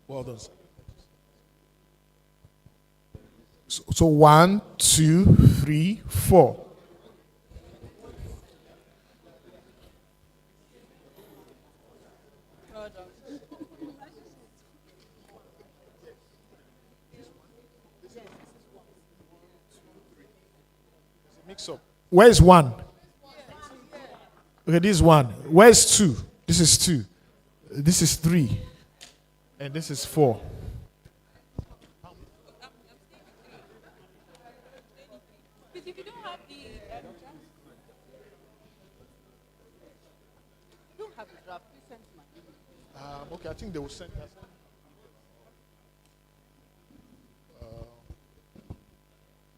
Well done, sir. So 1, 2, 3, 4. Mix up. Where's 1? Okay, this is 1. Where's 2? This is 2. This is 3. And this is 4. Okay, I think they will send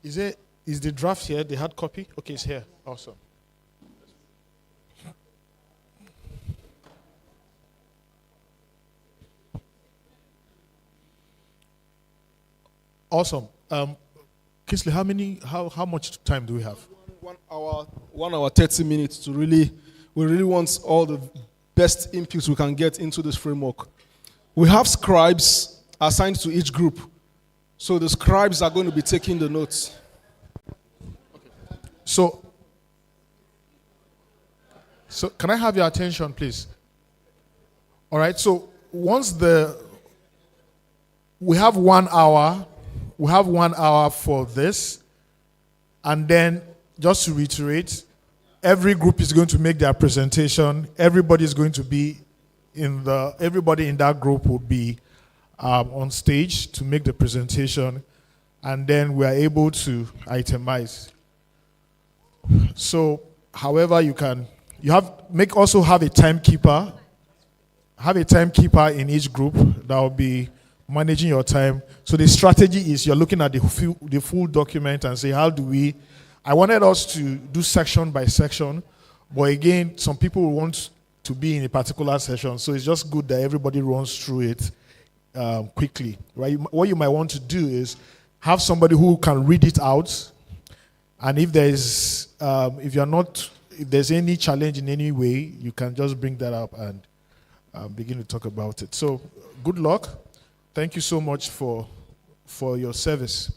us. Is the draft here, the hard copy? Okay, it's here. Awesome. Awesome. Kisley, how much time do we have? 1 hour 30 minutes to we really want all the best inputs we can get into this framework. We have scribes assigned to each group. So the scribes are going to be taking the notes. So can I have your attention, please? All right, so we have 1 hour. We have 1 hour for this. And then, just to reiterate, every group is going to make their presentation. Everybody is going to be everybody in that group will be on stage to make the presentation. And then we are able to itemize. So, however, also have a timekeeper. Have a timekeeper in each group that will be managing your time. So the strategy is you're looking at the full document and say, I wanted us to do section by section, but again, some people will want to be in a particular session, so it's just good that everybody runs through it quickly, right? What you might want to do is have somebody who can read it out, and if there's any challenge in any way, you can just bring that up and begin to talk about it. So good luck. Thank you so much for your service.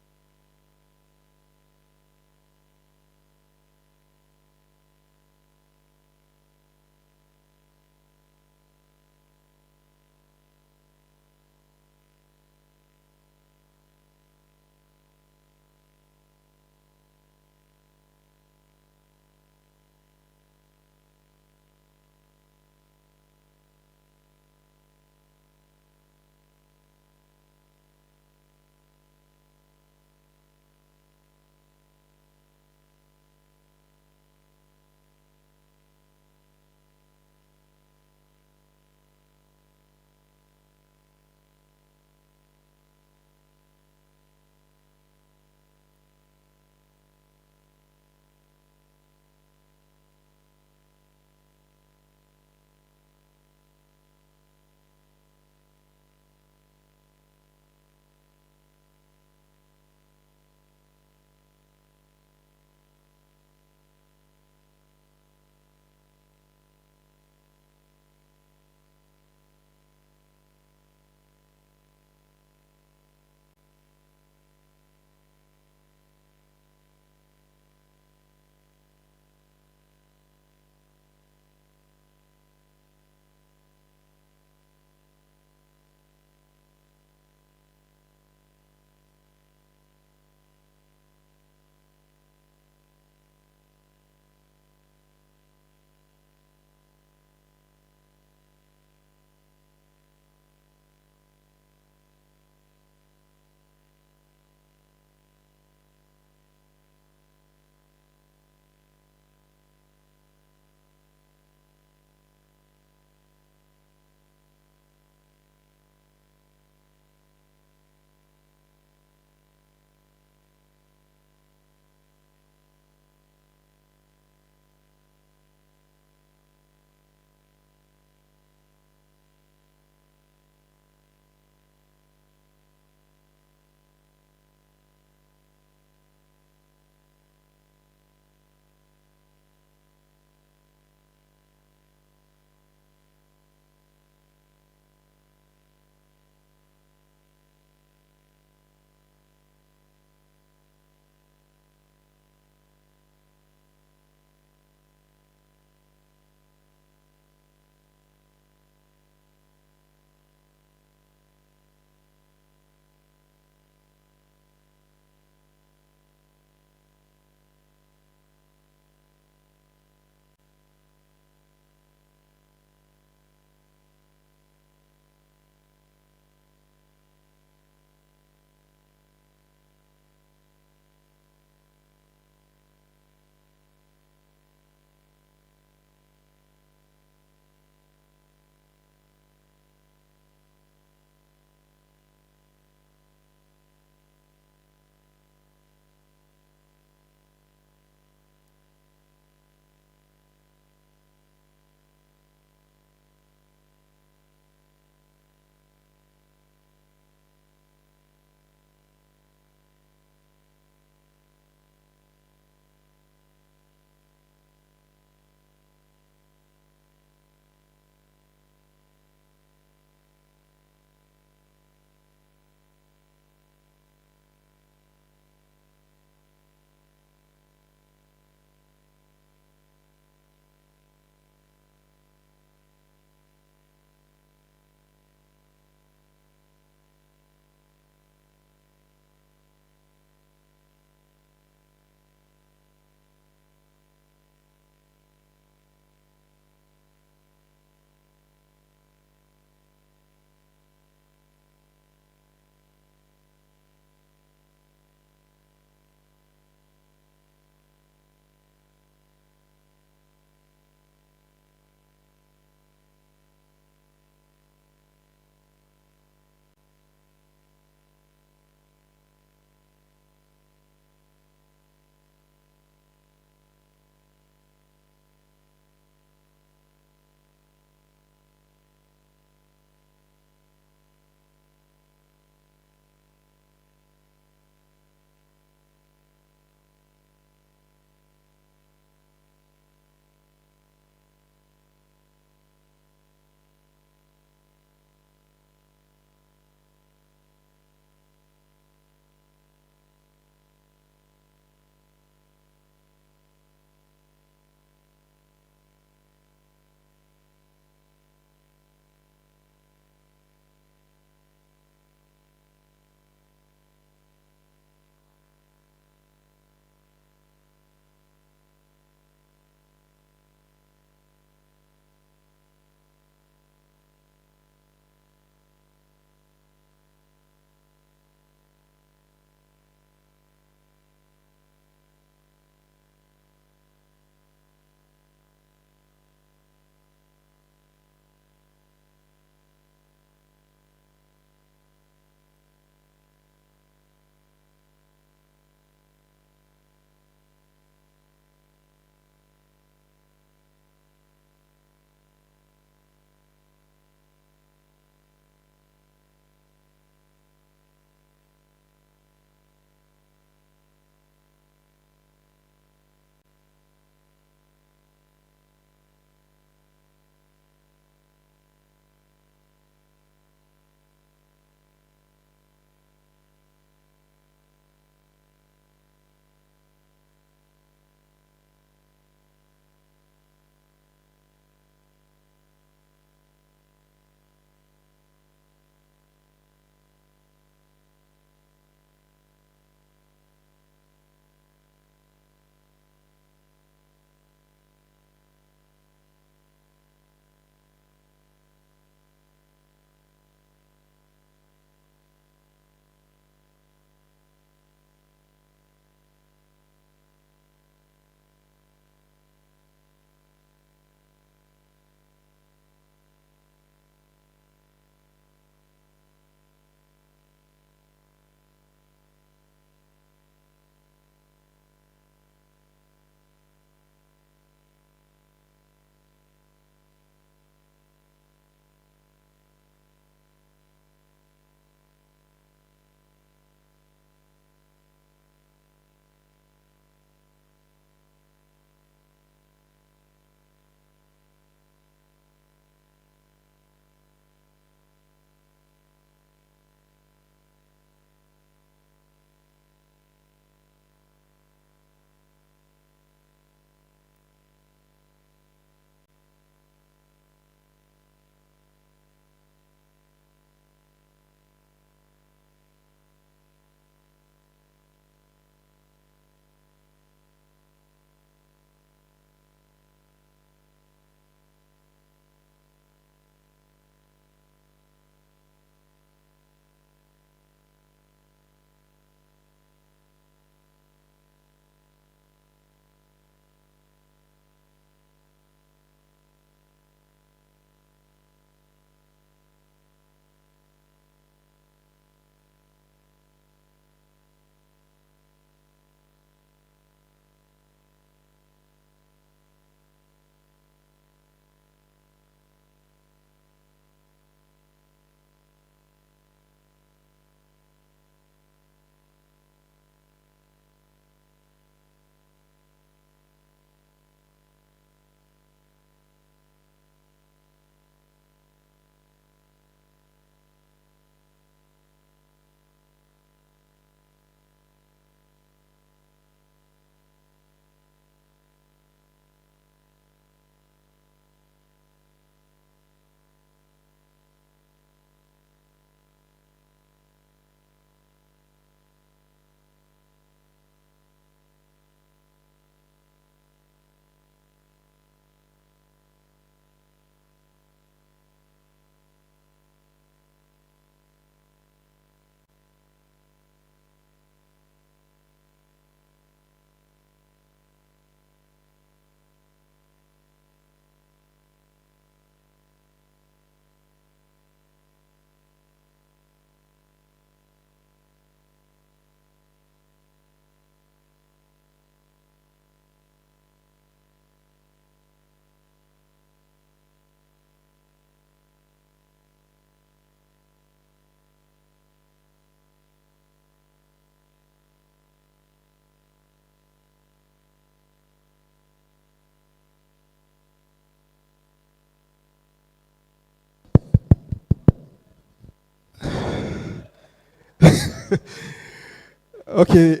Okay,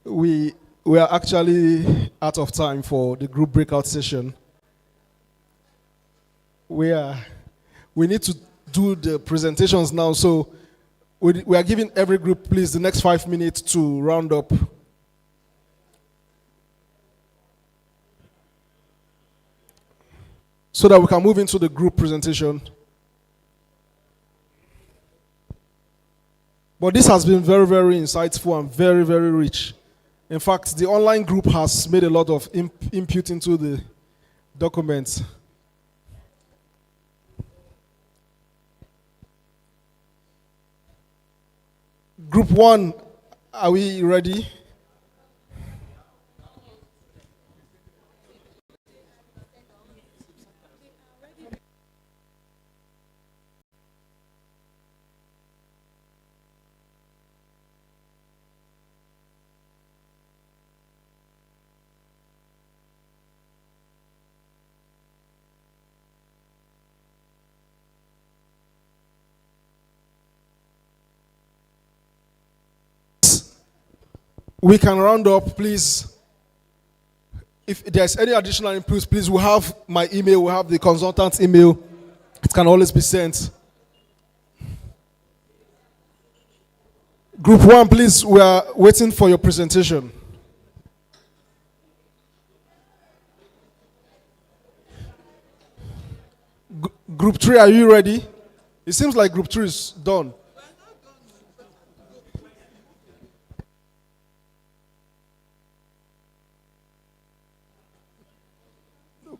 we are actually out of time for the group breakout session. We need to do the presentations now, so we are giving every group, please, the next 5 minutes to round up. So that we can move into the group presentation. But this has been very, very insightful and very, very rich. In fact, the online group has made a lot of input into the documents. Group 1, are we ready? We can round up, please. If there's any additional inputs, please, we have my email, we have the consultant's email. It can always be sent. Group 1, please, we are waiting for your presentation. Group 3, are you ready? It seems like Group 3 is done.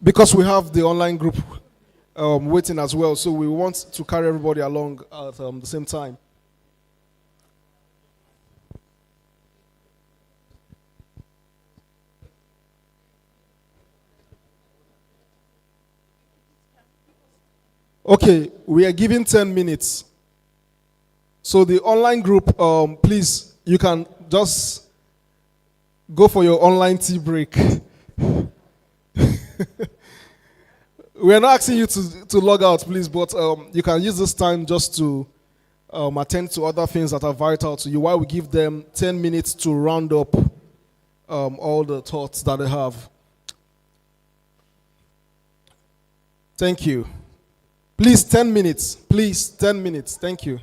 Because we have the online group waiting as well, so we want to carry everybody along at the same time. Okay, we are giving 10 minutes. So the online group, please, you can just go for your online tea break. We are not asking you to log out, please, but you can use this time just to attend to other things that are vital to you while we give them 10 minutes to round up all the thoughts that they have. Thank you. Please, 10 minutes. Please, 10 minutes. Thank you.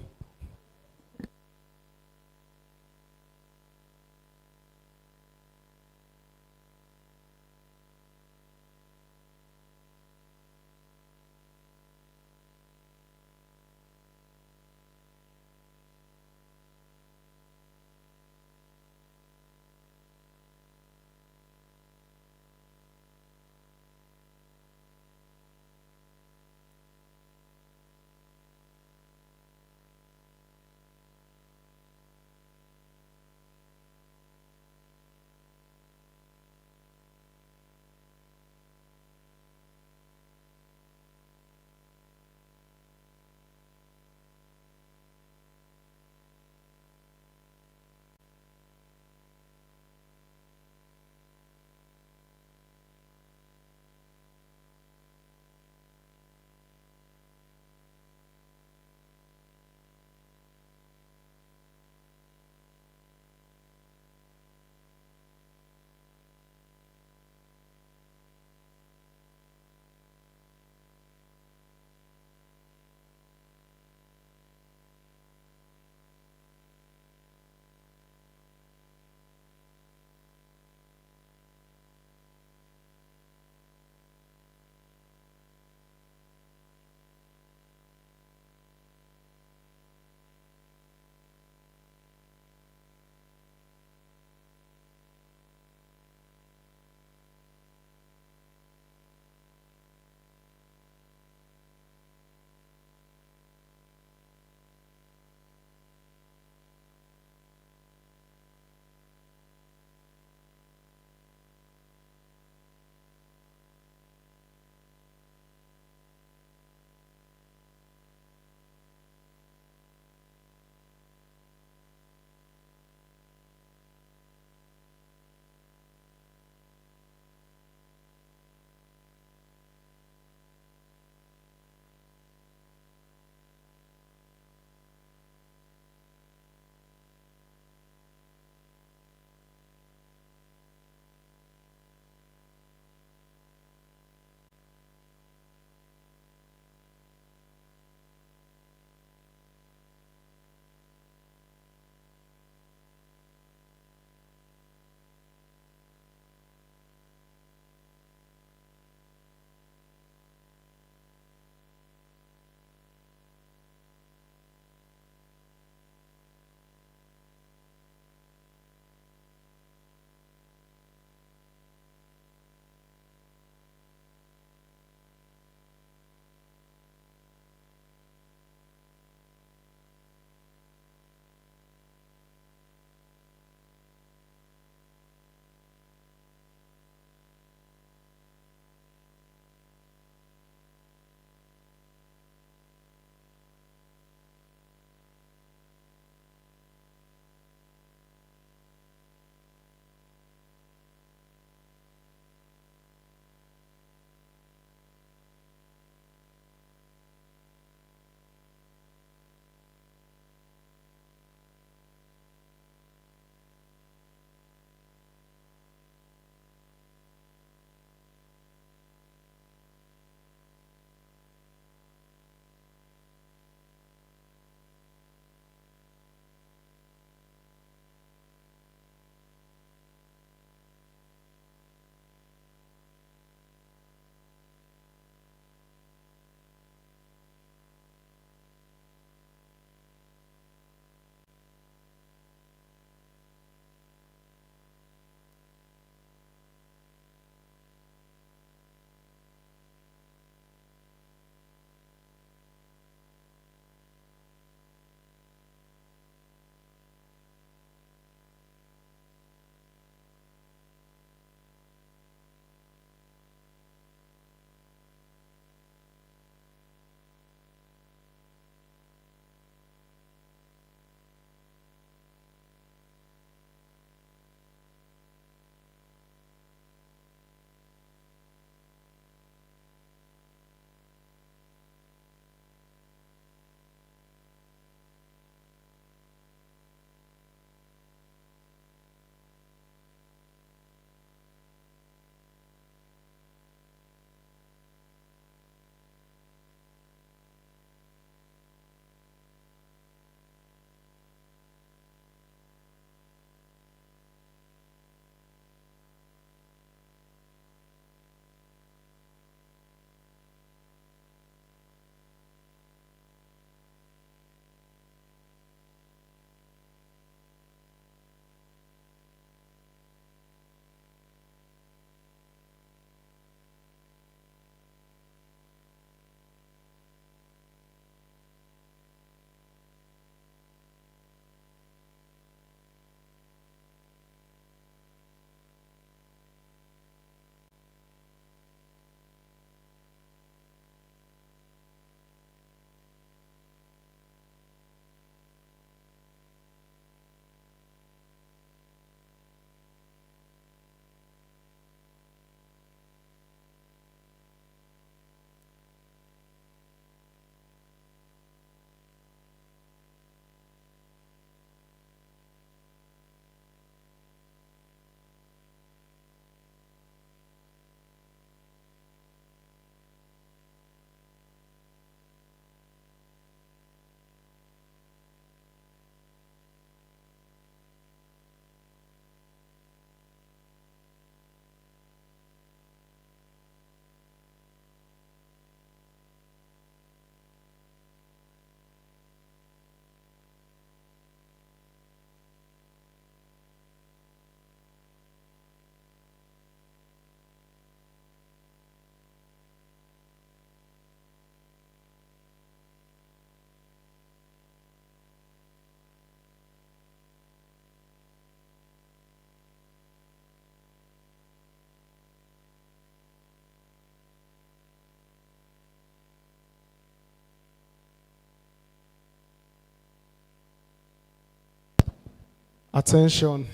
Attention.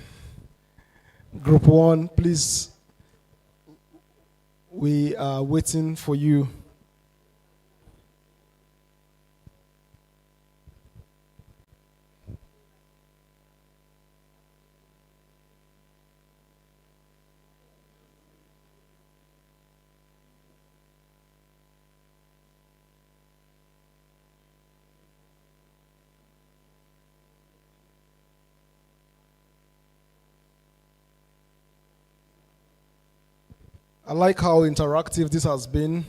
Group 1, please. We are waiting for you. I like how interactive this has been.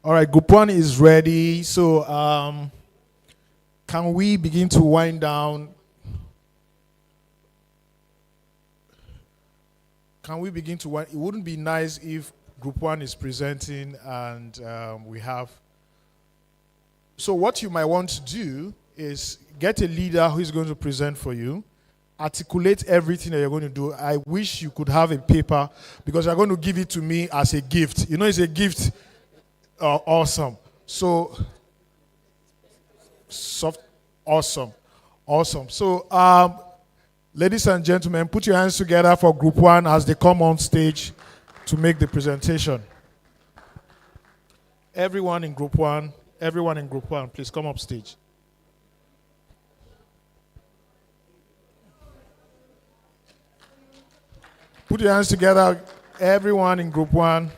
All right, group 1 is ready. So can we begin to wind down? Can we begin to wind? It wouldn't be nice if group 1 is presenting and we have. So what you might want to do is get a leader who is going to present for you, articulate everything that you're going to do. I wish you could have a paper because you're going to give it to me as a gift. You know, it's a gift. Awesome. So, awesome. So, ladies and gentlemen, put your hands together for group 1 as they come on stage to make the presentation. Everyone in group 1, please come up stage. Put your hands together, everyone in group 1.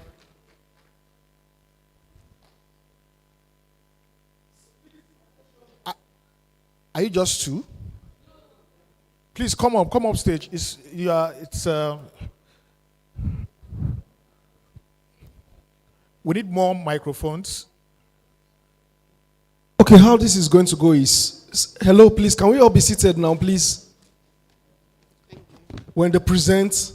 Are you just 2? Please come up stage. We need more microphones. Okay, how this is going to go is, hello, please, can we all be seated now, please? When they present,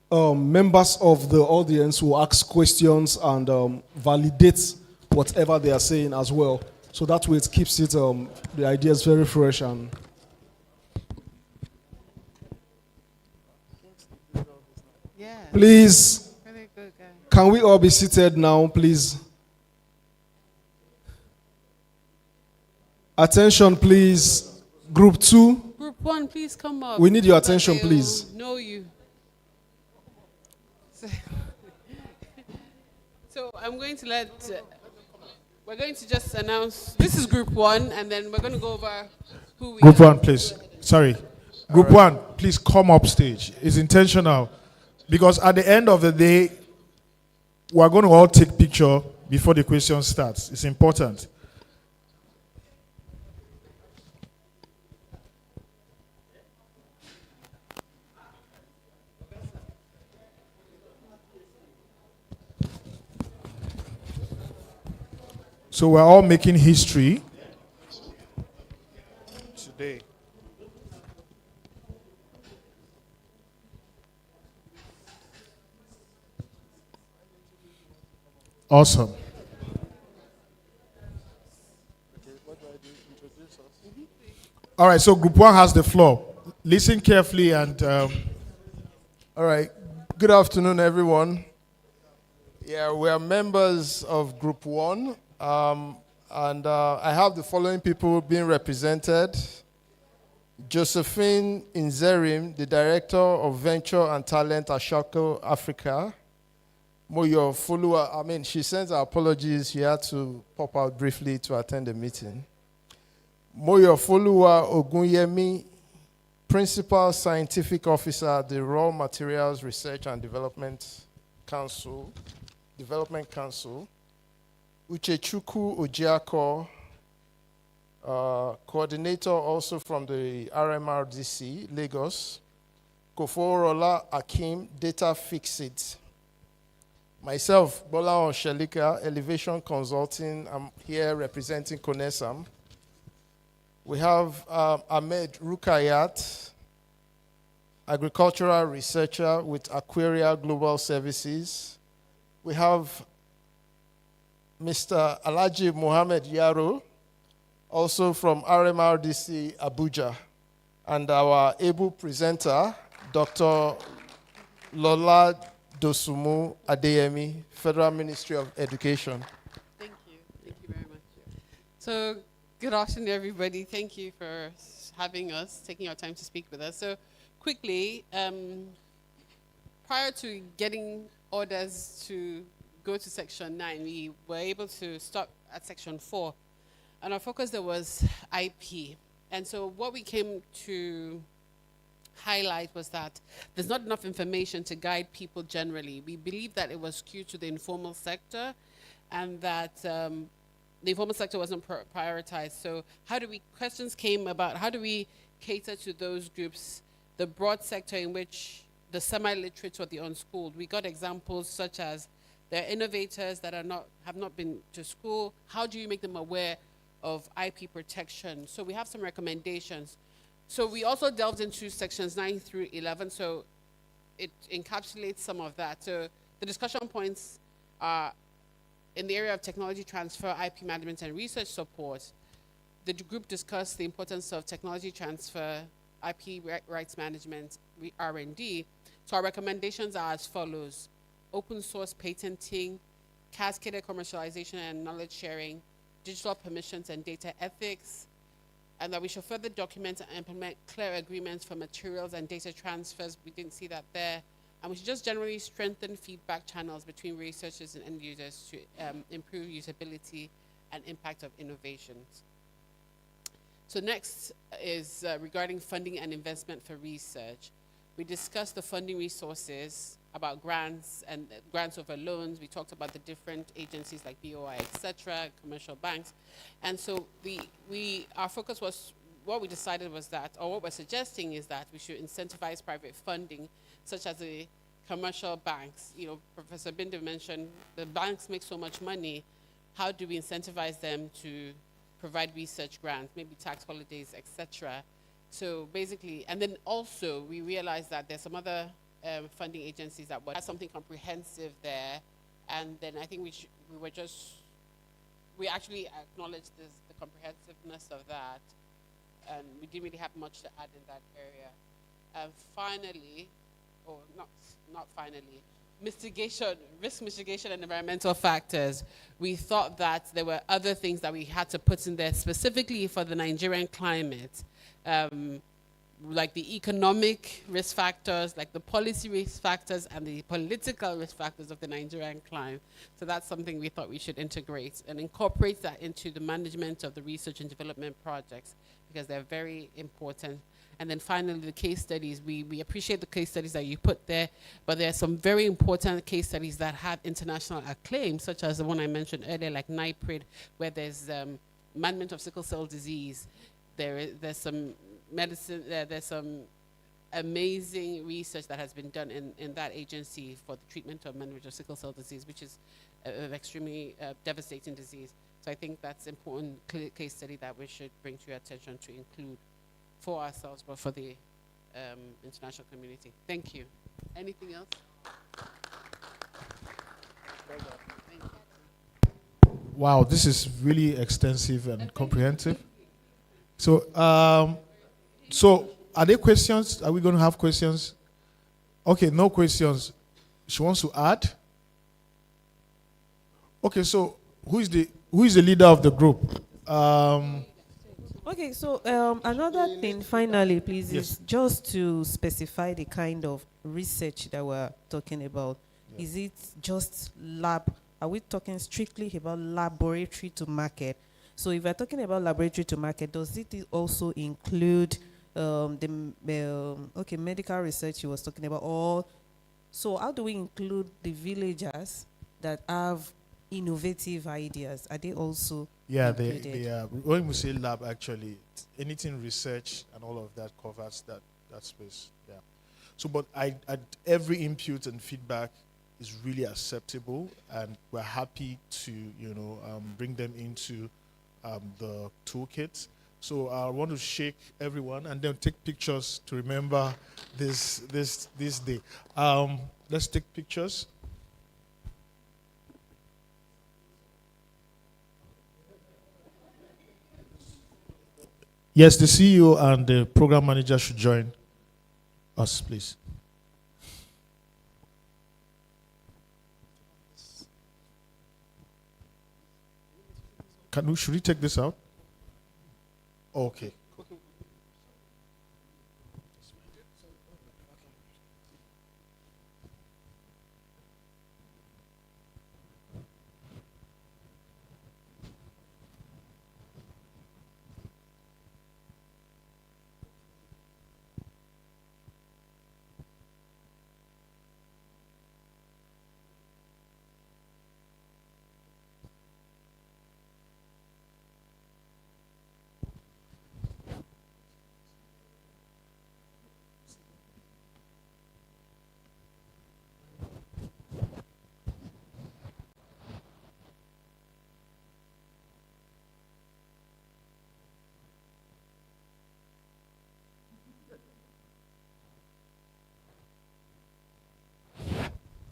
members of the audience will ask questions and validate whatever they are saying as well. So that way it keeps it, the ideas very fresh. And please, can we all be seated now, please? Attention, please. Group 2. Group 1, please come up. We need your attention, please. Know you. So I'm going to we're going to just announce, this is group 1, and then we're going to go over who we Group are. 1, please. Sorry. Group 1, please come up stage. It's intentional. Because at the end of the day, we're going to all take picture before the question starts. It's important. So we're all making history today. Awesome. All right, so group 1 has the floor. Listen carefully and... All right. Good afternoon, everyone. Yeah, we are members of Group 1, and I have the following people being represented. Josephine Inzerim, the Director of Venture and Talent at Shako Africa. Moyo Fulua, she sends her apologies. She had to pop out briefly to attend the meeting. Moyo Fulua Ogunyemi, Principal Scientific Officer at the Raw Materials Research and Development Council. Uchechukwu Ojiako, coordinator also from the RMRDC, Lagos. Koforola Akim, Data Fixit. Myself, Bola Shelika, Elevation Consulting. I'm here representing CONESAM. We have Ahmed Rukayat, agricultural researcher with Aquaria Global Services. We have Mr. Alaji Mohammed Yaro, also from RMRDC Abuja, and our able presenter, Dr. Lola Dosumu Adeyemi, Federal Ministry of Education. Thank you. Thank you very much. So, good afternoon, everybody. Thank you for having us, taking your time to speak with us. So, quickly, prior to getting orders to go to Section 9, we were able to stop at Section 4. And our focus there was IP. And so what we came to highlight was that there's not enough information to guide people generally. We believe that it was skewed to the informal sector and that the informal sector wasn't prioritized. So questions came about how do we cater to those groups, the broad sector in which the semi-literate or the unschooled. We got examples such as there are innovators that have not been to school. How do you make them aware of IP protection? So we have some recommendations. So we also delved into sections 9 through 11, so it encapsulates some of that. So the discussion points are in the area of technology transfer, IP management, and research support. The group discussed the importance of technology transfer, IP rights management, R&D. So our recommendations are as follows: open source patenting, cascaded commercialization and knowledge sharing, digital permissions and data ethics, and that we should further document and implement clear agreements for materials and data transfers. We didn't see that there. And we should just generally strengthen feedback channels between researchers and end users to improve usability and impact of innovations. So next is regarding funding and investment for research. We discussed the funding resources, about grants and grants over loans. We talked about the different agencies like BOI, etc., commercial banks. And so our focus was, what we decided was that, or what we're suggesting is that we should incentivize private funding, such as the commercial banks. You know, Professor Binder mentioned the banks make so much money. How do we incentivize them to provide research grants, maybe tax holidays, etc.? So basically, and then also we realized that there's some other funding agencies that had something comprehensive there, and then I think we actually acknowledged the comprehensiveness of that, and we didn't really have much to add in that area. And finally, or not finally, risk mitigation and environmental factors. We thought that there were other things that we had to put in there specifically for the Nigerian climate. Like the economic risk factors, like the policy risk factors, and the political risk factors of the Nigerian climate. So that's something we thought we should integrate and incorporate that into the management of the research and development projects, because they're very important. And then finally, the case studies. We appreciate the case studies that you put there, but there are some very important case studies that have international acclaim, such as the one I mentioned earlier, like NIPRID, where there's management of sickle cell disease. There's some medicine, there's some amazing research that has been done in that agency for the treatment of management of sickle cell disease, which is an extremely devastating disease. So I think that's an important case study that we should bring to your attention to include for ourselves, but for the international community. Thank you. Anything else? Wow, this is really extensive and comprehensive. So, so are there questions? Are we going to have questions? Okay, no questions. She wants to add? Okay, so who is the leader of the group? Okay, so another thing, finally, please, Yes. is just to specify the kind of research that we're talking about. Yeah. Is it just lab? Are we talking strictly about laboratory to market? So if we're talking about laboratory to market, does it also include medical research you was talking about? Or so how do we include the villagers that have innovative ideas? Are they also Yeah, included? they are. When we say lab, actually, anything research and all of that covers that space. Yeah. So, but every input and feedback is really acceptable, and we're happy to bring them into the toolkit. So I want to shake everyone and then take pictures to remember this day. Let's take pictures. Yes, the CEO and the program manager should join us, please. Should we take this out? Okay.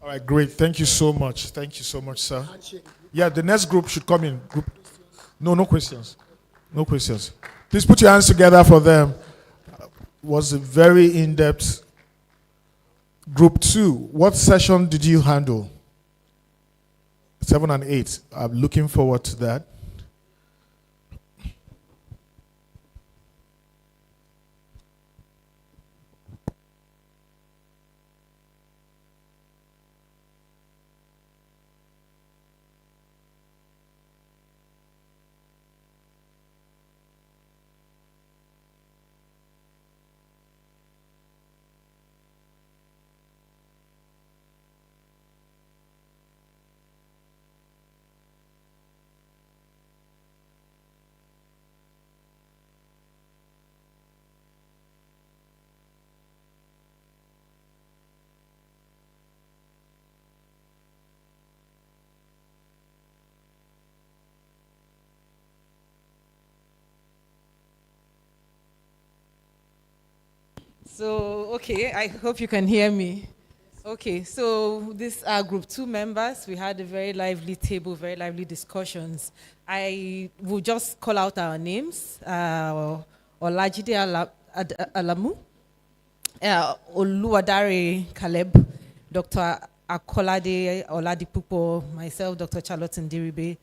All right, great. Thank you so much. Thank you so much, sir. Yeah, the next group should come in. No questions. No questions. Please put your hands together for them. Was a very in-depth. Group 2, what session did you handle? 7 and 8. I'm looking forward to that. So, okay, I hope you can hear me. Okay, so these are group 2 members. We had a very lively table, very lively discussions. I will just call out our names. Olajide Alamu, Oluwadare Caleb, Dr. Akolade Oladipupo, myself, Dr. Charlotte Ndiribe,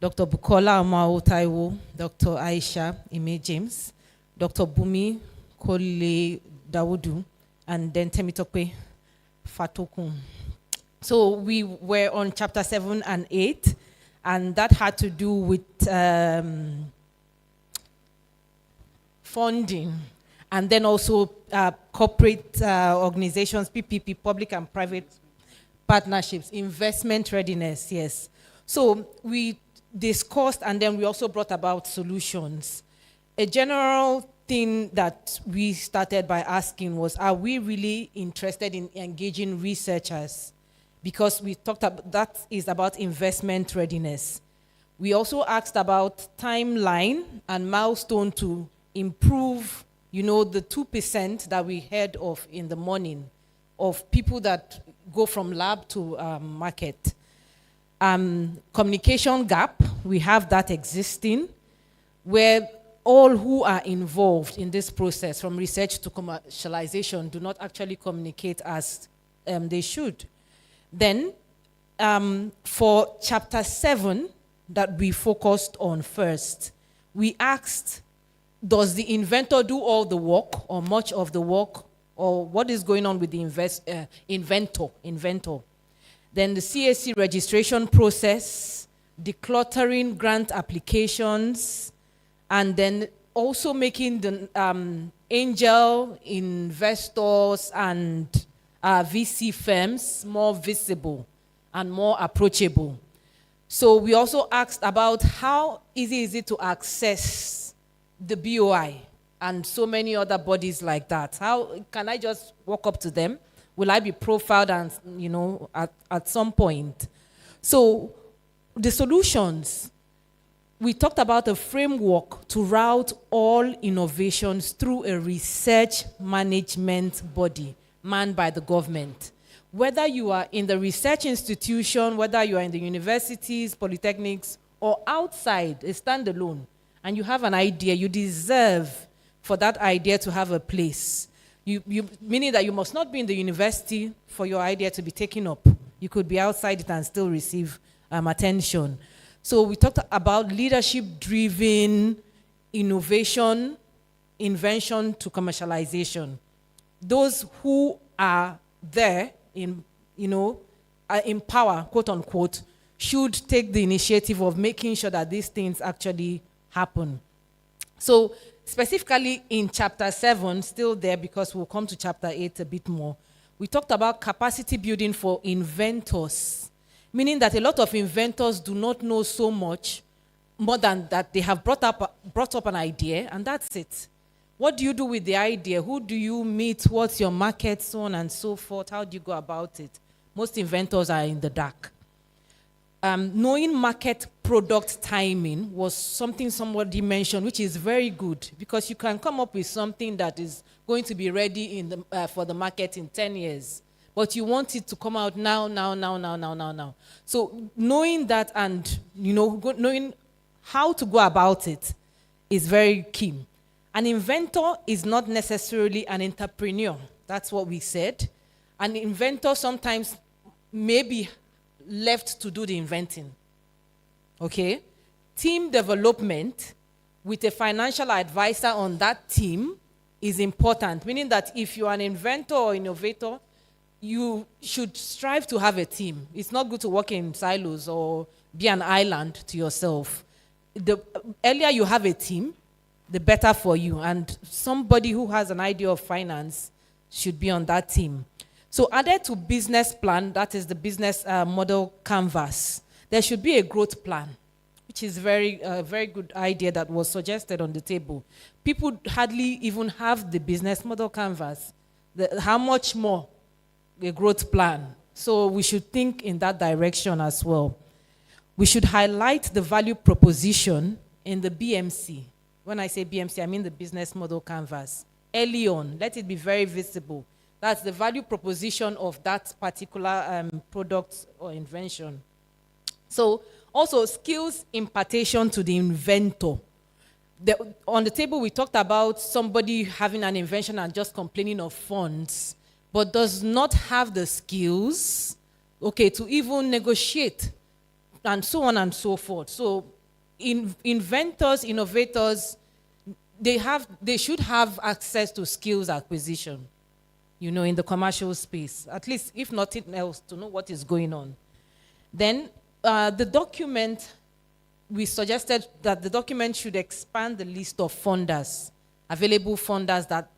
Dr. Bukola Amao Taiwo, Dr. Aisha Ime James, Dr. Bumi Kole Dawudu, and then Temitope Fatokun. So we were on chapter 7 and 8, and that had to do with funding, and then also corporate organizations, PPP, public and private partnerships, investment readiness, yes. So we discussed, and then we also brought about solutions. A general thing that we started by asking was, are we really interested in engaging researchers? Because we talked about, that is about investment readiness. We also asked about timeline and milestone to improve, the 2% that we heard of in the morning of people that go from lab to market. Communication gap, we have that existing, where all who are involved in this process, from research to commercialization, do not actually communicate as they should. Then, for chapter 7, that we focused on first, we asked, does the inventor do all the work, or much of the work, or what is going on with the inventor? Then the CAC registration process, decluttering grant applications, and then also making the angel investors and VC firms more visible and more approachable. So we also asked about how easy is it to access the BOI and so many other bodies like that. How can I just walk up to them? Will I be profiled and, at some point? So the solutions, we talked about a framework to route all innovations through a research management body manned by the government. Whether you are in the research institution, whether you are in the universities, polytechnics, or outside, a standalone, and you have an idea, you deserve for that idea to have a place. Meaning that you must not be in the university for your idea to be taken up. You could be outside it and still receive attention. So we talked about leadership-driven innovation, invention to commercialization. Those who are there in power, quote unquote, should take the initiative of making sure that these things actually happen. So specifically in chapter 7, still there because we'll come to chapter 8 a bit more, we talked about capacity building for inventors, meaning that a lot of inventors do not know so much more than that they have brought up an idea, and that's it. What do you do with the idea? Who do you meet? What's your market? So on and so forth. How do you go about it? Most inventors are in the dark. Knowing market product timing was something somebody mentioned, which is very good because you can come up with something that is going to be ready for the market in 10 years. But you want it to come out now. So knowing that and knowing how to go about it is very key. An inventor is not necessarily an entrepreneur. That's what we said. An inventor sometimes may be left to do the inventing. Okay? Team development with a financial advisor on that team is important, meaning that if you're an inventor or innovator, you should strive to have a team. It's not good to work in silos or be an island to yourself. The earlier you have a team, the better for you. And somebody who has an idea of finance should be on that team. So added to business plan, that is the business model canvas, there should be a growth plan, which is very good idea that was suggested on the table. People hardly even have the business model canvas. How much more a growth plan? So we should think in that direction as well. We should highlight the value proposition in the BMC. When I say BMC, I mean the business model canvas. Early on, let it be very visible. That's the value proposition of that particular product or invention. So also skills impartation to the inventor. On the table, we talked about somebody having an invention and just complaining of funds, but does not have the skills, to even negotiate, and so on and so forth. So inventors, innovators, they should have access to skills acquisition, in the commercial space, at least if nothing else, to know what is going on. Then the document, we suggested that the document should expand the list of funders, available funders that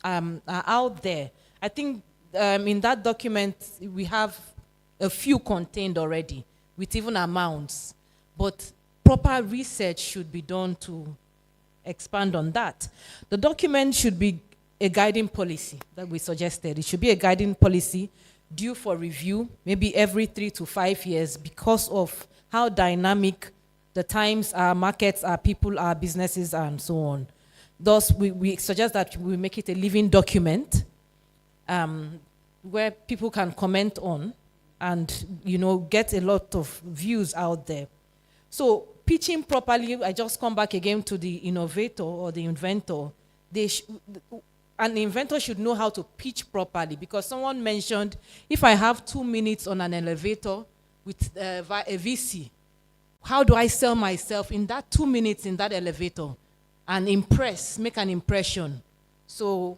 are out there. I think in that document, we have a few contained already with even amounts, but proper research should be done to expand on that. The document should be a guiding policy that we suggested. It should be a guiding policy due for review, maybe every 3 to 5 years, because of how dynamic the times, our markets, our people, our businesses, and so on. Thus, we suggest that we make it a living document where people can comment on and, get a lot of views out there. So pitching properly, I just come back again to the innovator or the inventor. An inventor should know how to pitch properly, because someone mentioned, if I have 2 minutes on an elevator with a VC, how do I sell myself in that 2 minutes in that elevator and make an impression? So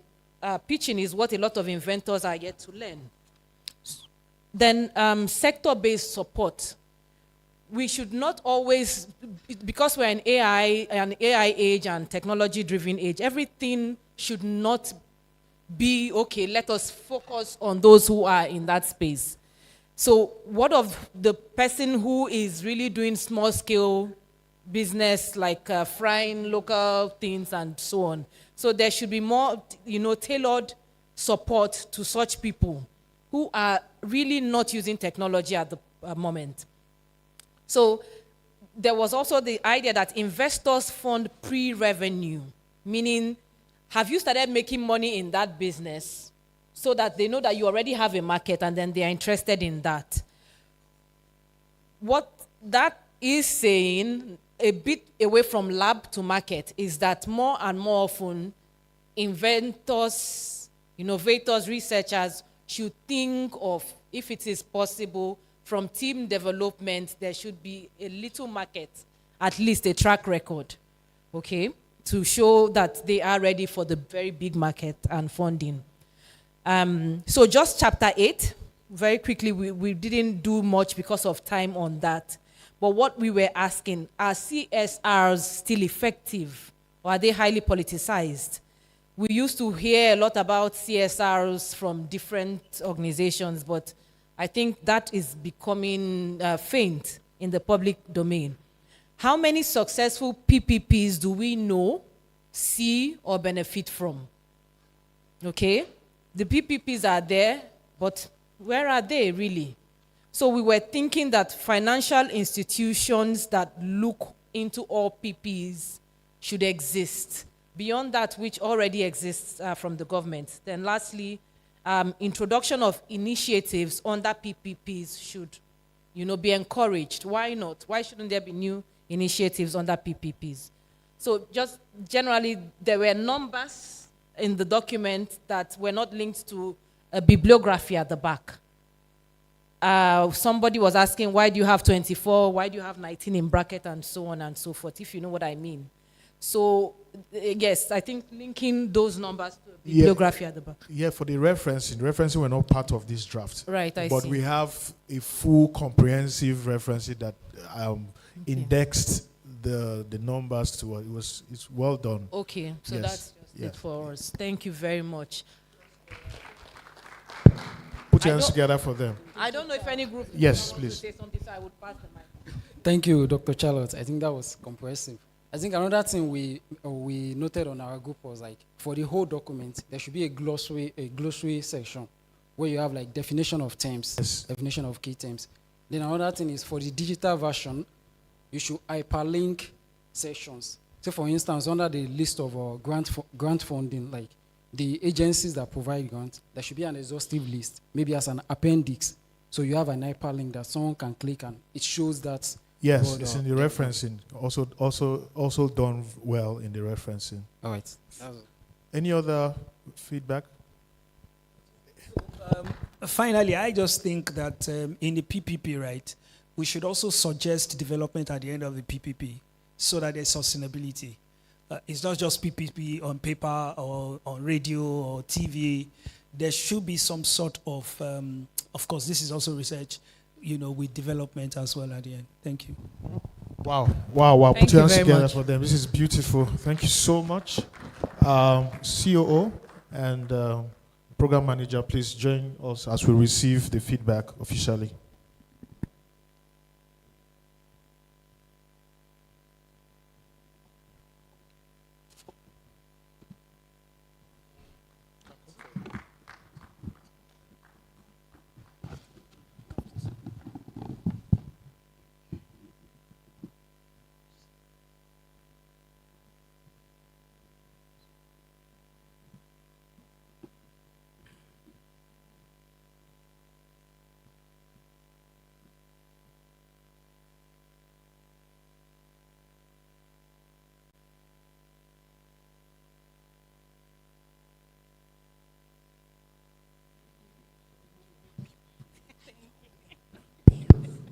pitching is what a lot of inventors are yet to learn. Then sector-based support. We should not always, because we're an AI age and technology-driven age, everything should not be, okay, let us focus on those who are in that space. So what of the person who is really doing small scale business, like frying local things and so on? So there should be more, tailored support to such people who are really not using technology at the moment. So there was also the idea that investors fund pre-revenue, meaning, have you started making money in that business so that they know that you already have a market and then they are interested in that? What that is saying, a bit away from lab to market, is that more and more often inventors, innovators, researchers should think of, if it is possible, from team development, there should be a little market, at least a track record, okay, to show that they are ready for the very big market and funding. So just chapter 8, very quickly, we didn't do much because of time on that. But what we were asking, are CSRs still effective, or are they highly politicized? We used to hear a lot about CSRs from different organizations, but I think that is becoming faint in the public domain. How many successful PPPs do we know, see, or benefit from? Okay? The PPPs are there, but where are they really? So we were thinking that financial institutions that look into all PPs should exist, beyond that which already exists from the government. Then lastly, introduction of initiatives under PPPs should, be encouraged. Why not? Why shouldn't there be new initiatives under PPPs? So just generally, there were numbers in the document that were not linked to a bibliography at the back. Somebody was asking, why do you have 24? Why do you have 19 in bracket, and so on and so forth, if you know what I mean. So, yes, I think linking those numbers to a bibliography at the back. Yeah, for the referencing were not part of this draft. Right, I see. But we have a full comprehensive referencing that indexed the numbers to it's well done. Okay, so yes. that's just it for us. Thank you very much. Put your hands together for them. I don't know if any group yes, wants please. to say something, so I would pass the mic. Thank you, Dr. Charlotte. I think that was comprehensive. I think another thing we noted on our group was, like, for the whole document, there should be a glossary section where you have like definition of terms, definition of key terms. Then another thing is, for the digital version, you should hyperlink sections. So for instance, under the list of grant funding, like the agencies that provide grants, there should be an exhaustive list, maybe as an appendix. So you have an hyperlink that someone can click and it shows that. Yes, it's in the referencing. Also done well in the referencing. All right. Any other feedback? Finally, I just think that in the PPP, right, we should also suggest development at the end of the PPP so that there's sustainability. It's not just PPP on paper or on radio or TV. There should be some sort of course, this is also research, with development as well at the end. Thank you. Wow. Put your hands together for them. This is beautiful. Thank you so much. COO and program manager, please join us as we receive the feedback officially.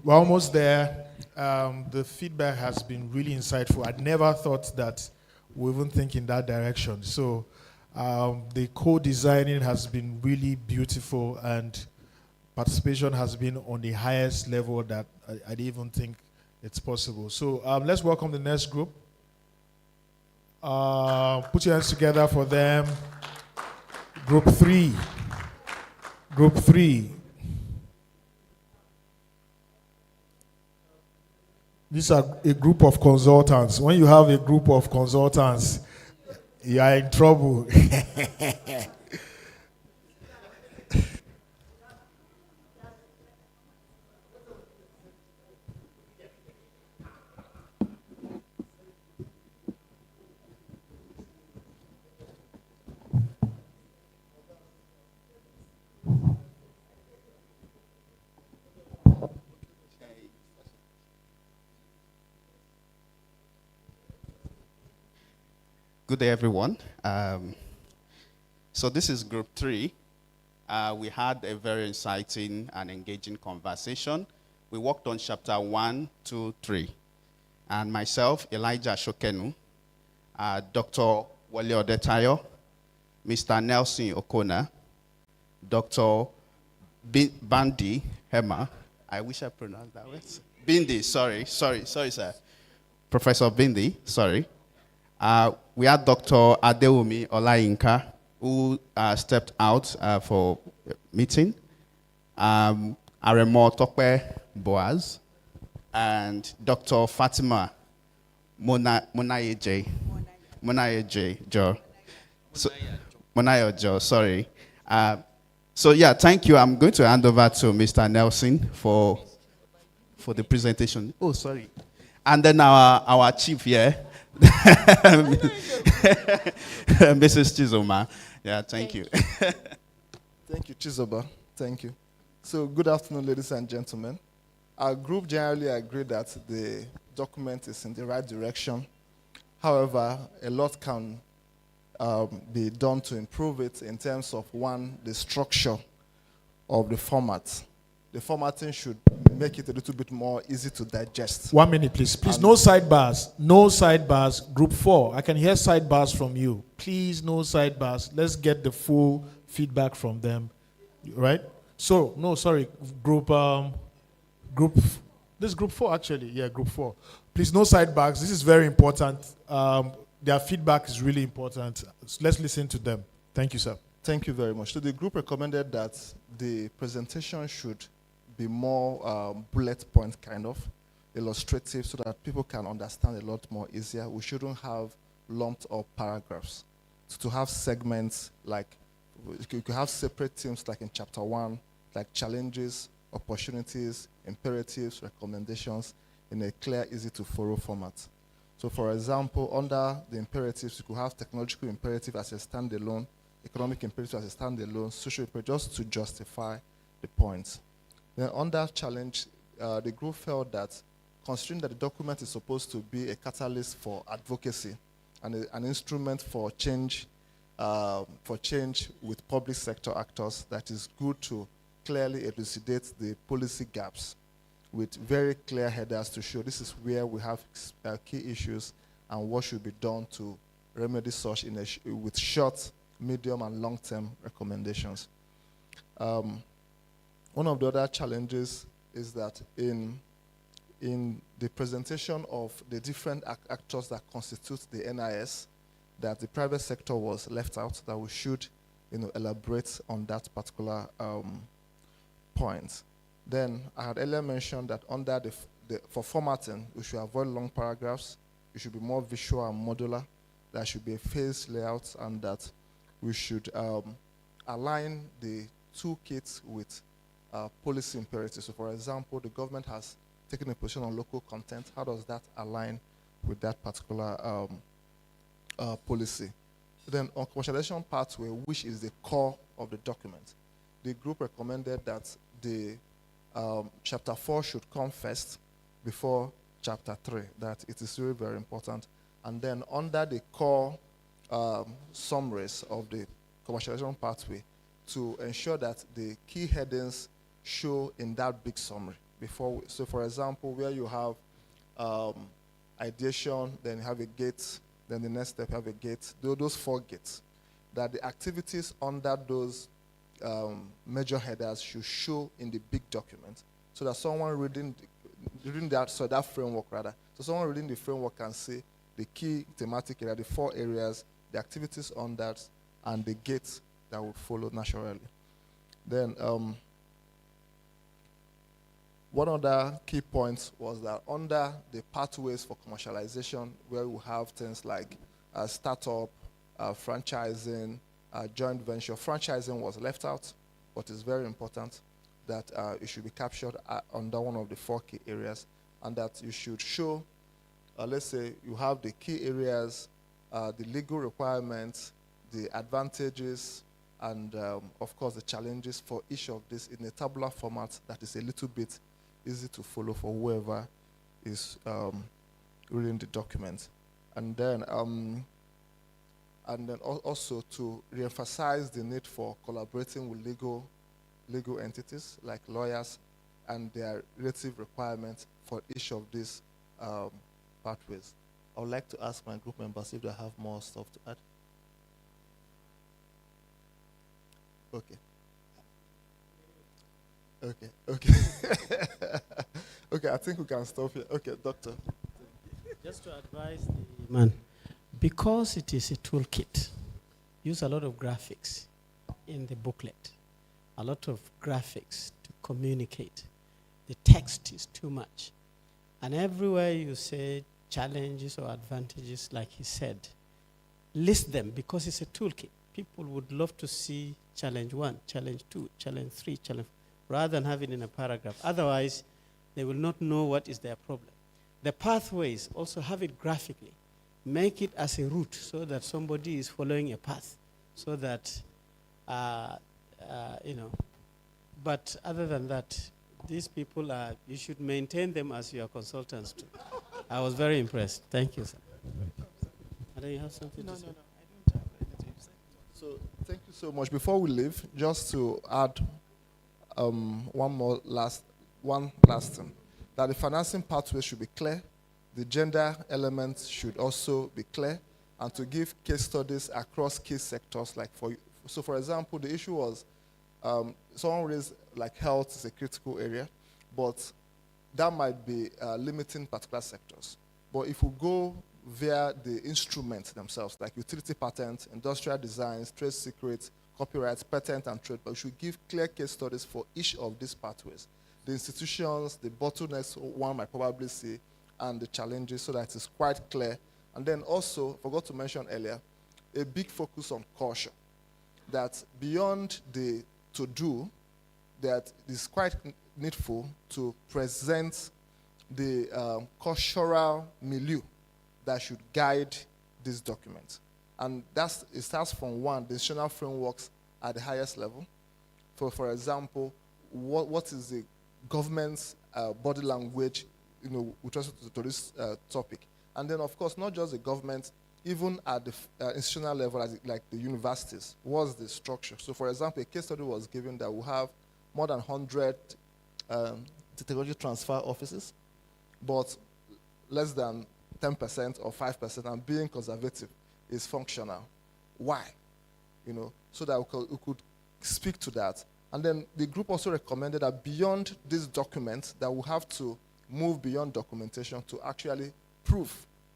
We're almost there. The feedback has been really insightful. I'd never thought that we even think in that direction. So the co-designing has been really beautiful, and participation has been on the highest level that I didn't even think it's possible. So let's welcome the next group. Put your hands together for them. Group 3. Group 3. These are a group of consultants. When you have a group of consultants, you are in trouble. Good day, everyone. So this is group 3. We had a very exciting and engaging conversation. We worked on chapter 1, 2, 3. And myself, Elijah Shokenu, Dr. Wale Odetayo, Mr. Nelson Okona, Dr. Bandi Hema. I wish I pronounced that right. Bindi, sorry, sir. Professor Bindi, sorry. We had Dr. Adewumi Olayinka, who stepped out for meeting. Aremo Tokwe Boaz, and Dr. Fatima Monayeje Jo. Monayejo, sorry. So yeah, thank you. I'm going to hand over to Mr. Nelson for the presentation. Oh, sorry. And then our chief here. Mrs. Chizoma. Yeah, thank you. Thank you, Chizoba. Thank you. So, good afternoon, ladies and gentlemen. Our group generally agree that the document is in the right direction. However, a lot can be done to improve it in terms of, one, the structure of the format. The formatting should make it a little bit more easy to digest. 1 minute, please. Please, no sidebars. No sidebars. Group 4. I can hear sidebars from you. Please, no sidebars. Let's get the full feedback from them. Right? So, no, sorry. This is group 4, actually. Yeah, group 4. Please, no sidebars. This is very important. Their feedback is really important. So let's listen to them. Thank you, sir. Thank you very much. So the group recommended that the presentation should be more bullet point kind of illustrative so that people can understand a lot more easier. We shouldn't have lumped up paragraphs. So to have segments like, you could have separate themes like in chapter 1, like challenges, opportunities, imperatives, recommendations in a clear, easy to follow format. So for example, under the imperatives, you could have technological imperative as a standalone, economic imperative as a standalone, social imperative, just to justify the points. Then under challenge, the group felt that considering that the document is supposed to be a catalyst for advocacy and an instrument for change with public sector actors, that is good to clearly elucidate the policy gaps with very clear headers to show this is where we have key issues and what should be done to remedy such with short, medium, and long-term recommendations. One of the other challenges is that in the presentation of the different actors that constitute the NIS, that the private sector was left out, that we should elaborate on that particular point. Then I had earlier mentioned that under for formatting, we should avoid long paragraphs, it should be more visual and modular, there should be a phased layout, and that we should align the toolkits with policy imperatives. So for example, the government has taken a position on local content. How does that align with that particular policy? Then on commercialization pathway, which is the core of the document, the group recommended that the chapter 4 should come first before chapter 3, that it is really very important. And then under the core summaries of the commercialization pathway, to ensure that the key headings show in that big summary so for example, where you have ideation, then you have a gate, then the next step you have a gate, those 4 gates, that the activities under those major headers should show in the big document, so that someone reading that framework rather, so someone reading the framework can see the key thematic area, the 4 areas, the activities on that, and the gates that will follow naturally. Then One other key point was that under the pathways for commercialization, where we have things like startup, franchising, joint venture, franchising was left out, but it's very important that it should be captured under one of the 4 key areas, and that you should show, let's say you have the key areas, the legal requirements, the advantages, and of course the challenges for each of these in a tabular format that is a little bit easy to follow for whoever is reading the document. And then also to reemphasize the need for collaborating with legal entities like lawyers and their relative requirements for each of these pathways. I would like to ask my group members if they have more stuff to add. Okay. Okay. Okay, I think we can stop here. Okay, doctor. Just to advise the man, because it is a toolkit, use a lot of graphics in the booklet, a lot of graphics to communicate. The text is too much. And everywhere you say challenges or advantages, like he said, list them because it's a toolkit. People would love to see challenge 1, challenge 2, challenge 3, challenge, rather than having it in a paragraph. Otherwise, they will not know what is their problem. The pathways, also have it graphically. Make it as a route so that somebody is following a path, so that, you know. But other than that, these people you should maintain them as your consultants too. I was very impressed. Thank you, sir. Do you have something to say? No, I don't have anything to say. So thank you so much. Before we leave, just to add one last thing, that the financing pathway should be clear, the gender elements should also be clear, and to give case studies across key sectors. Like for example, the issue was someone raised like health is a critical area, but that might be limiting particular sectors. But if we go via the instruments themselves, like utility patents, industrial designs, trade secrets, copyrights, patent and trade, but we should give clear case studies for each of these pathways. The institutions, the bottlenecks one might probably see, and the challenges, so that it's quite clear. And then also, forgot to mention earlier, a big focus on caution, that beyond the to-do, that it's quite needful to present the cultural milieu that should guide this document. And it starts from one, the institutional frameworks at the highest level. For example, what is the government's body language, with respect to this topic? And then, of course, not just the government, even at the institutional level, like the universities, what's the structure? So, for example, a case study was given that we have more than 100 technology transfer offices, but less than 10% or 5%, and being conservative, is functional. Why? So that we could speak to that. And then the group also recommended that beyond this document, that we have to move beyond documentation to actually prove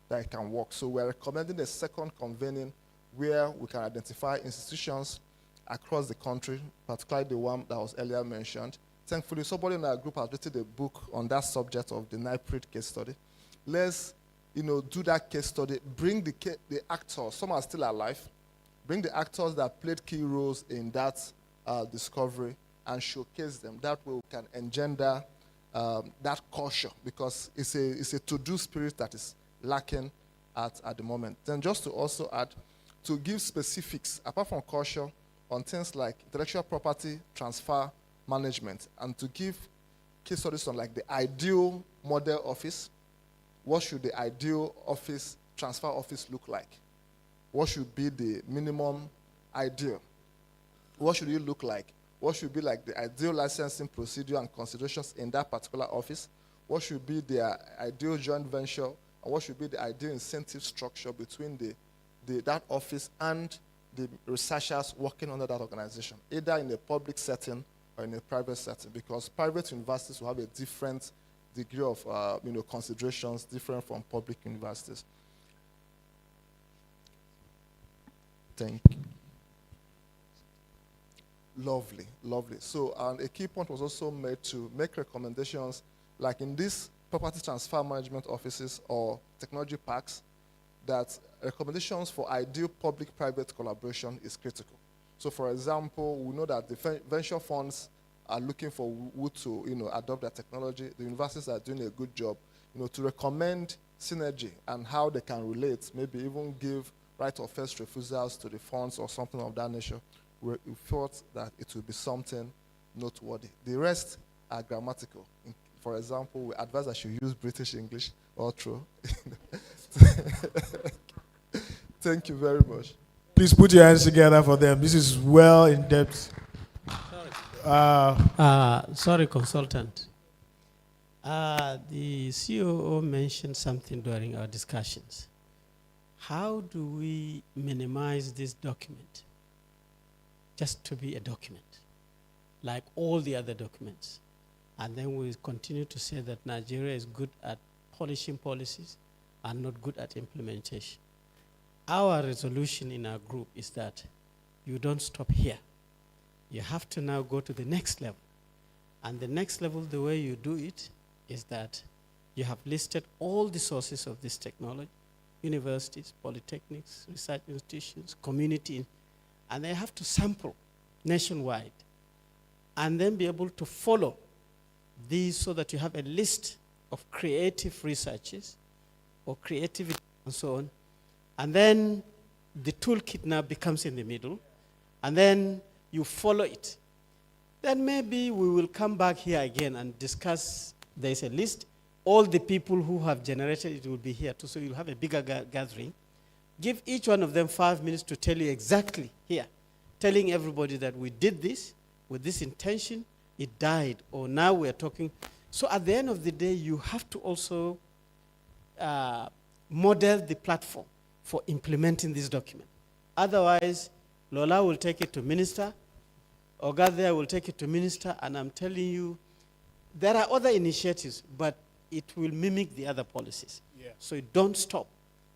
that it can work. So we're recommending a second convening where we can identify institutions across the country, particularly the one that was earlier mentioned. Thankfully, somebody in our group has written a book on that subject of the NIPRID case study. Let's do that case study, bring the actors, some are still alive, bring the actors that played key roles in that discovery and showcase them. That way we can engender that culture, because it's a to-do spirit that is lacking at the moment. Then just to also add, to give specifics, apart from culture, on things like intellectual property, transfer, management, and to give case studies on like the ideal model office. What should the ideal office, transfer office look like? What should be the minimum ideal? What should it look like? What should be like the ideal licensing procedure and considerations in that particular office? What should be the ideal joint venture? And what should be the ideal incentive structure between that office and the researchers working under that organization, either in a public setting or in a private setting? Because private universities will have a different degree of considerations, different from public universities. Thank you. Lovely, lovely. So, and a key point was also made to make recommendations, like in these property transfer management offices or technology parks, that recommendations for ideal public-private collaboration is critical. So, for example, we know that the venture funds are looking for who to, adopt their technology. The universities are doing a good job, to recommend synergy and how they can relate, maybe even give right of first refusals to the funds or something of that nature. We thought that it would be something noteworthy. The rest are grammatical. For example, we advise I should use British English or true. Thank you very much. Please put your hands together for them. This is well in depth. Sorry, consultant. The COO mentioned something during our discussions. How do we minimize this document just to be a document, like all the other documents? And then we continue to say that Nigeria is good at polishing policies and not good at implementation. Our resolution in our group is that you don't stop here. You have to now go to the next level. And the next level, the way you do it, is that you have listed all the sources of this technology, universities, polytechnics, research institutions, community, and they have to sample nationwide and then be able to follow these so that you have a list of creative researches or creativity and so on. And then the toolkit now becomes in the middle, and then you follow it. Then maybe we will come back here again and discuss. There's a list. All the people who have generated it will be here too, so you'll have a bigger gathering. Give each one of them 5 minutes to tell you exactly here, telling everybody that we did this with this intention, it died, or now we're talking. So at the end of the day, you have to also model the platform for implementing this document. Otherwise, Lola will take it to minister, Ogadia will take it to minister, and I'm telling you, there are other initiatives, but it will mimic the other policies. Yeah. So don't stop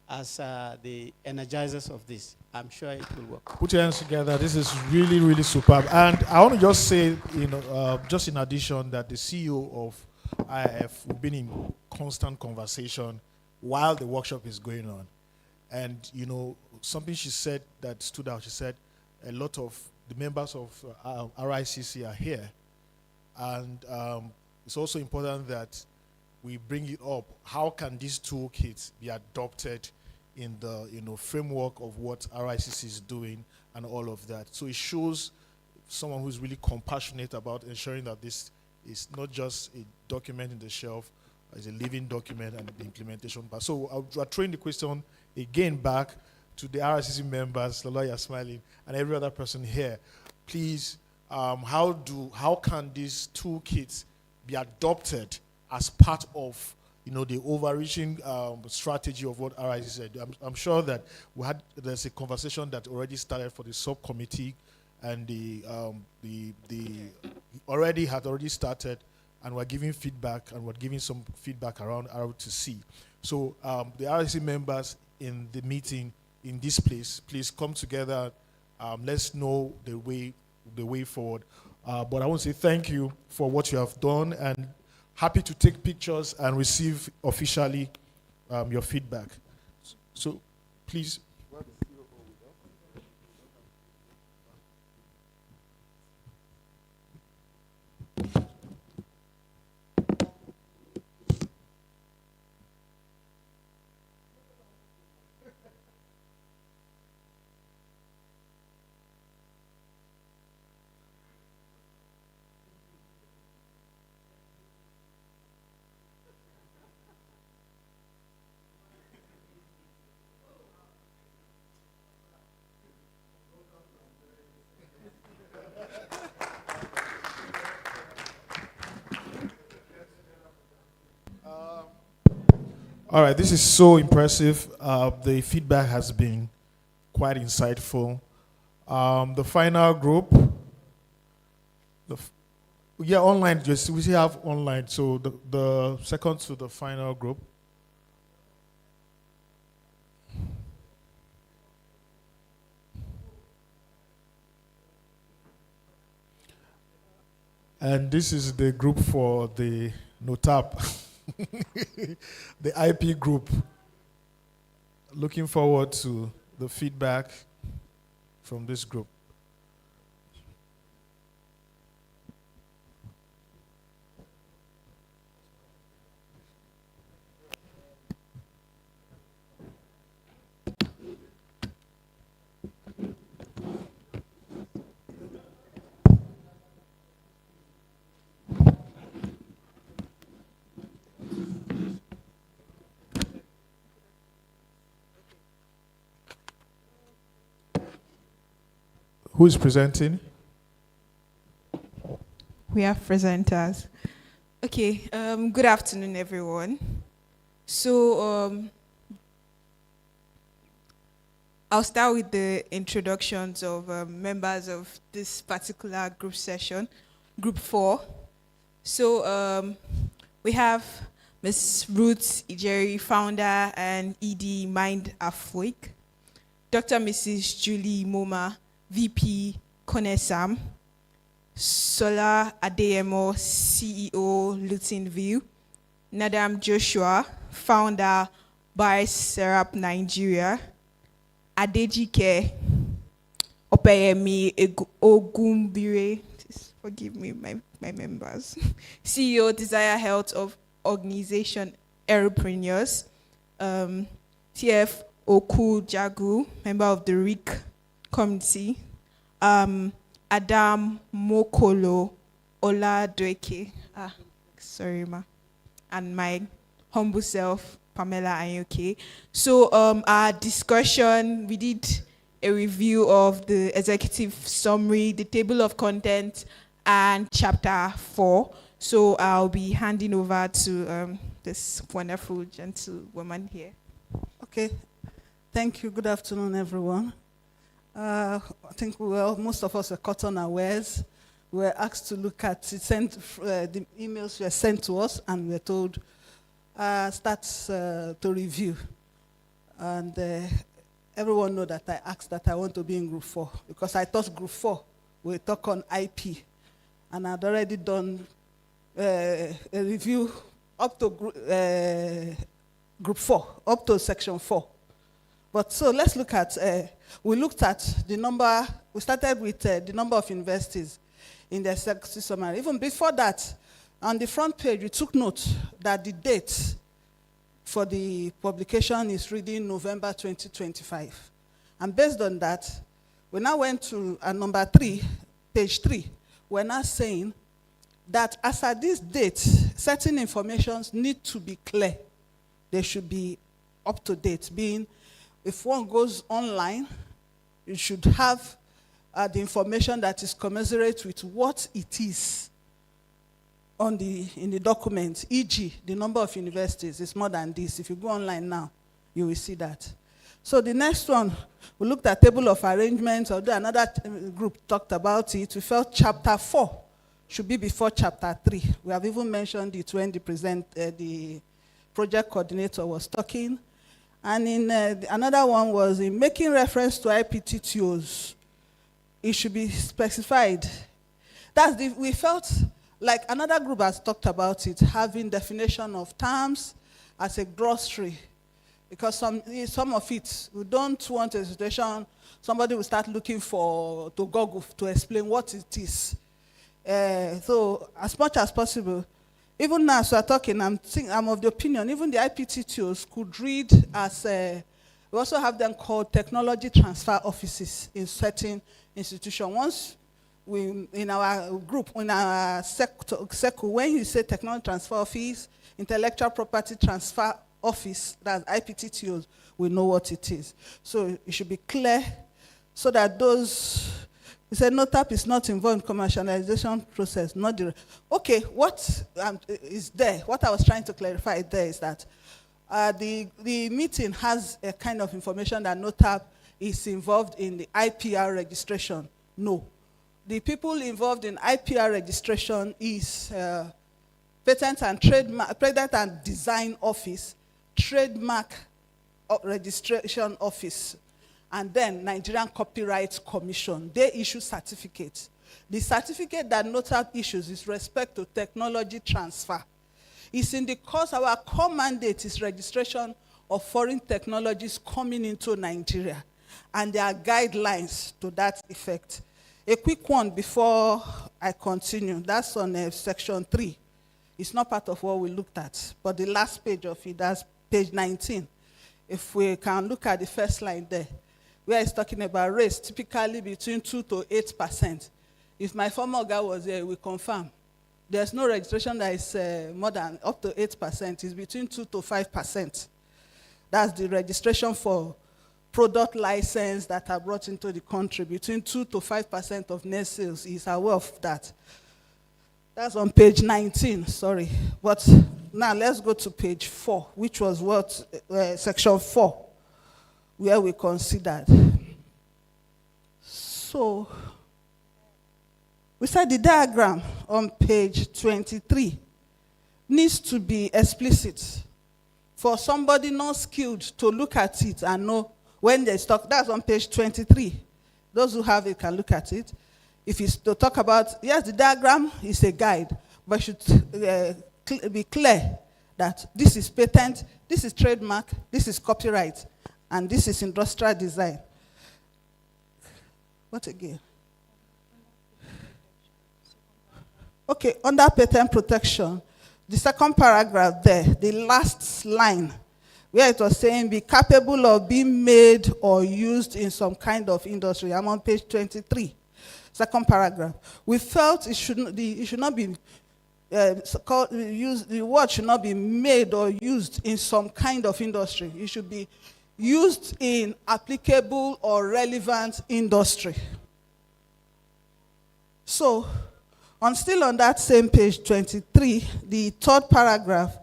as the energizers of this. I'm sure it will work. Put your hands together. This is really, really superb. And I want to just say, just in addition, that the CEO of IIF, we've been in constant conversation while the workshop is going on. And, something she said that stood out, she said a lot of the members of RICC are here. And it's also important that we bring it up. How can these toolkits be adopted in the framework of what RICC is doing and all of that? So it shows someone who's really compassionate about ensuring that this is not just a document in the shelf, it's a living document and the implementation. But so I'll throwing the question again back to the RICC members, Lola, you're smiling, and every other person here. Please, how can these toolkits be adopted as part of the overreaching strategy of what RICC said? I'm sure that there's a conversation that already started for the subcommittee, and the already started, and we're giving feedback, and we're giving some feedback around ROTC. So the RICC members in the meeting in this place, please come together. Let's know the way forward. But I want to say thank you for what you have done, and happy to take pictures and receive officially your feedback. So please. All right, this is so impressive. The feedback has been quite insightful. The final group, online. We still have online. So the second to the final group. And this is the group for the NOTAP, the IP group. Looking forward to the feedback from this group. Who is presenting? We have presenters. Okay, good afternoon, everyone. So, I'll start with the introductions of members of this particular group session, Group 4. So, we have Ms. Ruth Ijeri, founder and ED Mind Afweek, Dr. Mrs. Julie Moma, VP Conesam, Sola Adeyemo, CEO Luton View, Nadam Joshua, founder by Serap Nigeria, Adejike Opeyemi Ogunbire, forgive me, my members, CEO Desire Health of Organization Aeropreneurs, TF Oku Jagu, member of the RIC committee, Adam Mokolo Oladweke, sorry ma, and my humble self, Pamela Ayoke. So our discussion, we did a review of the executive summary, the table of content, and chapter 4. So I'll be handing over to this wonderful gentlewoman here. Okay, thank you. Good afternoon, everyone. I think most of us were caught unawares. We were asked to look at it, the emails were sent to us, and we were told start to review. And everyone know that I asked that I want to be in Group 4 because I thought Group 4 will talk on IP, and I'd already done a review up to Group 4, up to Section 4. But so let's look at, we looked at the number, we started with the number of universities in the executive summary. Even before that, on the front page, we took note that the date for the publication is reading November 2025. And based on that, we now went to number 3, page 3. We're now saying that as at this date, certain informations need to be clear. They should be up to date, being if one goes online, you should have the information that is commensurate with what it is in the document, e.g., the number of universities is more than this. If you go online now, you will see that. So the next one, we looked at table of arrangements, although another group talked about it. We felt chapter 4 should be before chapter 3. We have even mentioned it when the project coordinator was talking. And in another one was in making reference to IPTTOs, it should be specified. We felt like another group has talked about it, having definition of terms as a glossary. Because some of it, we don't want a situation, somebody will start looking to Google to explain what it is. So as much as possible, even now as we're talking, I'm of the opinion, even the IPTTOs could read as, we also have them called technology transfer offices in certain institutions. Once in our group, in our circle, when you say technology transfer office, intellectual property transfer office, that's IPTTOs, we know what it is. So it should be clear so that those, he said NOTAP is not involved in commercialization process, not the, okay, what is there, what I was trying to clarify there is that the meeting has a kind of information that NOTAP is involved in the IPR registration. No. The people involved in IPR registration is Patent and Design Office, Trademark Registration Office, and then Nigerian Copyright Commission. They issue certificates. The certificate that NOTAP issues is respect to technology transfer. It's in the course our core mandate is registration of foreign technologies coming into Nigeria, and there are guidelines to that effect. A quick one before I continue, that's on section 3. It's not part of what we looked at, but the last page of it, that's page 19. If we can look at the first line there, where it's talking about rates typically between 2 to 8%. If my former guy was there, we confirm. There's no registration that is more than up to 8%. It's between 2 to 5%. That's the registration for product license that are brought into the country. Between 2 to 5% of net sales is aware of that. That's on page 19, sorry. But now let's go to page 4, which was what section 4, where we considered. So, we said the diagram on page 23 needs to be explicit for somebody not skilled to look at it and know when there's talk. That's on page 23. Those who have it can look at it. If it's to talk about, yes, the diagram is a guide, but should be clear that this is patent, this is trademark, this is copyright, and this is industrial design. What again? Okay, under patent protection, the second paragraph there, the last line, where it was saying be capable of being made or used in some kind of industry. I'm on page 23, second paragraph. We felt it should not be the word should not be made or used in some kind of industry. It should be used in applicable or relevant industry. So, still on that same page 23, the third paragraph,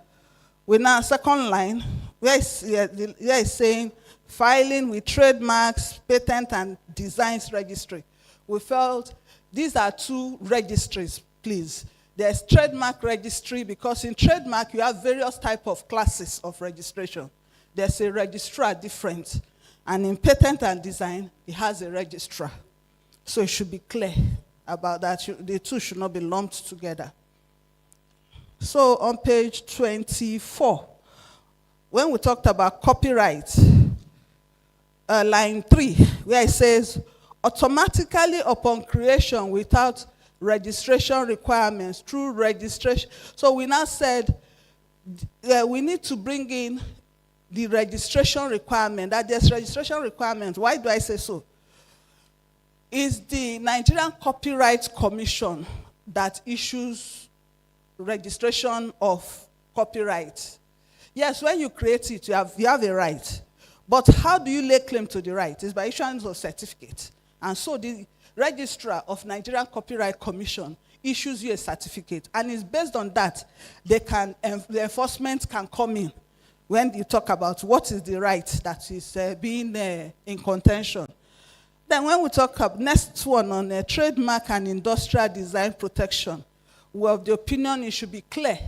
we now second line, where it's saying filing with trademarks, patent and designs registry. We felt these are two registries, please. There's trademark registry, because in trademark you have various types of classes of registration. There's a registrar different, and in patent and design, it has a registrar. So it should be clear about that. The two should not be lumped together. So on page 24, when we talked about copyright, line 3, where it says, automatically upon creation without registration requirements, through registration. So we now said we need to bring in the registration requirement, that there's registration requirement. Why do I say so? Is the Nigerian Copyright Commission that issues registration of copyright. Yes, when you create it, you have a right. But how do you lay claim to the right? It's by issuance of certificate. And so the registrar of Nigerian Copyright Commission issues you a certificate. And it's based on that, the enforcement can come in when you talk about what is the right that is being in contention. Then when we talk about next one on trademark and industrial design protection, we have the opinion it should be clear,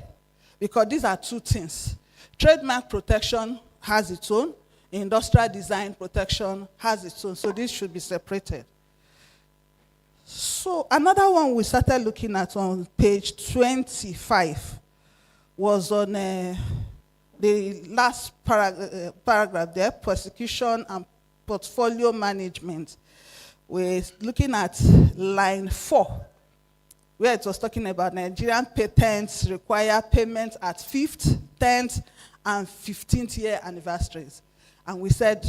because these are two things. Trademark protection has its own, industrial design protection has its own, so this should be separated. So another one we started looking at on page 25 was on the last paragraph there, prosecution and portfolio management. We're looking at line 4, where it was talking about Nigerian patents require payment at 5th, 10th, and 15th year anniversaries. And we said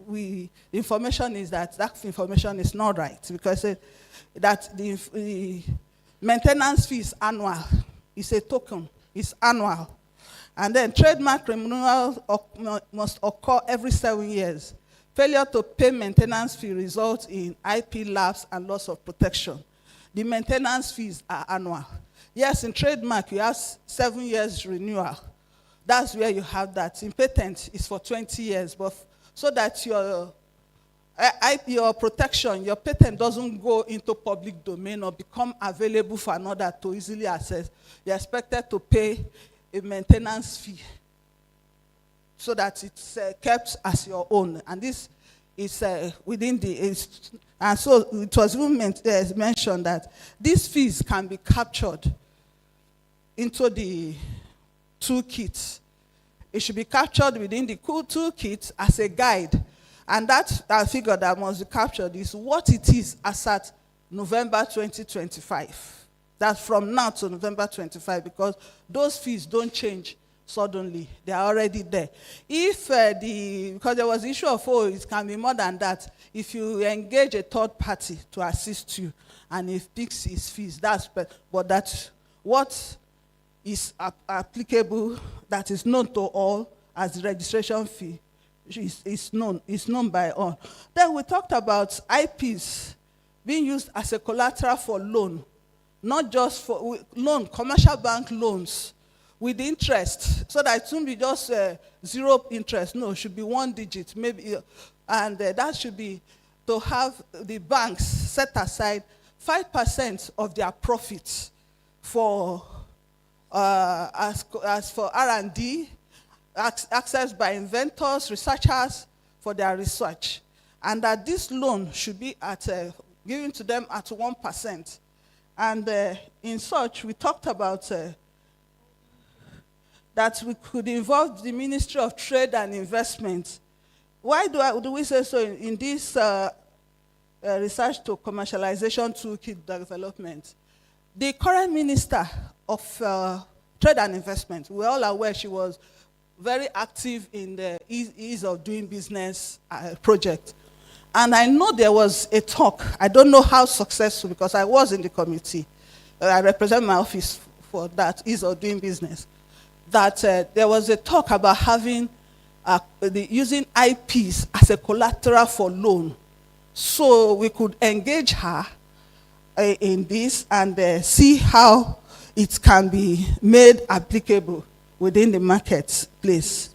the information is that information is not right, because that the maintenance fee is annual. It's a token, it's annual. And then trademark renewal must occur every 7 years. Failure to pay maintenance fee results in IP lapse and loss of protection. The maintenance fees are annual. Yes, in trademark, you have 7 years renewal. That's where you have that. In patent, it's for 20 years, but so that your protection, your patent doesn't go into public domain or become available for another to easily access, you're expected to pay a maintenance fee so that it's kept as your own. And this is within the, and so it was even mentioned that these fees can be captured into the toolkit. It should be captured within the toolkit as a guide. And that figure that must be captured is what it is as at November 2025. That's from now to November 25, because those fees don't change suddenly. They are already there. If because there was the issue of, oh, it can be more than that. If you engage a third party to assist you and it fixes his fees, but that's what is applicable, that is known to all as the registration fee, is known by all. Then we talked about IPs being used as a collateral for loan, not just for loan, commercial bank loans with interest, so that it won't be just zero interest. No, it should be 1 digit, maybe, and that should be to have the banks set aside 5% of their profits for as for R&D, accessed by inventors, researchers for their research, and that this loan should be at given to them at 1%. And in such, we talked about that we could involve the Ministry of Trade and Investment. Why do we say so in this research to commercialization toolkit development? The current Minister of Trade and Investment, we're all aware she was very active in the ease of doing business project. And I know there was a talk, I don't know how successful, because I was in the committee. I represent my office for that, ease of doing business. That there was a talk about having, using IPs as a collateral for loan. So we could engage her in this and see how it can be made applicable within the marketplace.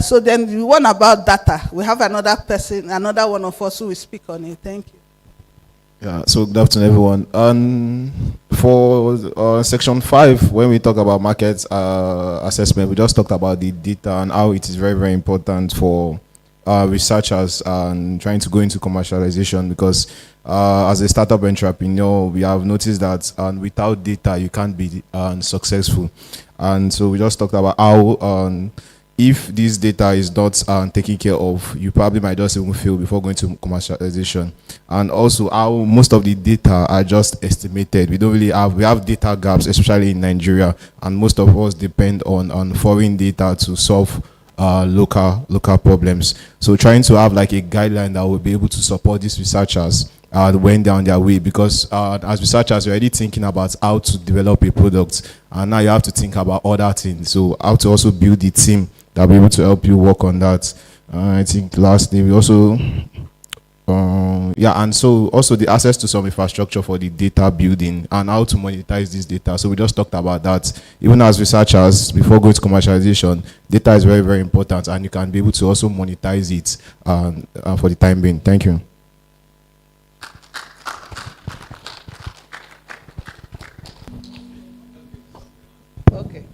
So then the one about data, we have another person, another one of us who will speak on it. Thank you. Yeah, so good afternoon, everyone. For section 5, when we talk about market assessment, we just talked about the data and how it is very, very important for researchers and trying to go into commercialization, because as a startup entrepreneur, we have noticed that without data, you can't be successful. And so we just talked about how if this data is not taken care of, you probably might just even fail before going to commercialization. And also how most of the data are just estimated. We have data gaps, especially in Nigeria, and most of us depend on foreign data to solve local problems. So trying to have like a guideline that will be able to support these researchers when they're on their way, because as researchers, you're already thinking about how to develop a product, and now you have to think about other things. So how to also build the team that will be able to help you work on that. I think lastly, we also and so also the access to some infrastructure for the data building and how to monetize this data. So we just talked about that. Even as researchers, before going to commercialization, data is very, very important, and you can be able to also monetize it for the time being. Thank you. Okay.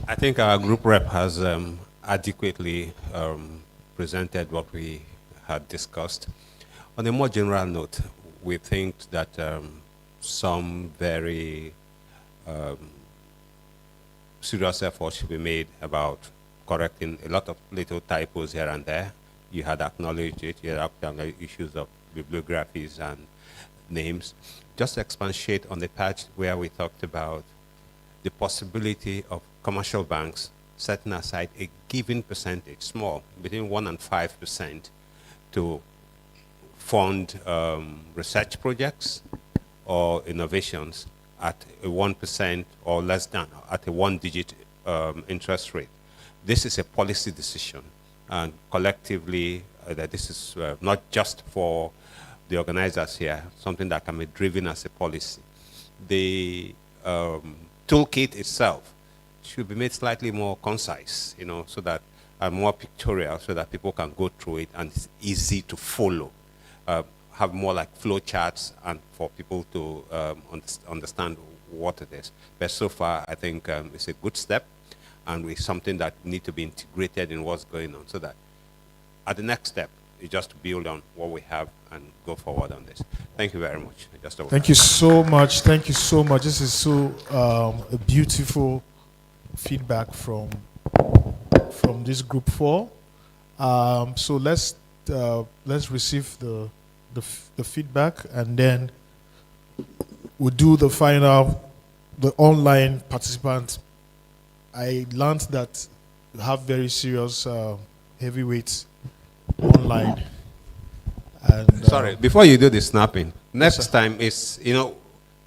I think our group rep has adequately presented what we had discussed. On a more general note, we think that some very serious efforts should be made about correcting a lot of little typos here and there. You had acknowledged it. You had acknowledged issues of bibliographies and names. Just to expatiate on the part where we talked about the possibility of commercial banks setting aside a given percentage, small, between 1% and 5%, to fund research projects or innovations at a 1% or less than, at a 1-digit interest rate. This is a policy decision, and collectively, that this is not just for the organizers here, something that can be driven as a policy. The toolkit itself should be made slightly more concise, so that more pictorial, so that people can go through it and it's easy to follow. Have more like flow charts and for people to understand what it is. But so far, I think it's a good step, and it's something that needs to be integrated in what's going on, so that at the next step, It's just to build on what we have and go forward on this. Thank you very much. Thank you so much. Thank you so much. This is so a beautiful feedback from this group 4. So let's receive the feedback, and then we'll do the online participant. I learned that you have very serious heavyweights online. And, sorry, before you do the snapping, next time is,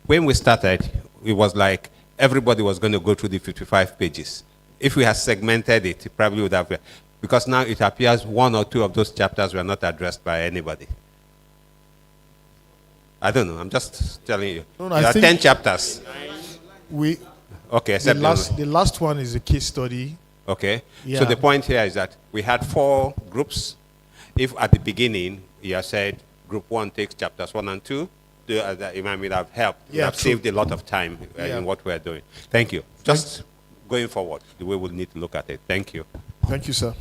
when we started, it was like everybody was going to go through the 55 pages. If we had segmented it, it probably would have, because now it appears 1 or 2 of those chapters were not addressed by anybody. I don't know, I'm just telling you. No, there are 10 chapters. Okay, the last one is a case study. Okay, yeah. So the point here is that we had 4 groups. If at the beginning you said group 1 takes chapters 1 and 2, it might have helped. Yeah, we have saved a lot of time in what we're doing. Thank you. Just going forward, the way we'll need to look at it. Thank you. Thank you, sir.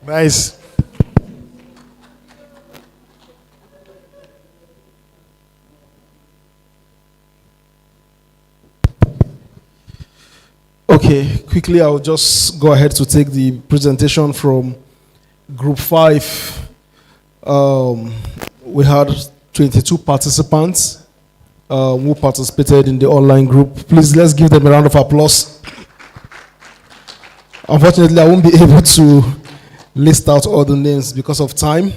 Nice. Okay, quickly I'll just go ahead to take the presentation from Group 5. We had 22 participants who participated in the online group. Please, let's give them a round of applause. Unfortunately, I won't be able to list out all the names because of time,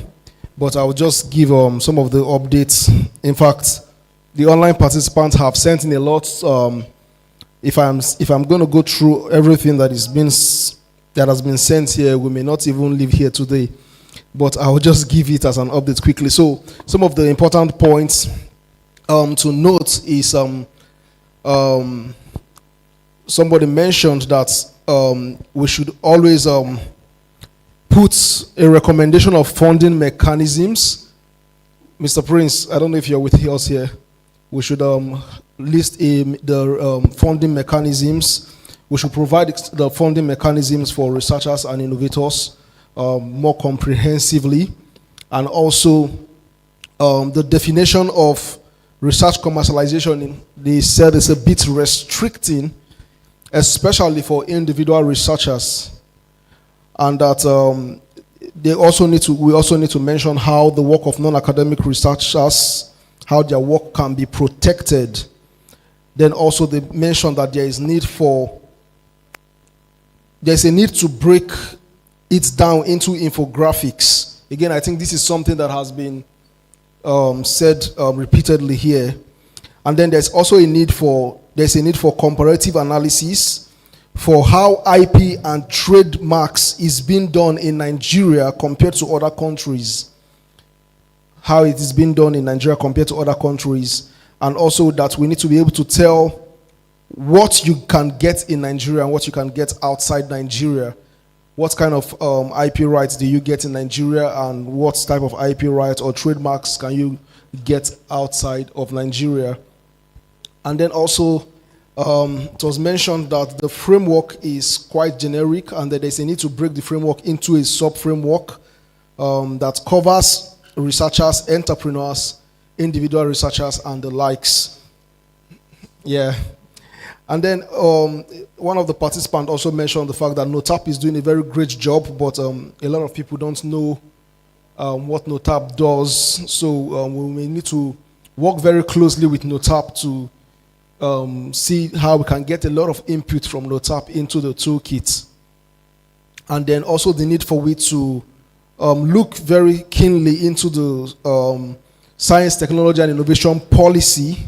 but I'll just give some of the updates. In fact, the online participants have sent in a lot. If I'm going to go through everything that has been sent here, we may not even leave here today, but I'll just give it as an update quickly. So some of the important points to note is somebody mentioned that we should always put a recommendation of funding mechanisms. Mr. Prince, I don't know if you're with us here. We should list the funding mechanisms. We should provide the funding mechanisms for researchers and innovators more comprehensively. And also the definition of research commercialization, they said it's a bit restricting, especially for individual researchers. And that we also need to mention how the work of non-academic researchers, how their work can be protected. Then also they mentioned that there's a need to break it down into infographics. Again, I think this is something that has been said repeatedly here. And then there's also a need for comparative analysis for how IP and trademarks is being done in Nigeria compared to other countries. How it is being done in Nigeria compared to other countries. And also that we need to be able to tell what you can get in Nigeria and what you can get outside Nigeria. What kind of IP rights do you get in Nigeria, and what type of IP rights or trademarks can you get outside of Nigeria? And then also, it was mentioned that the framework is quite generic and that there's a need to break the framework into a sub-framework that covers researchers, entrepreneurs, individual researchers, and the likes. Yeah. And then one of the participants also mentioned the fact that NOTAP is doing a very great job, but a lot of people don't know what NOTAP does. So we may need to work very closely with NOTAP to see how we can get a lot of input from NOTAP into the toolkit. And then also the need for we to look very keenly into the science, technology, and innovation policy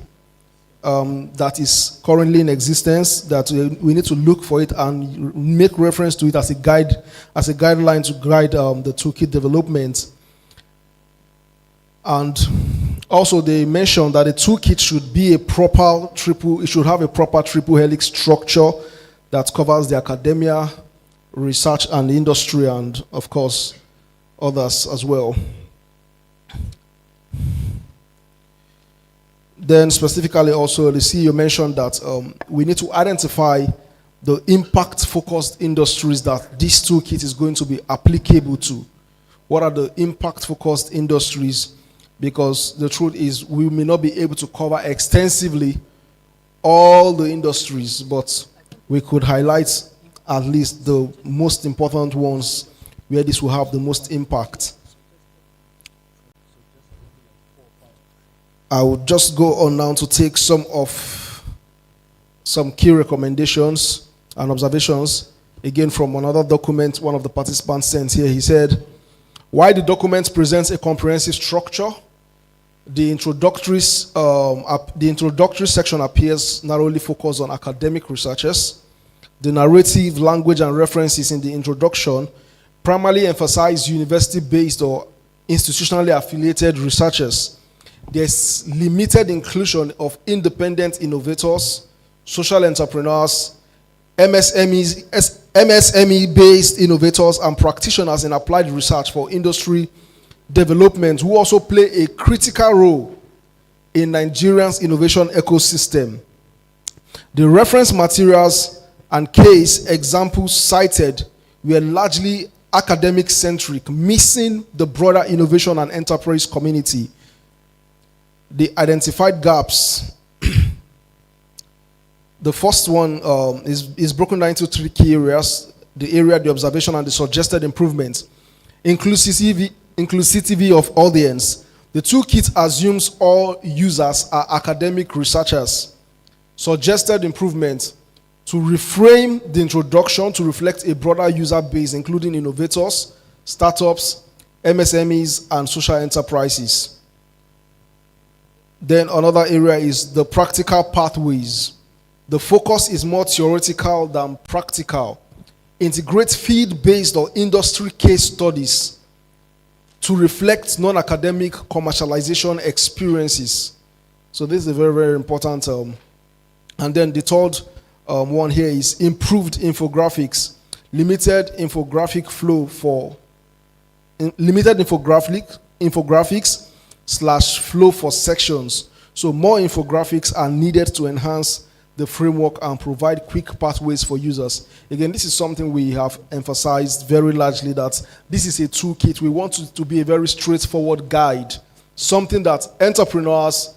that is currently in existence, that we need to look for it and make reference to it as a guideline to guide the toolkit development. And also they mentioned that the toolkit should be it should have a proper triple helix structure that covers the academia, research, and industry, and of course others as well. Then specifically also the CEO mentioned that we need to identify the impact-focused industries that this toolkit is going to be applicable to. What are the impact-focused industries? Because the truth is we may not be able to cover extensively all the industries, but we could highlight at least the most important ones where this will have the most impact. I will just go on now to take some key recommendations and observations, again from another document one of the participants sent here. He said, while the document presents a comprehensive structure, the introductory section appears narrowly focused on academic researchers. The narrative, language, and references in the introduction primarily emphasize university-based or institutionally affiliated researchers. There's limited inclusion of independent innovators, social entrepreneurs, MSME-based innovators, and practitioners in applied research for industry development who also play a critical role in Nigeria's innovation ecosystem. The reference materials and case examples cited were largely academic-centric, missing the broader innovation and enterprise community. The identified gaps. The first one is broken down into three key areas: the area, the observation, and the suggested improvements. Inclusivity of audience. The toolkit assumes all users are academic researchers. Suggested improvements: to reframe the introduction to reflect a broader user base, including innovators, startups, MSMEs, and social enterprises. Then another area is the practical pathways. The focus is more theoretical than practical. Integrate field-based or industry case studies to reflect non-academic commercialization experiences. So this is a very, very important. And then the third one here is improved infographics. Limited infographics / flow for sections. So more infographics are needed to enhance the framework and provide quick pathways for users. Again, this is something we have emphasized very largely, that this is a toolkit. We want it to be a very straightforward guide, something that entrepreneurs,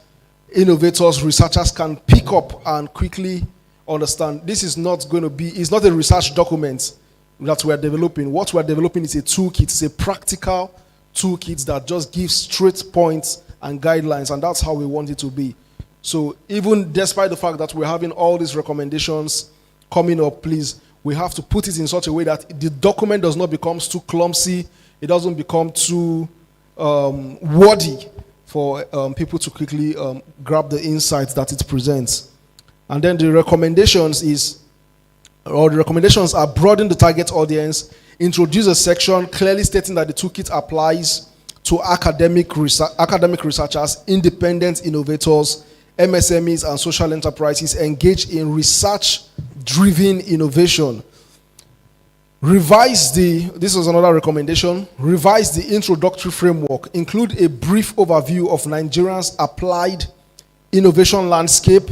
innovators, researchers can pick up and quickly understand. This is not going to be, it's not a research document that we're developing. What we're developing is a toolkit. It's a practical toolkit that just gives straight points and guidelines, and that's how we want it to be. So even despite the fact that we're having all these recommendations coming up, please, we have to put it in such a way that the document does not become too clumsy. It doesn't become too wordy for people to quickly grab the insights that it presents. And then the recommendations are broaden the target audience, introduce a section clearly stating that the toolkit applies to academic researchers, independent innovators, MSMEs, and social enterprises engaged in research-driven innovation. This was another recommendation, revise the introductory framework, include a brief overview of Nigeria's applied innovation landscape,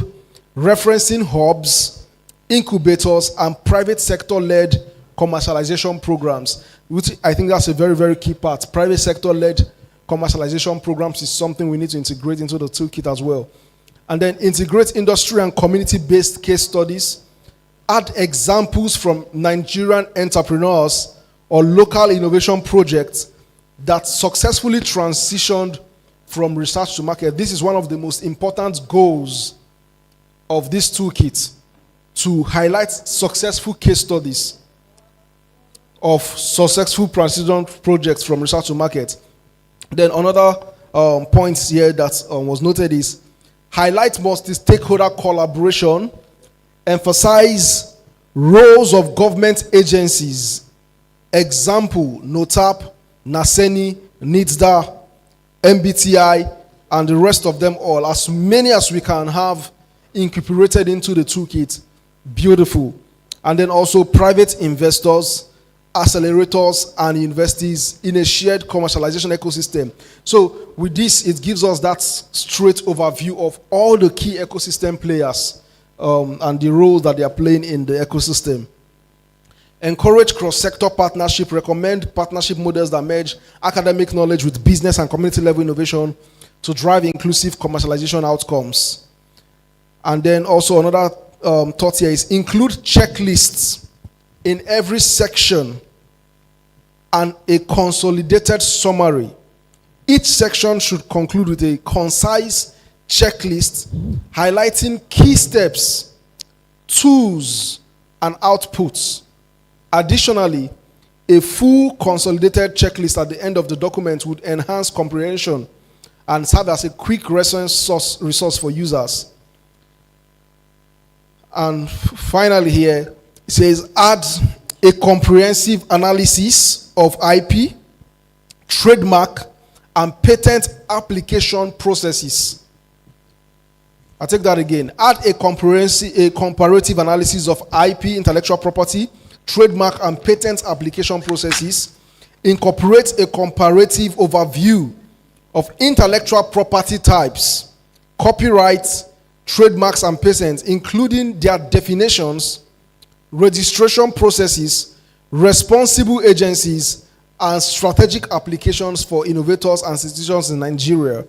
referencing hubs, incubators, and private sector-led commercialization programs, which I think that's a very, very key part. Private sector-led commercialization programs is something we need to integrate into the toolkit as well. And then integrate industry and community-based case studies. Add examples from Nigerian entrepreneurs or local innovation projects that successfully transitioned from research to market. This is one of the most important goals of this toolkit, to highlight successful case studies of successful transition projects from research to market. Then another point here that was noted is highlight multi-stakeholder collaboration, emphasize roles of government agencies, example, NOTAP, NASENI, NITSDA, MBTI, and the rest of them all, as many as we can have incorporated into the toolkit. Beautiful. And then also private investors, accelerators, and universities in a shared commercialization ecosystem. So with this, it gives us that straight overview of all the key ecosystem players and the role that they are playing in the ecosystem. Encourage cross-sector partnership. Recommend partnership models that merge academic knowledge with business and community-level innovation to drive inclusive commercialization outcomes. And then also another thought here is include checklists in every section and a consolidated summary. Each section should conclude with a concise checklist highlighting key steps, tools, and outputs. Additionally, a full consolidated checklist at the end of the document would enhance comprehension and serve as a quick resource for users. And finally here, it says add a comprehensive analysis of IP, trademark, and patent application processes. I take that again. Add a comparative analysis of IP, intellectual property, trademark, and patent application processes. Incorporate a comparative overview of intellectual property types, copyright, trademarks, and patents, including their definitions, registration processes, responsible agencies, and strategic applications for innovators and institutions in Nigeria.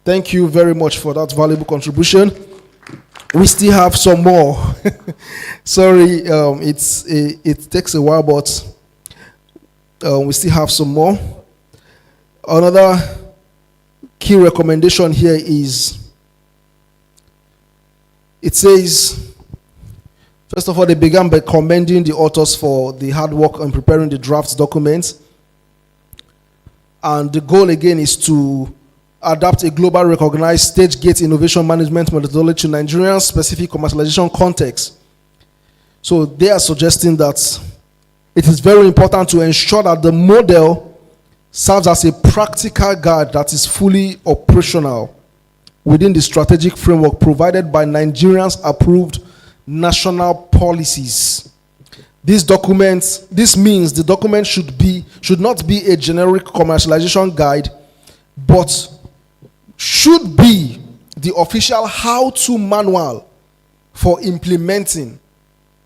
Thank you very much for that valuable contribution. We still have some more. Sorry, it takes a while, but we still have some more. Another key recommendation here is, it says, first of all, they began by commending the authors for the hard work on preparing the draft documents. And the goal again is to adapt a global recognized stage gate innovation management methodology to Nigerian specific commercialization context. So they are suggesting that it is very important to ensure that the model serves as a practical guide that is fully operational within the strategic framework provided by Nigerians approved national policies. This means the document should not be a generic commercialization guide, but should be the official how-to manual for implementing.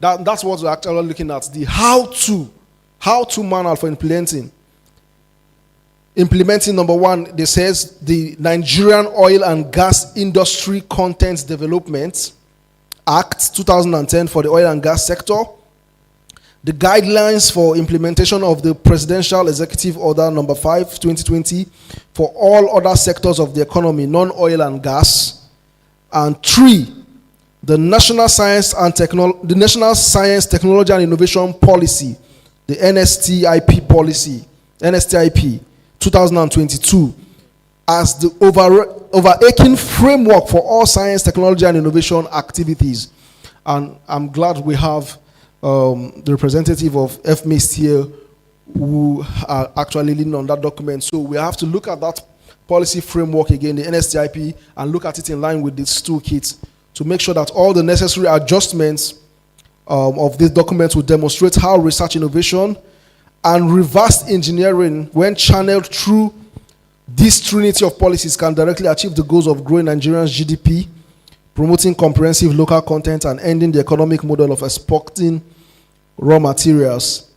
That's what we're actually looking at, the how-to manual for implementing. Implementing, number one, they says the Nigerian Oil and Gas Industry Content Development Act 2010 for the oil and gas sector, the guidelines for implementation of the Presidential Executive Order number 5, 2020 for all other sectors of the economy, non-oil and gas, and 3, the National Science, Technology and Innovation Policy, the NSTIP policy, NSTIP 2022, as the overarching framework for all science, technology, and innovation activities. And I'm glad we have the representative of FMIST here who are actually leading on that document. So we have to look at that policy framework again, the NSTIP, and look at it in line with this toolkit to make sure that all the necessary adjustments of this document will demonstrate how research innovation and reverse engineering, when channeled through this trinity of policies, can directly achieve the goals of growing Nigeria's GDP, promoting comprehensive local content, and ending the economic model of exporting raw materials.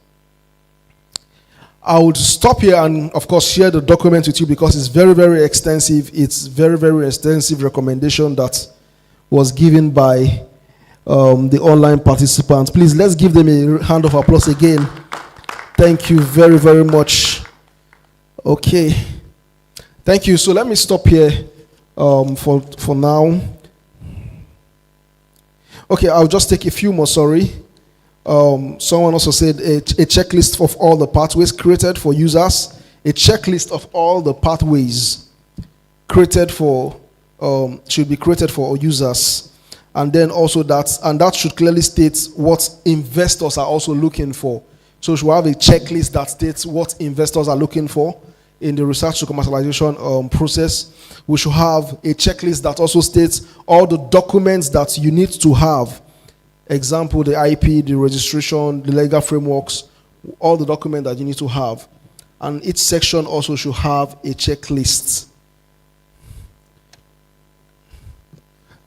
I would stop here and, of course, share the document with you because it's very, very extensive. It's very, very extensive recommendation that was given by the online participants. Please, let's give them a round of applause again. Thank you very, very much. Okay. Thank you. So let me stop here for now. Okay, I'll just take a few more, sorry. Someone also said a checklist of all the pathways created for users. A checklist of all the pathways created for, should be created for users. And then also that should clearly state what investors are also looking for. So we should have a checklist that states what investors are looking for in the research to commercialization process. We should have a checklist that also states all the documents that you need to have. Example, the IP, the registration, the legal frameworks, all the documents that you need to have. And each section also should have a checklist.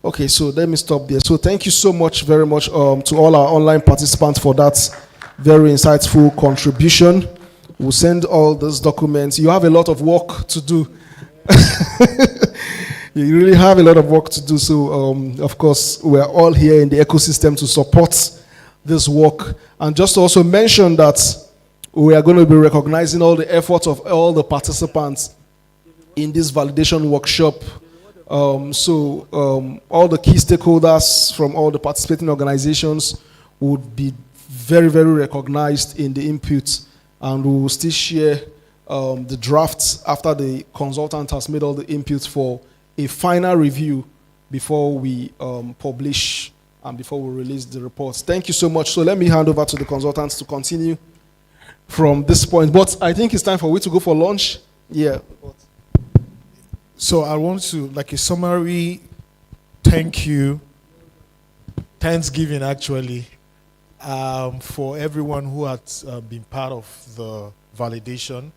Okay, so let me stop there. So thank you so much, very much, to all our online participants for that very insightful contribution. We'll send all those documents. You have a lot of work to do. You really have a lot of work to do. So, of course, we're all here in the ecosystem to support this work. And just to also mention that we are going to be recognizing all the efforts of all the participants in this validation workshop. All the key stakeholders from all the participating organizations would be very, very recognized in the input, and we will still share the drafts after the consultant has made all the inputs for a final review before we publish and before we release the reports. Thank you so much. So let me hand over to the consultants to continue from this point. But I think it's time for we to go for lunch. Yeah. So I want to, like a summary, Thanksgiving actually, for everyone who has been part of the validation.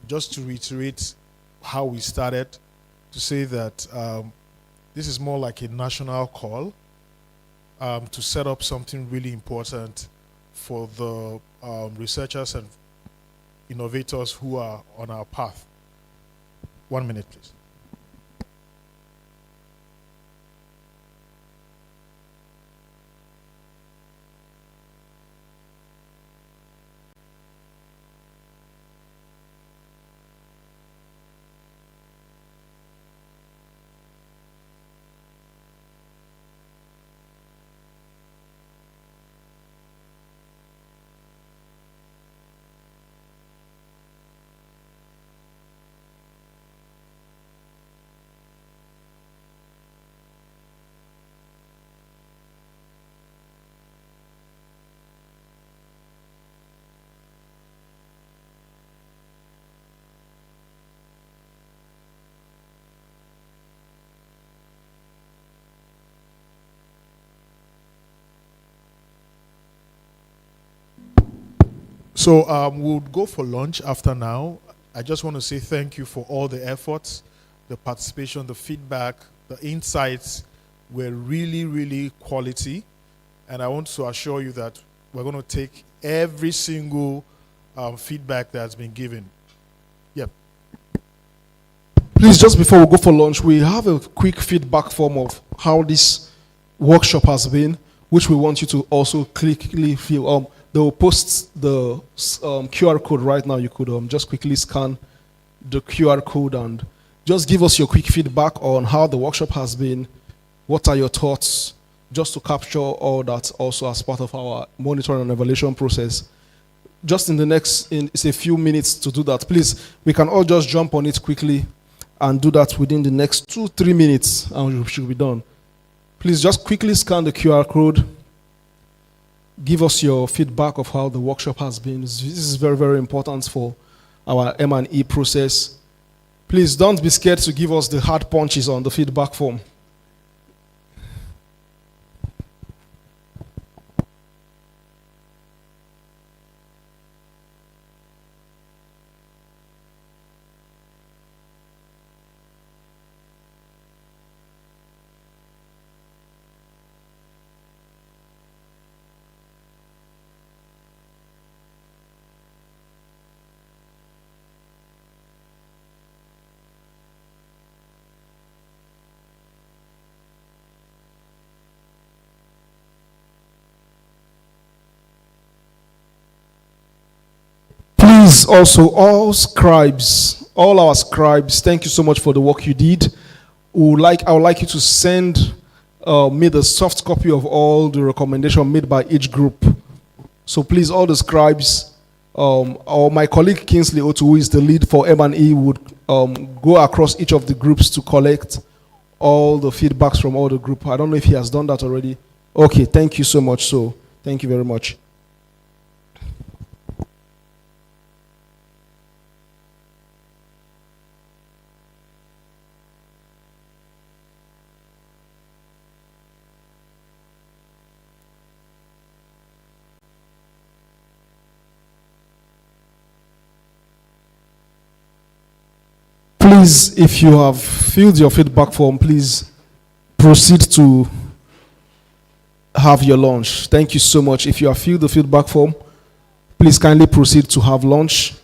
Just to reiterate how we started, to say that this is more like a national call to set up something really important for the researchers and innovators who are on our path. 1 minute, please. So we'll go for lunch after now. I just want to say thank you for all the efforts, the participation, the feedback, the insights were really, really quality. And I want to assure you that we're going to take every single feedback that's been given. Yep. Please, just before we go for lunch, we have a quick feedback form of how this workshop has been, which we want you to also quickly fill. They will post the QR code right now. You could just quickly scan the QR code and just give us your quick feedback on how the workshop has been. What are your thoughts? Just to capture all that also as part of our monitoring and evaluation process. Just in the next, it's a few minutes to do that. Please, we can all just jump on it quickly and do that within the next 2-3 minutes and we should be done. Please just quickly scan the QR code. Give us your feedback of how the workshop has been. This is very, very important for our M&E process. Please don't be scared to give us the hard punches on the feedback form. Please also, all scribes, all our scribes, thank you so much for the work you did. I would like you to send me the soft copy of all the recommendation made by each group. So please, all the scribes, or my colleague Kingsley Otu, who is the lead for M&E, would go across each of the groups to collect all the feedbacks from all the group. I don't know if he has done that already. Okay, thank you so much. So thank you very much. Please, if you have filled your feedback form, please proceed to have your lunch. Thank you so much. If you have filled the feedback form, please kindly proceed to have lunch.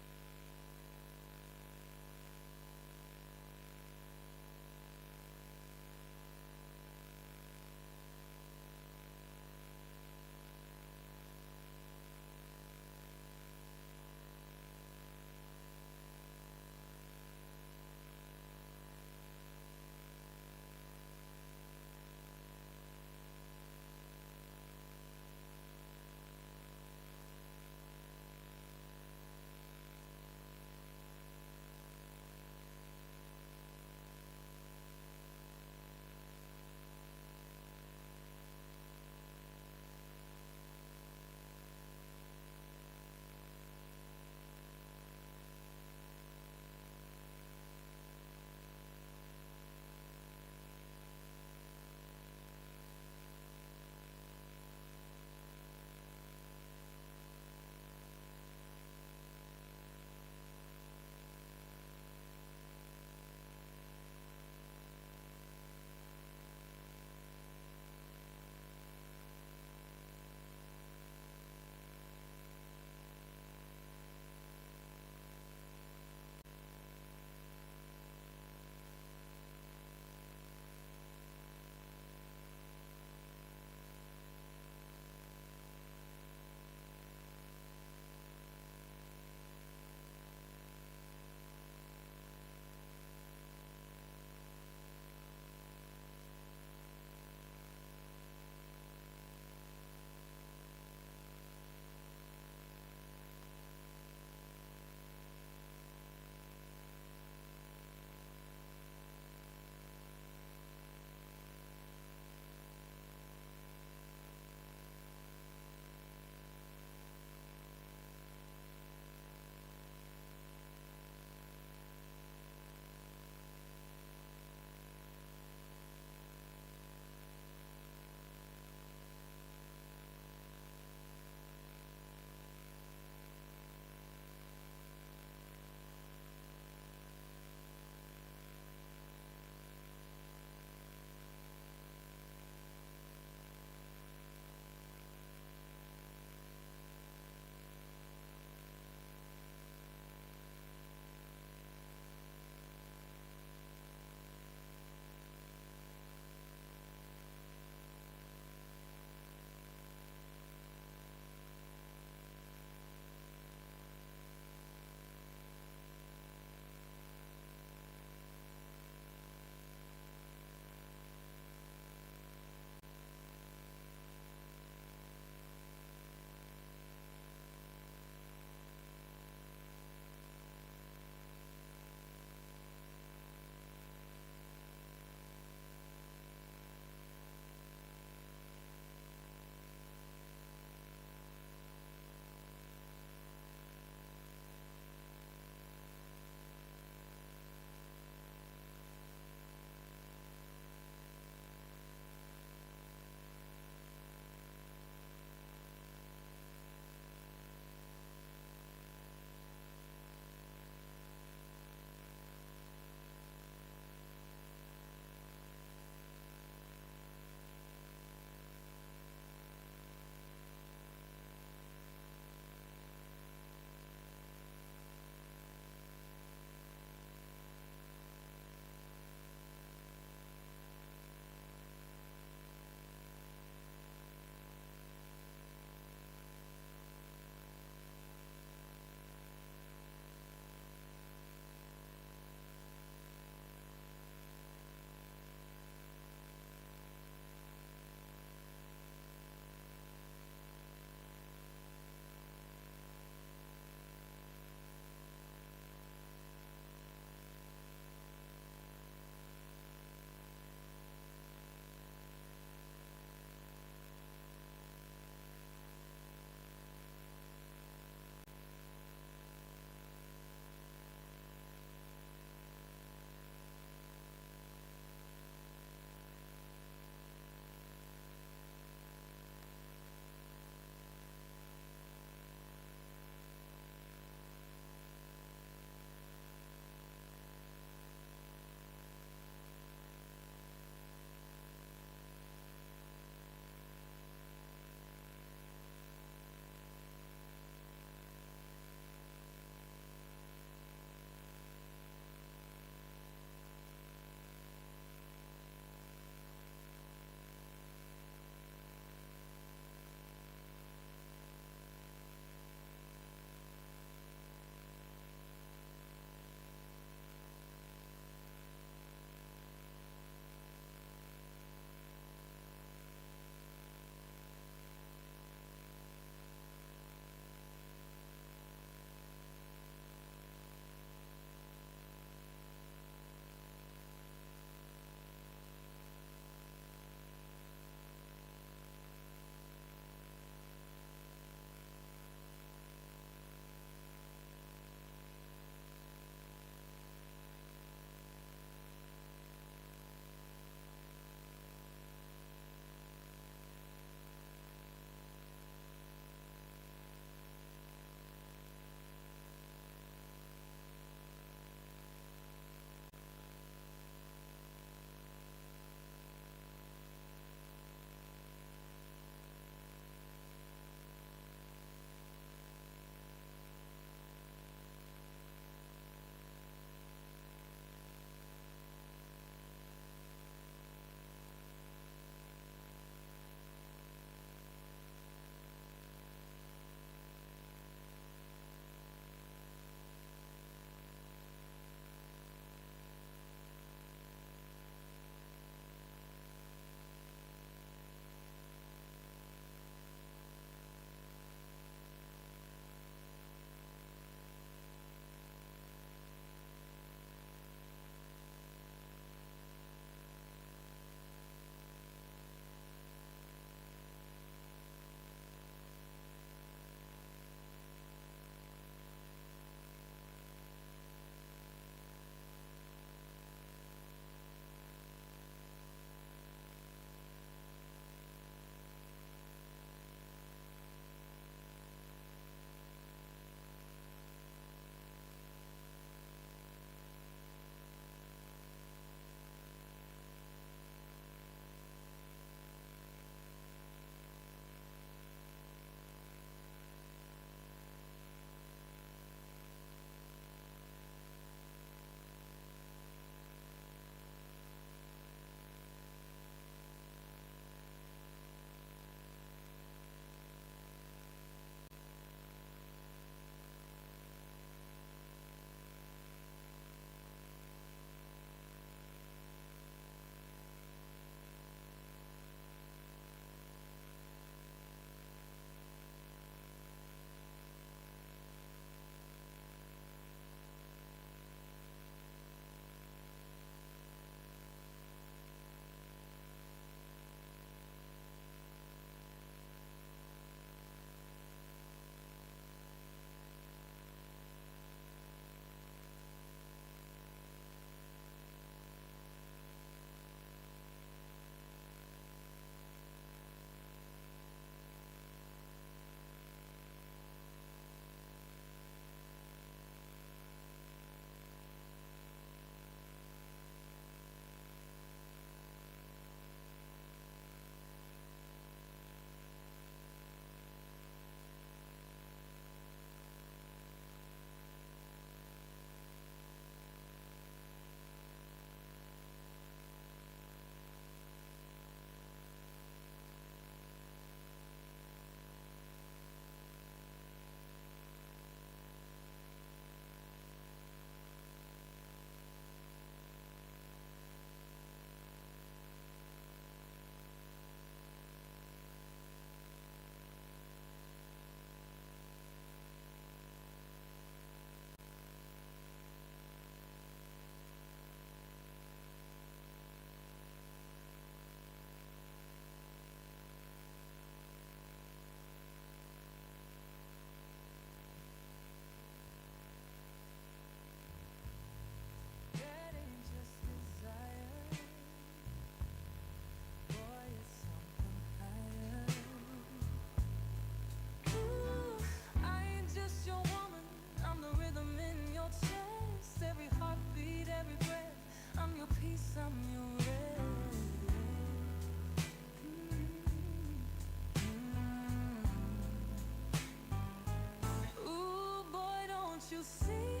see?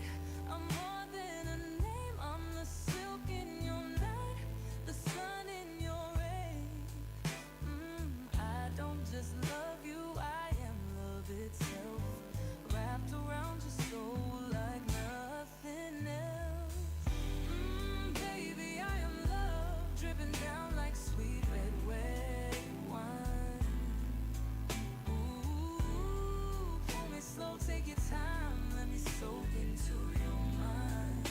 I'm more than a name. I'm the silk in your night, the sun in your rain. I don't just love you, I am love itself, wrapped around your soul like nothing else. Baby, I am love, dripping down like sweet red wine. Ooh, pull me slow, take your time, let me soak into your mind.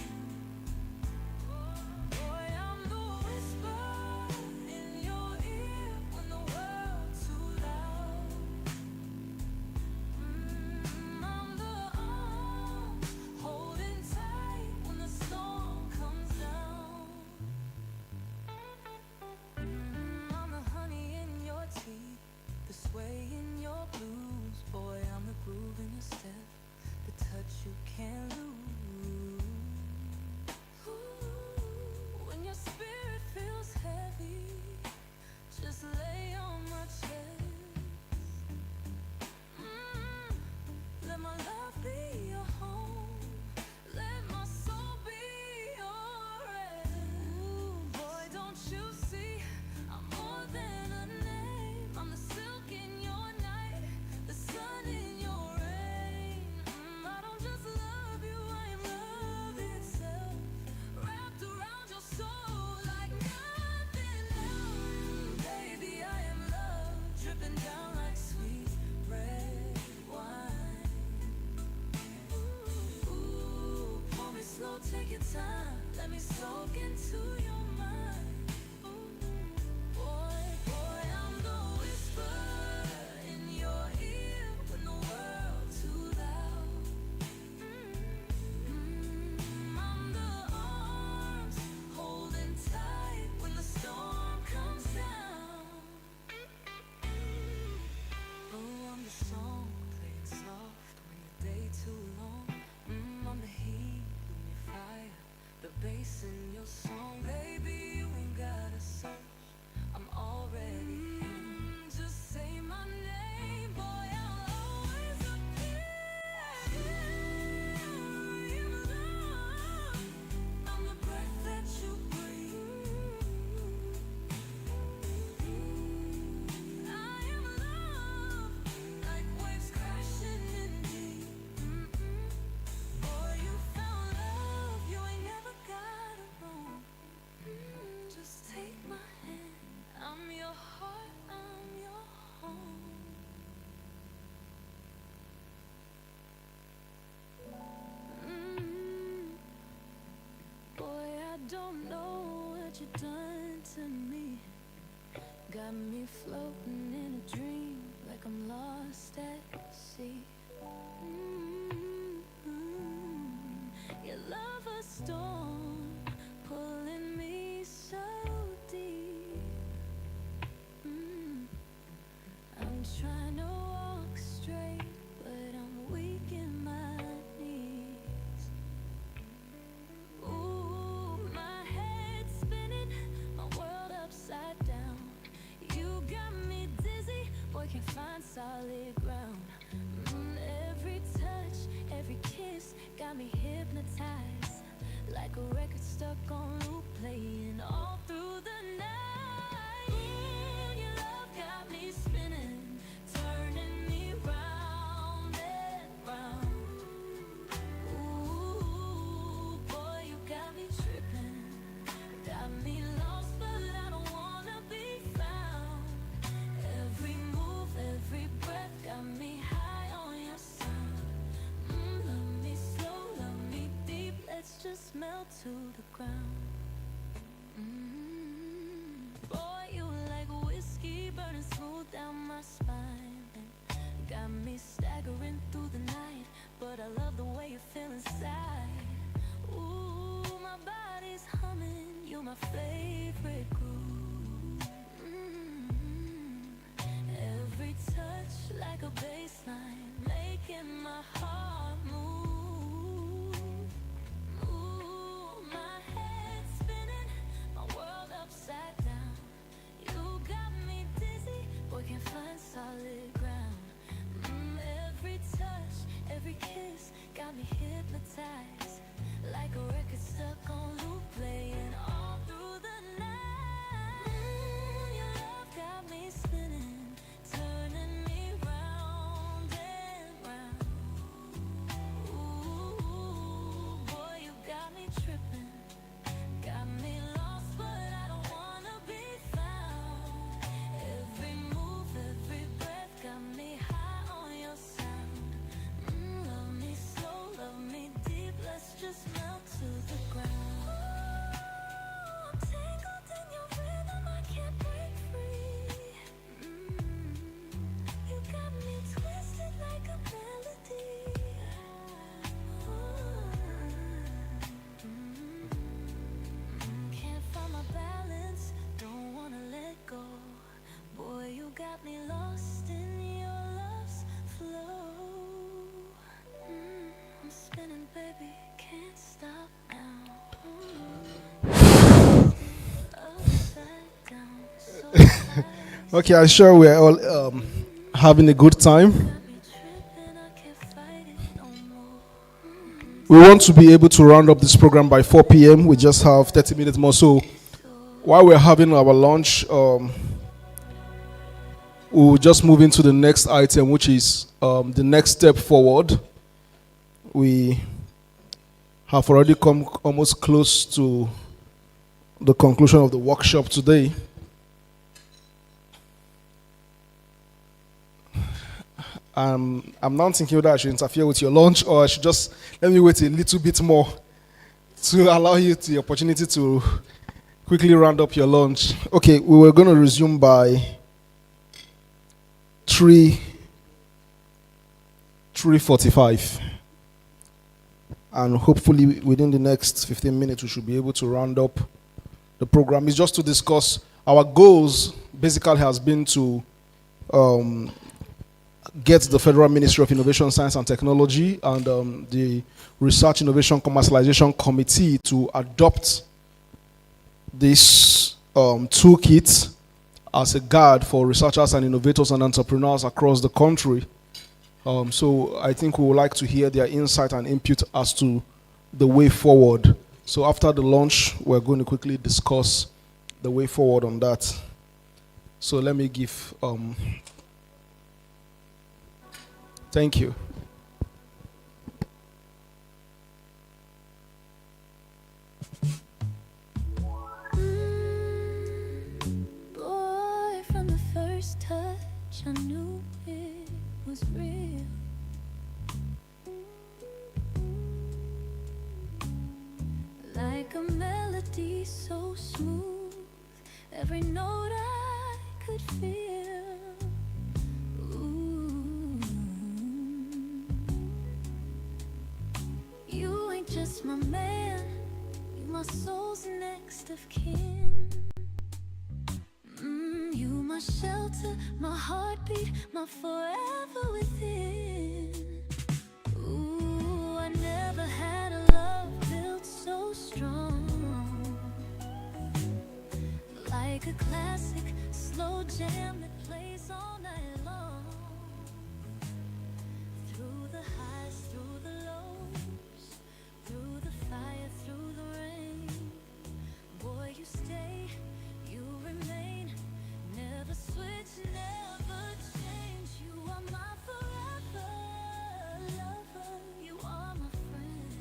Boy, I'm the whisper in your ear when the world's too loud. I'm the arms holding tight when the storm comes down. I'm the honey in your teeth, the sway in your blues. Boy, I'm the groove in your step, the touch you can't lose. Ooh, when your spirit feels heavy, just lay on my chest. Let my love be your home, let my soul be your rest. Ooh, boy, don't you see, I'm more than a name. I'm the silk in your night, the sun in your rain. I don't just love you, I am love itself, wrapped around your soul like nothing else. Baby, I am love, dripping down like sweet red wine. Ooh, pull me slow, take your time, let me soak into your mind. Boy, I'm the whisper in your ear when the world's too loud. I'm the arms holding tight when the storm comes down. Oh, I'm the song playing soft when your day too long. I'm the heat in your fire, the bass in your song. Baby, you ain't gotta search, I'm already in. Just say my name, boy, I'll always appear. You love, I'm the breath that you breathe. I am love, like waves crashing in deep. Boy, you found love, you ain't never gotta roam. Just take my hand, I'm your heart, I'm your home. Boy, I don't know what you've done to me. Got me floating in a dream like I'm lost at sea. Your love a storm, pulling me so deep. I'm trying to walk straight, but I'm weak in my knees. Ooh, my head spinning, my world upside down. You got me dizzy, boy, can't find solid ground. Every touch, every kiss got me hypnotized, like a record stuck on loop, playing all through the night. Your love got me spinning, turning me round and round. Ooh, boy, you got me tripping, got me lost, but I don't wanna be found. Every move, every breath got me high on your sound. Love me slow, love me deep, let's just melt to the ground. Boy, you like whiskey burning smooth down my spine, got me staggering through the night, but I love the way you feel inside. Ooh, my body's humming, you're my favorite groove. Every touch like a bass line, making my heart move. Ooh, my head spinning, my world upside down. You got me dizzy, boy, can't find solid ground. Every touch, every kiss got me hypnotized. Okay, I'm sure we're all having a good time. We want to be able to round up this program by 4 p.m. We just have 30 minutes more. So while we're having our lunch, we'll just move into the next item, which is the next step forward. We have already come almost close to the conclusion of the workshop today. I'm now thinking whether I should interfere with your lunch or I should just let me wait a little bit more to allow you the opportunity to quickly round up your lunch. Okay, we were going to resume by 3:45. And hopefully within the next 15 minutes, we should be able to round up the program. It's just to discuss our goals. Basically has been to get the Federal Ministry of Innovation, Science and Technology and the Research, Innovation, Commercialization Committee to adopt this toolkit as a guide for researchers and innovators and entrepreneurs across the country. So I think we would like to hear their insight and input as to the way forward. So after the lunch, we're going to quickly discuss the way forward on that. So let me give... Thank you. Boy, from the first touch, I knew it was real. Like a melody so smooth, every note I could feel. You ain't just my man, you my soul's next of kin. You my shelter, my heartbeat, my forever within. Ooh, I never had a love built so strong. Like a classic slow jam that plays all night long. Through the highs, through the lows, through the fire, through the rain. Boy, you stay, you remain. Never switch, never change. You are my forever lover. You are my friend.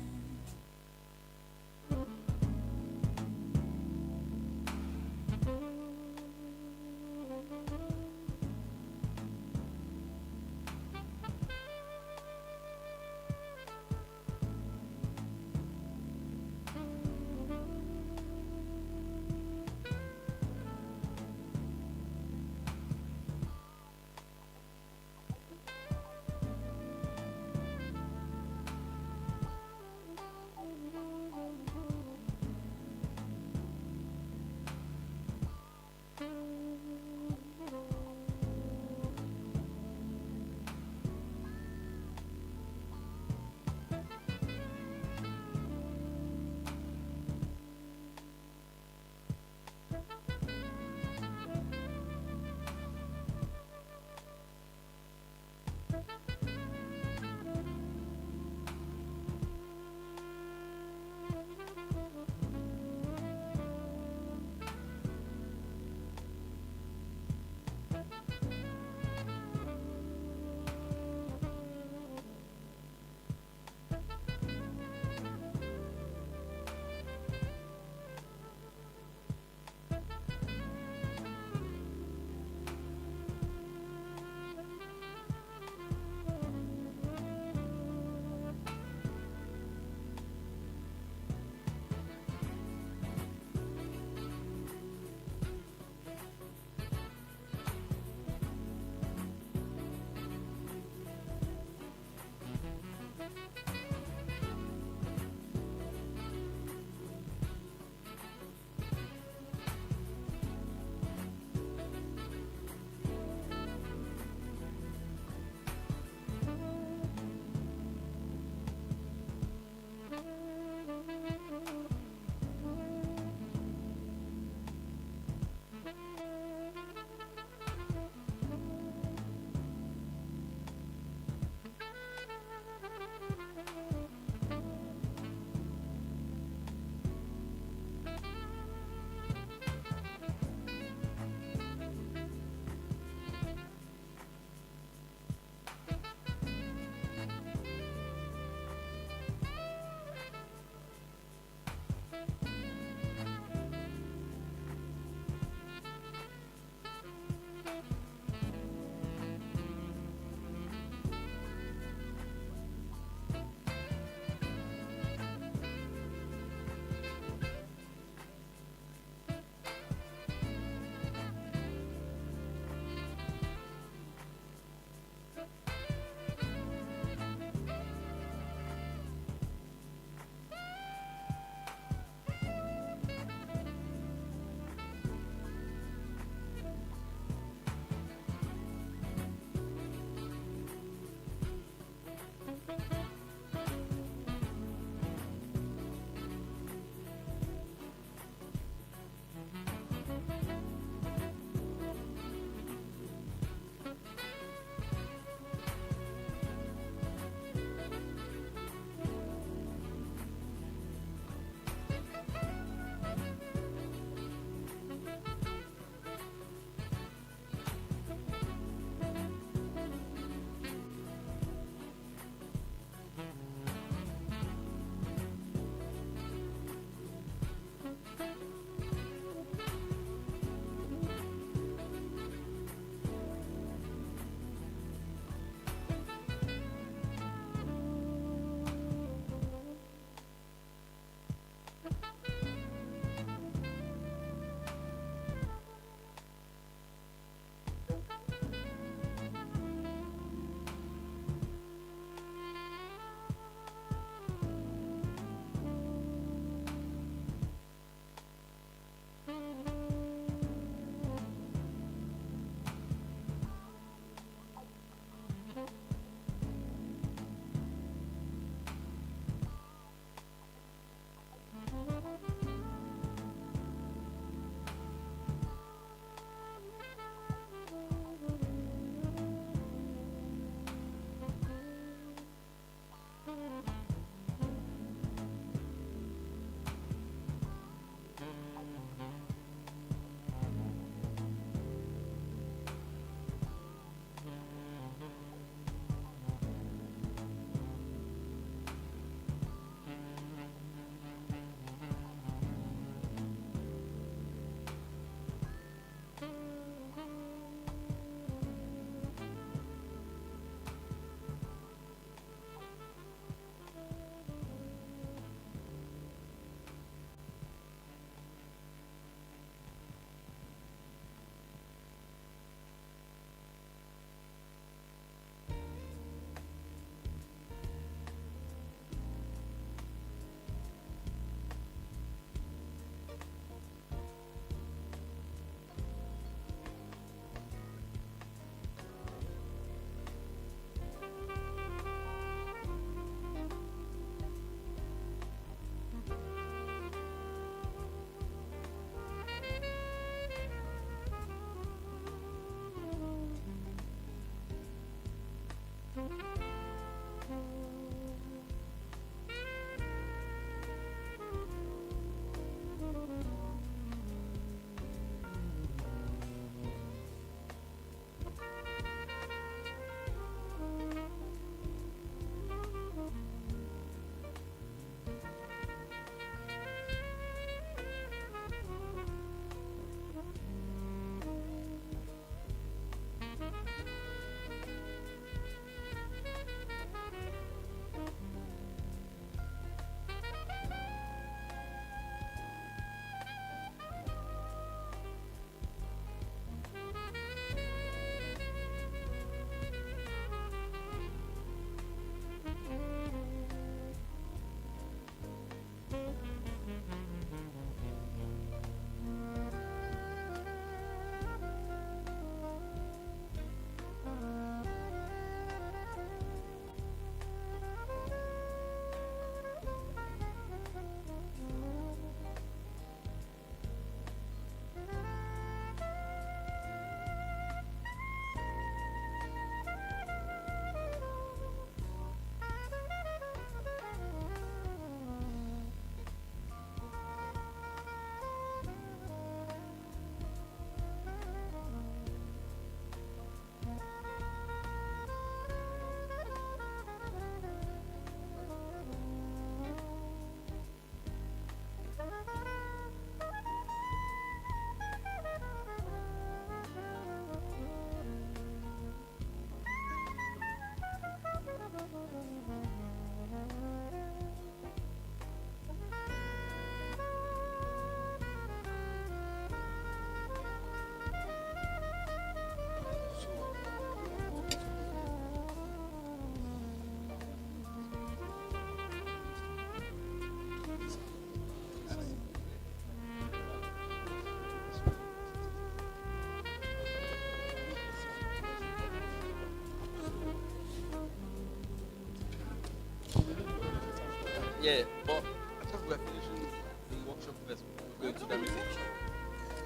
Yeah, but I thought we were finishing the workshop first. We're going to the meeting.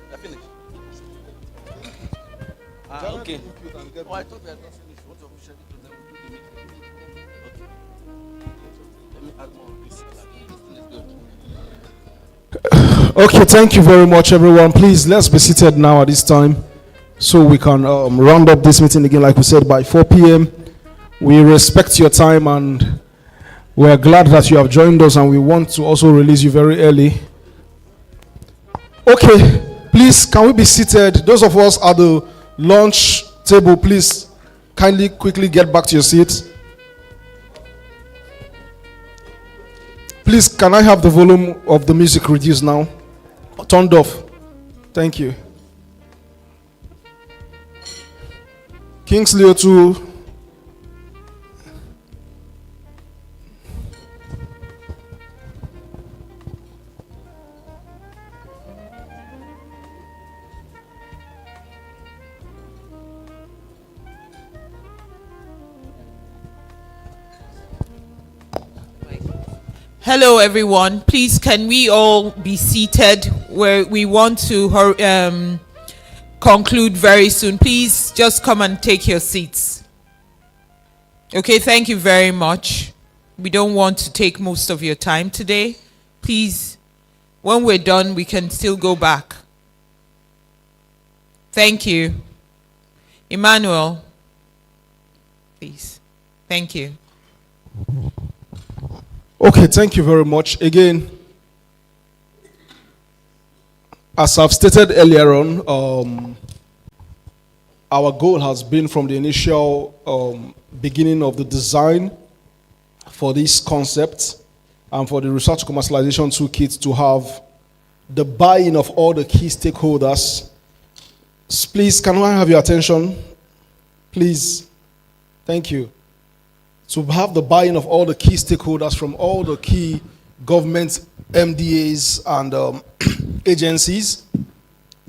We're finished. Okay. Oh, I thought we had not finished. What officially to them will do the meeting. Okay. Let me add more of this. This thing is good. Okay, thank you very much, everyone. Please, let's be seated now at this time so we can round up this meeting again, like we said, by 4 p.m. We respect your time and we're glad that you have joined us, and we want to also release you very early. Okay, please, can we be seated? Those of us at the lunch table, please kindly quickly get back to your seats. Please, can I have the volume of the music reduced now? Turned off. Thank you. Kingsley O2. Hello, everyone. Please, can we all be seated? Where we want to conclude very soon. Please, just come and take your seats. Okay, thank you very much. We don't want to take most of your time today. Please, when we're done, we can still go back. Thank you. Emmanuel, please. Thank you. Okay, thank you very much. Again, as I've stated earlier on, our goal has been from the initial beginning of the design for this concept and for the Research Commercialization Toolkit to have the buy-in of all the key stakeholders. Please, can I have your attention? Please. Thank you. To have the buy-in of all the key stakeholders from all the key government MDAs and agencies.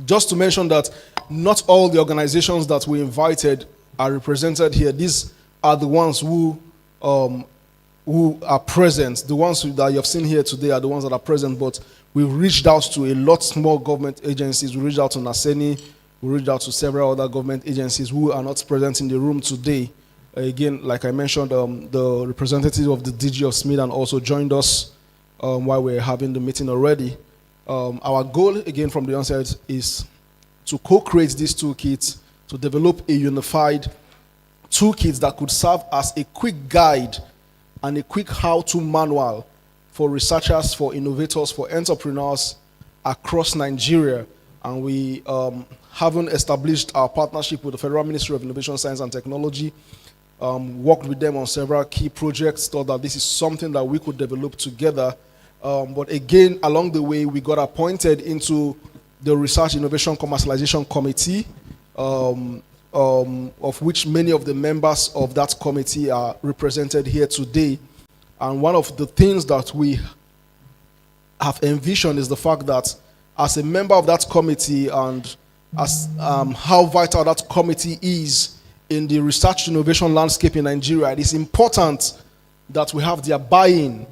Just to mention that not all the organizations that we invited are represented here. These are the ones who are present. The ones that you have seen here today are the ones that are present, but we've reached out to a lot more government agencies. We reached out to NASENI. We reached out to several other government agencies who are not present in the room today. Again, like I mentioned, the representative of the DG of Smith also joined us while we were having the meeting already. Our goal, again, from the onset is to co-create this toolkit, to develop a unified toolkit that could serve as a quick guide and a quick how-to manual for researchers, for innovators, for entrepreneurs across Nigeria. And we haven't established our partnership with the Federal Ministry of Innovation, Science and Technology. Worked with them on several key projects, thought that this is something that we could develop together. But again, along the way, we got appointed into the Research Innovation Commercialization Committee, of which many of the members of that committee are represented here today. And one of the things that we have envisioned is the fact that as a member of that committee and as how vital that committee is in the research innovation landscape in Nigeria, it is important that we have their buy-in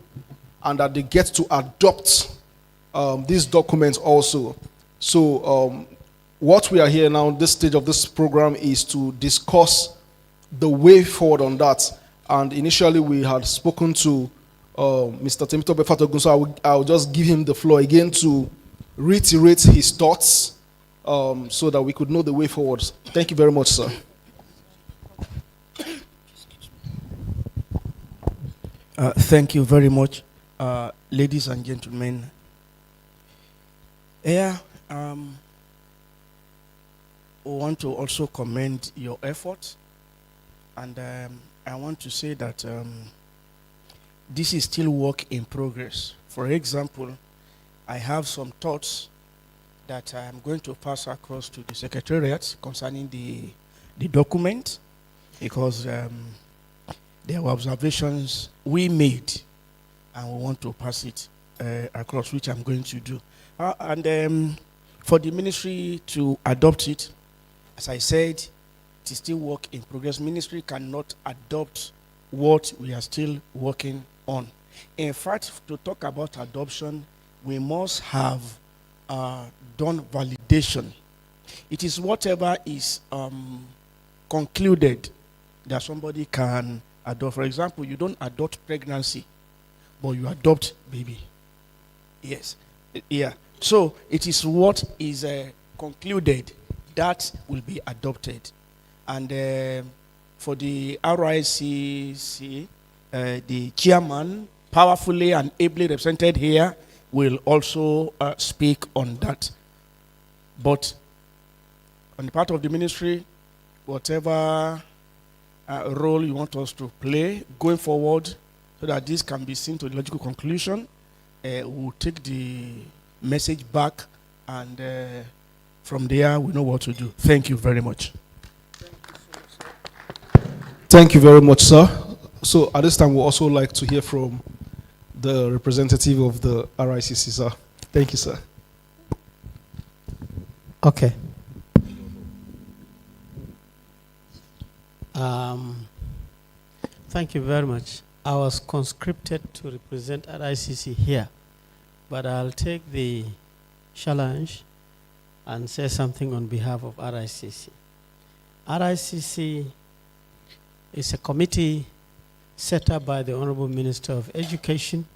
and that they get to adopt these documents also. So what we are here now, this stage of this program, is to discuss the way forward on that. And initially we had spoken to Mr. Temitope Fatogun, so I'll just give him the floor again to reiterate his thoughts so that we could know the way forward. Thank you very much, sir. Thank you very much, ladies and gentlemen. Yeah, we want to also commend your efforts, and I want to say that this is still work in progress. For example, I have some thoughts that I am going to pass across to the Secretariat concerning the document, because there were observations we made and we want to pass it across, which I'm going to do. And for the ministry to adopt it, as I said, it is still work in progress. Ministry cannot adopt what we are still working on. In fact, to talk about adoption, we must have done validation. It is whatever is concluded that somebody can adopt. For example, you don't adopt pregnancy, but you adopt baby. Yes. Yeah. So it is what is concluded that will be adopted. And for the RICC, the chairman, powerfully and ably represented here, will also speak on that. But on the part of the ministry, whatever role you want us to play going forward so that this can be seen to a logical conclusion, we'll take the message back, and from there we know what to do. Thank you very much. Thank you very much, sir. So at this time, we'd also like to hear from the representative of the RICC, sir. Thank you, sir. Okay. Thank you very much. I was conscripted to represent RICC here, but I'll take the challenge and say something on behalf of RICC. RICC is a committee set up by the Honorable Minister of Education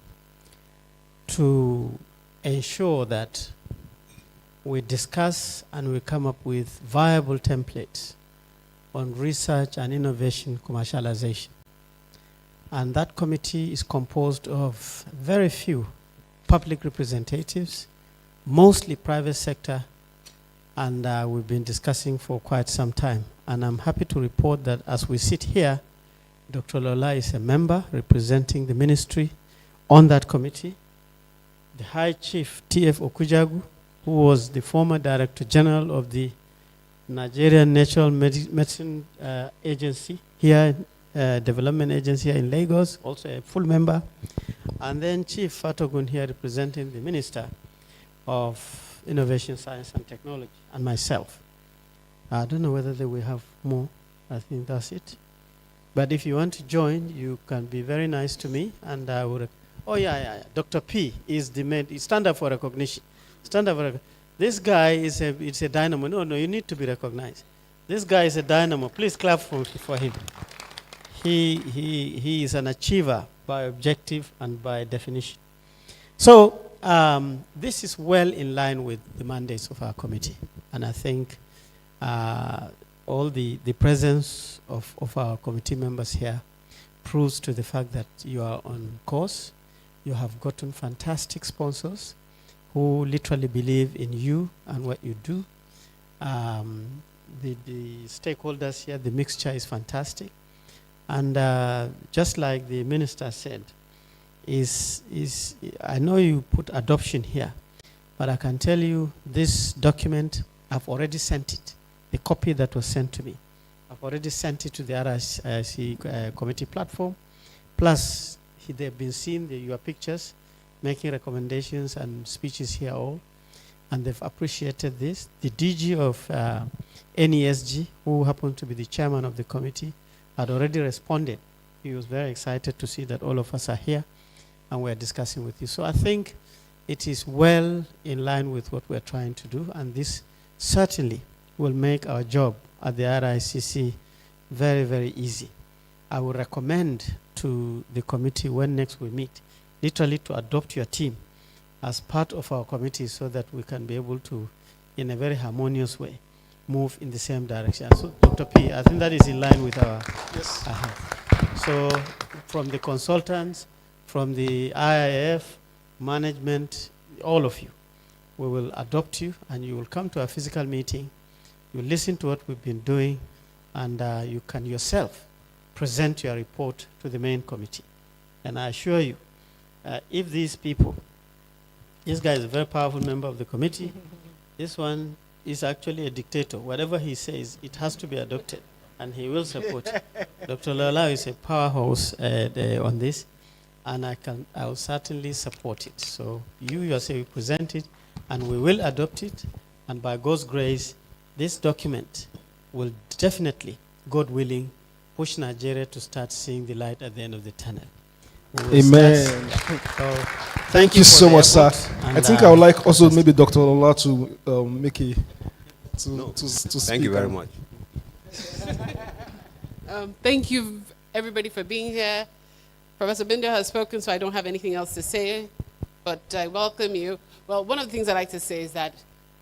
to ensure that we discuss and we come up with viable templates on research and innovation commercialization. And that committee is composed of very few public representatives, mostly private sector, and we've been discussing for quite some time. And I'm happy to report that as we sit here, Dr. Lola is a member representing the ministry on that committee. The High Chief T.F. Okujagu, who was the former Director General of the Nigerian Natural Medicine Agency here, Development Agency here in Lagos, also a full member. And then Chief Fatogun here representing the Minister of Innovation, Science and Technology, and myself. I don't know whether they will have more. I think that's it. But if you want to join, you can be very nice to me, and I would. Oh yeah. Dr. P is the main. Stand up for recognition. Stand up for. This guy is a dynamo. No, you need to be recognized. This guy is a dynamo. Please clap for him. He is an achiever by objective and by definition. So this is well in line with the mandates of our committee, and I think all the presence of our committee members here proves to the fact that you are on course. You have gotten fantastic sponsors who literally believe in you and what you do. The stakeholders here, the mixture is fantastic. And just like the minister said, I know you put adoption here, but I can tell you this document, I've already sent it, the copy that was sent to me. I've already sent it to the RIC committee platform. Plus, they've been seeing your pictures, making recommendations and speeches here all, and they've appreciated this. The DG of NESG, who happened to be the chairman of the committee, had already responded. He was very excited to see that all of us are here and we're discussing with you. So I think it is well in line with what we're trying to do, and this certainly will make our job at the RICC very, very easy. I would recommend to the committee when next we meet, literally to adopt your team as part of our committee so that we can be able to, in a very harmonious way, move in the same direction. So, Dr. P, I think that is in line with our... Yes. So, from the consultants, from the IIF, management, all of you, we will adopt you, and you will come to a physical meeting. You listen to what we've been doing, and you can yourself present your report to the main committee. And I assure you, if these people, this guy is a very powerful member of the committee, this one is actually a dictator. Whatever he says, it has to be adopted, and he will support. Dr. Lola is a powerhouse on this, and I will certainly support it. So you yourself present it, and we will adopt it, and by God's grace, this document will definitely, God willing, push Nigeria to start seeing the light at the end of the tunnel. Amen. Thank you for so the much, sir. effort I and, think I would like also maybe Dr. Ola to make a to speak. Thank you very and- much. Thank you, everybody, for being here. Professor Binder has spoken, so I don't have anything else to say, but I welcome you. Well, one of the things I like to say is that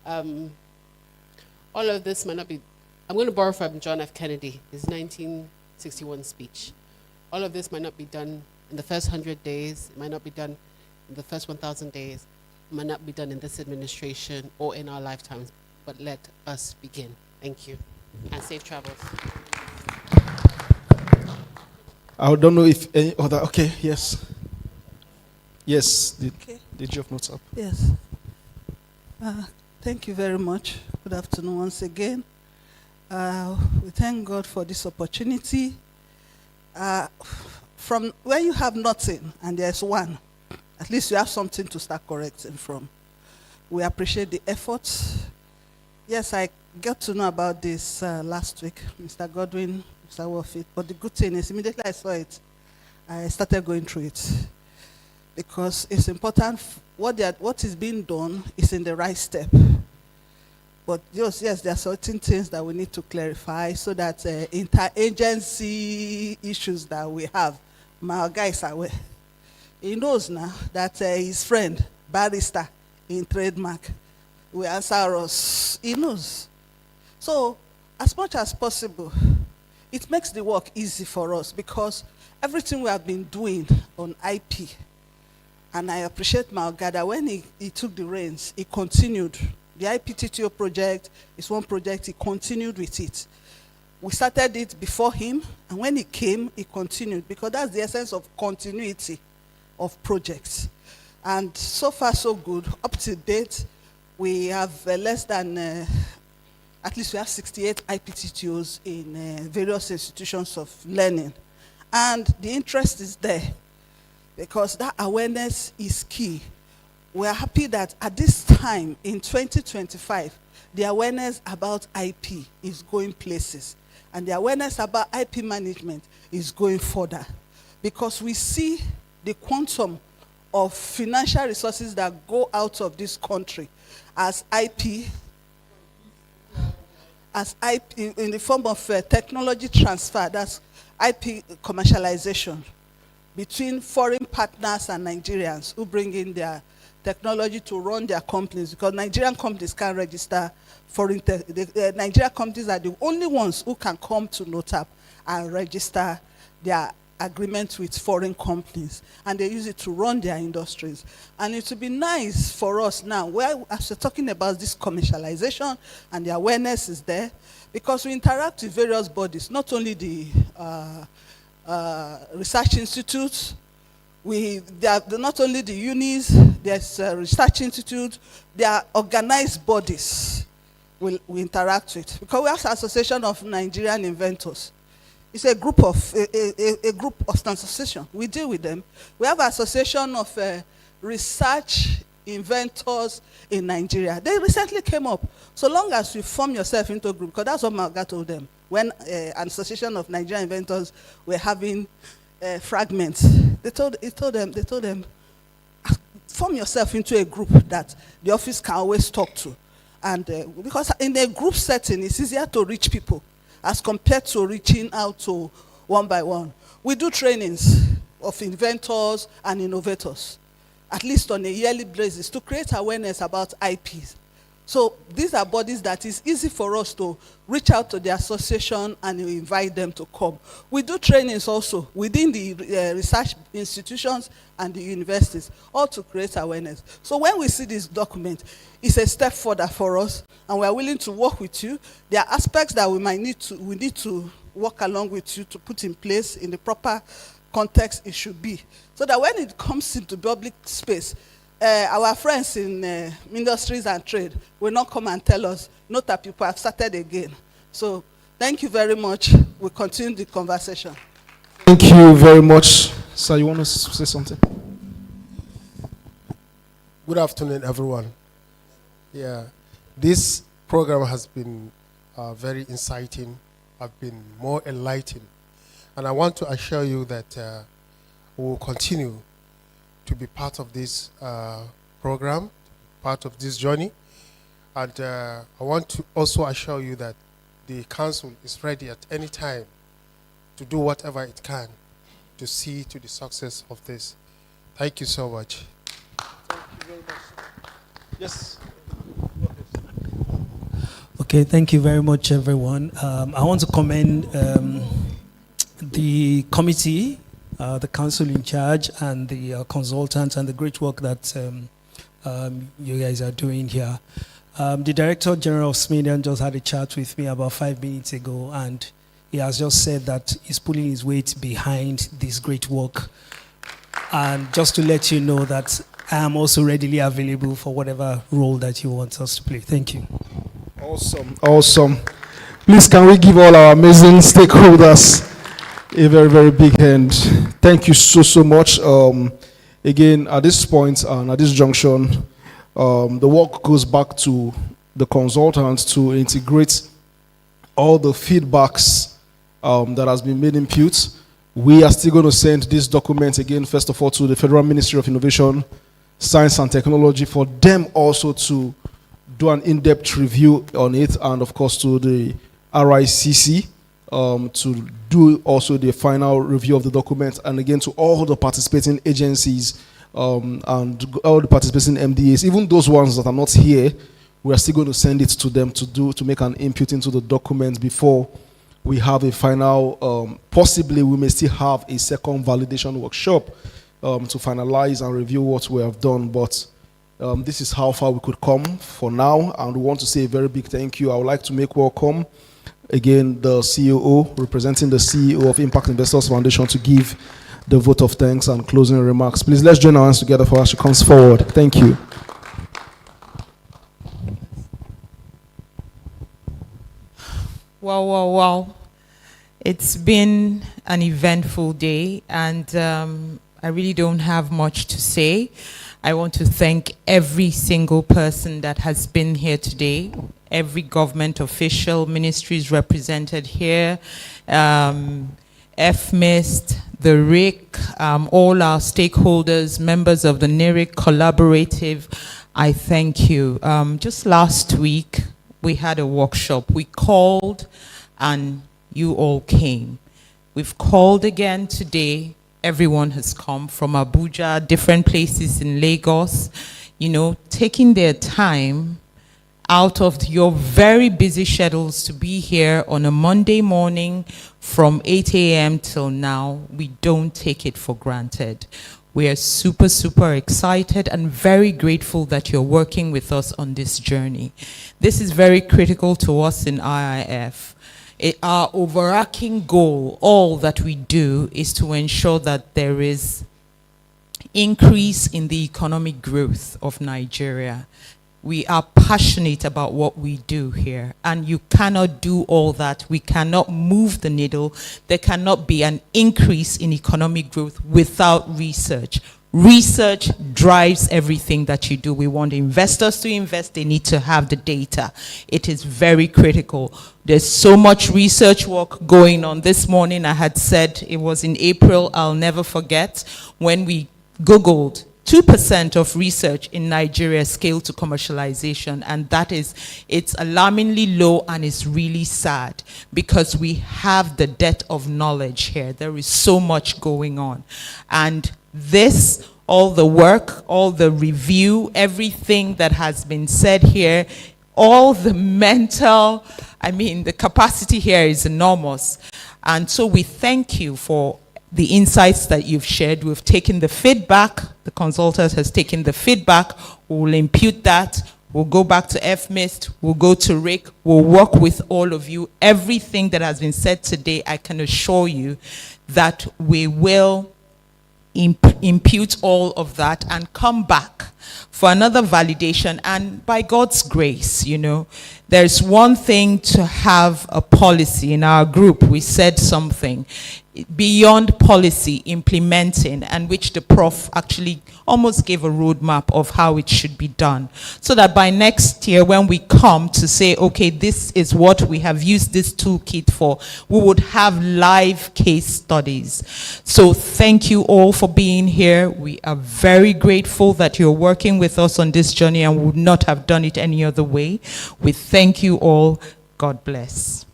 all of this might not be, I'm going to borrow from John F. Kennedy, his 1961 speech. All of this might not be done in the first 100 days, it might not be done in the first 1,000 days, it might not be done in this administration or in our lifetimes, but let us begin. Thank you, and safe travels. I don't know if any other. Okay, yes. Yes, did you have notes up? Yes. Thank you very much. Good afternoon once again. We thank God for this opportunity. From where you have nothing and there's one, at least you have something to start correcting from. We appreciate the efforts. Yes, I got to know about this last week, Mr. Godwin, Mr. Warfit, but the good thing is immediately I saw it, I started going through it. Because it's important, what is being done is in the right step. But yes, there are certain things that we need to clarify so that interagency issues that we have, my guy is aware. He knows now that his friend, barrister in trademark, will answer us. He knows. So, as much as possible, it makes the work easy for us because everything we have been doing on IP, and I appreciate Malgada, when he took the reins, he continued. The IPTTO project is one project, he continued with it. We started it before him, and when he came, he continued, because that's the essence of continuity of projects. And so far, so good. Up to date, we have less than, at least we have 68 IPTTOs in various institutions of learning. And the interest is there, because that awareness is key. We are happy that at this time in 2025, the awareness about IP is going places, and the awareness about IP management is going further, because we see the quantum of financial resources that go out of this country as IP in the form of technology transfer, that's IP commercialization between foreign partners and Nigerians who bring in their technology to run their companies, because Nigerian companies can't register foreign Nigerian companies are the only ones who can come to NOTAP and register their agreement with foreign companies, and they use it to run their industries. And it would be nice for us now, where as we're talking about this commercialization and the awareness is there, because we interact with various bodies, not only the research institutes, they are not only the unis, there's a research institute, there are organized bodies we interact with. Because we have the Association of Nigerian Inventors. It's a group of association. We deal with them. We have an association of research inventors in Nigeria. They recently came up. So long as you form yourself into a group, because that's what Malga told them when an association of Nigerian inventors were having fragments. They told them, form yourself into a group that the office can always talk to. And because in a group setting, it's easier to reach people as compared to reaching out to one by one. We do trainings of inventors and innovators, at least on a yearly basis, to create awareness about IPs. So these are bodies that is easy for us to reach out to the association and invite them to come. We do trainings also within the research institutions and the universities, all to create awareness. So when we see this document, it's a step further for us, and we are willing to work with you. There are aspects that we need to work along with you to put in place in the proper context it should be, so that when it comes into public space, our friends in industries and trade will not come and tell us, note that people have started again. So thank you very much. We'll continue the conversation. Thank you very much. Sir, you want to say something? Good afternoon, everyone. Yeah, this program has been very inciting. I've been more enlightened. And I want to assure you that we will continue to be part of this program, part of this journey. And I want to also assure you that the council is ready at any time to do whatever it can to see to the success of this. Thank you so much. Thank you very much. Yes. Okay, thank you very much, everyone. I want to commend the committee, the council in charge, and the consultants, and the great work that you guys are doing here. The Director General of Smedian just had a chat with me about 5 minutes ago, and he has just said that he's pulling his weight behind this great work. And just to let you know that I am also readily available for whatever role that you want us to play. Thank you. Awesome, awesome. Please, can we give all our amazing stakeholders a very, very big hand? Thank you so, so much. Again, at this point and at this junction, the work goes back to the consultants to integrate all the feedbacks that has been made in input. We are still going to send this document again, first of all, to the Federal Ministry of Innovation, Science and Technology for them also to do an in-depth review on it, and of course to the RICC to do also the final review of the document, and again to all the participating agencies and all the participating MDAs, even those ones that are not here. We are still going to send it to them to make an input into the document before we have a final, possibly we may still have a second validation workshop to finalize and review what we have done, but this is how far we could come for now, and we want to say a very big thank you. I would like to make welcome again the CEO, representing the CEO of Impact Investors Foundation, to give the vote of thanks and closing remarks. Please, let's join our hands together for her. She comes forward. Thank you. Wow. It's been an eventful day, and I really don't have much to say. I want to thank every single person that has been here today, every government official, ministries represented here, FMIST, the RIC, all our stakeholders, members of the NERIC Collaborative. I thank you. Just last week, we had a workshop. We called and you all came. We've called again today. Everyone has come from Abuja, different places in Lagos, taking their time out of your very busy schedules to be here on a Monday morning from 8 a.m. till now. We don't take it for granted. We are super, super excited and very grateful that you're working with us on this journey. This is very critical to us in IIF. Our overarching goal, all that we do, is to ensure that there is increase in the economic growth of Nigeria. We are passionate about what we do here, and you cannot do all that. We cannot move the needle. There cannot be an increase in economic growth without research. Research drives everything that you do. We want investors to invest. They need to have the data. It is very critical. There's so much research work going on. This morning I had said, it was in April, I'll never forget, when we Googled 2% of research in Nigeria scaled to commercialization, and it's alarmingly low, and it's really sad because we have the debt of knowledge here. There is so much going on, and this, all the work, all the review, everything that has been said here, all the mental, the capacity here is enormous. And so we thank you for the insights that you've shared. We've taken the feedback. The consultant has taken the feedback. We'll impute that. We'll go back to FMIST. We'll go to RIC. We'll work with all of you. Everything that has been said today, I can assure you that we will impute all of that and come back for another validation. And by God's grace, you know, there's one thing to have a policy. In our group, we said something beyond policy implementing, and which the prof actually almost gave a roadmap of how it should be done, so that by next year when we come to say, okay, this is what we have used this toolkit for, we would have live case studies. So thank you all for being here. We are very grateful that you're working with us on this journey, and would not have done it any other way. We thank you all. God bless.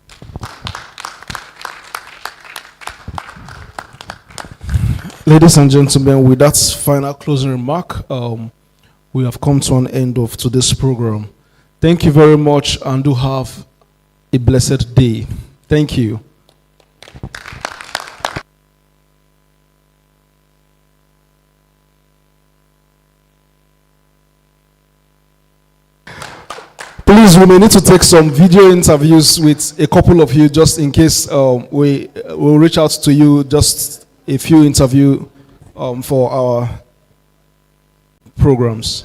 Ladies and gentlemen, with that final closing remark, we have come to an end of today's program. Thank you very much, and do have a blessed day. Thank you. Please, we may need to take some video interviews with a couple of you, just in case we will reach out to you, just a few interviews for our programs.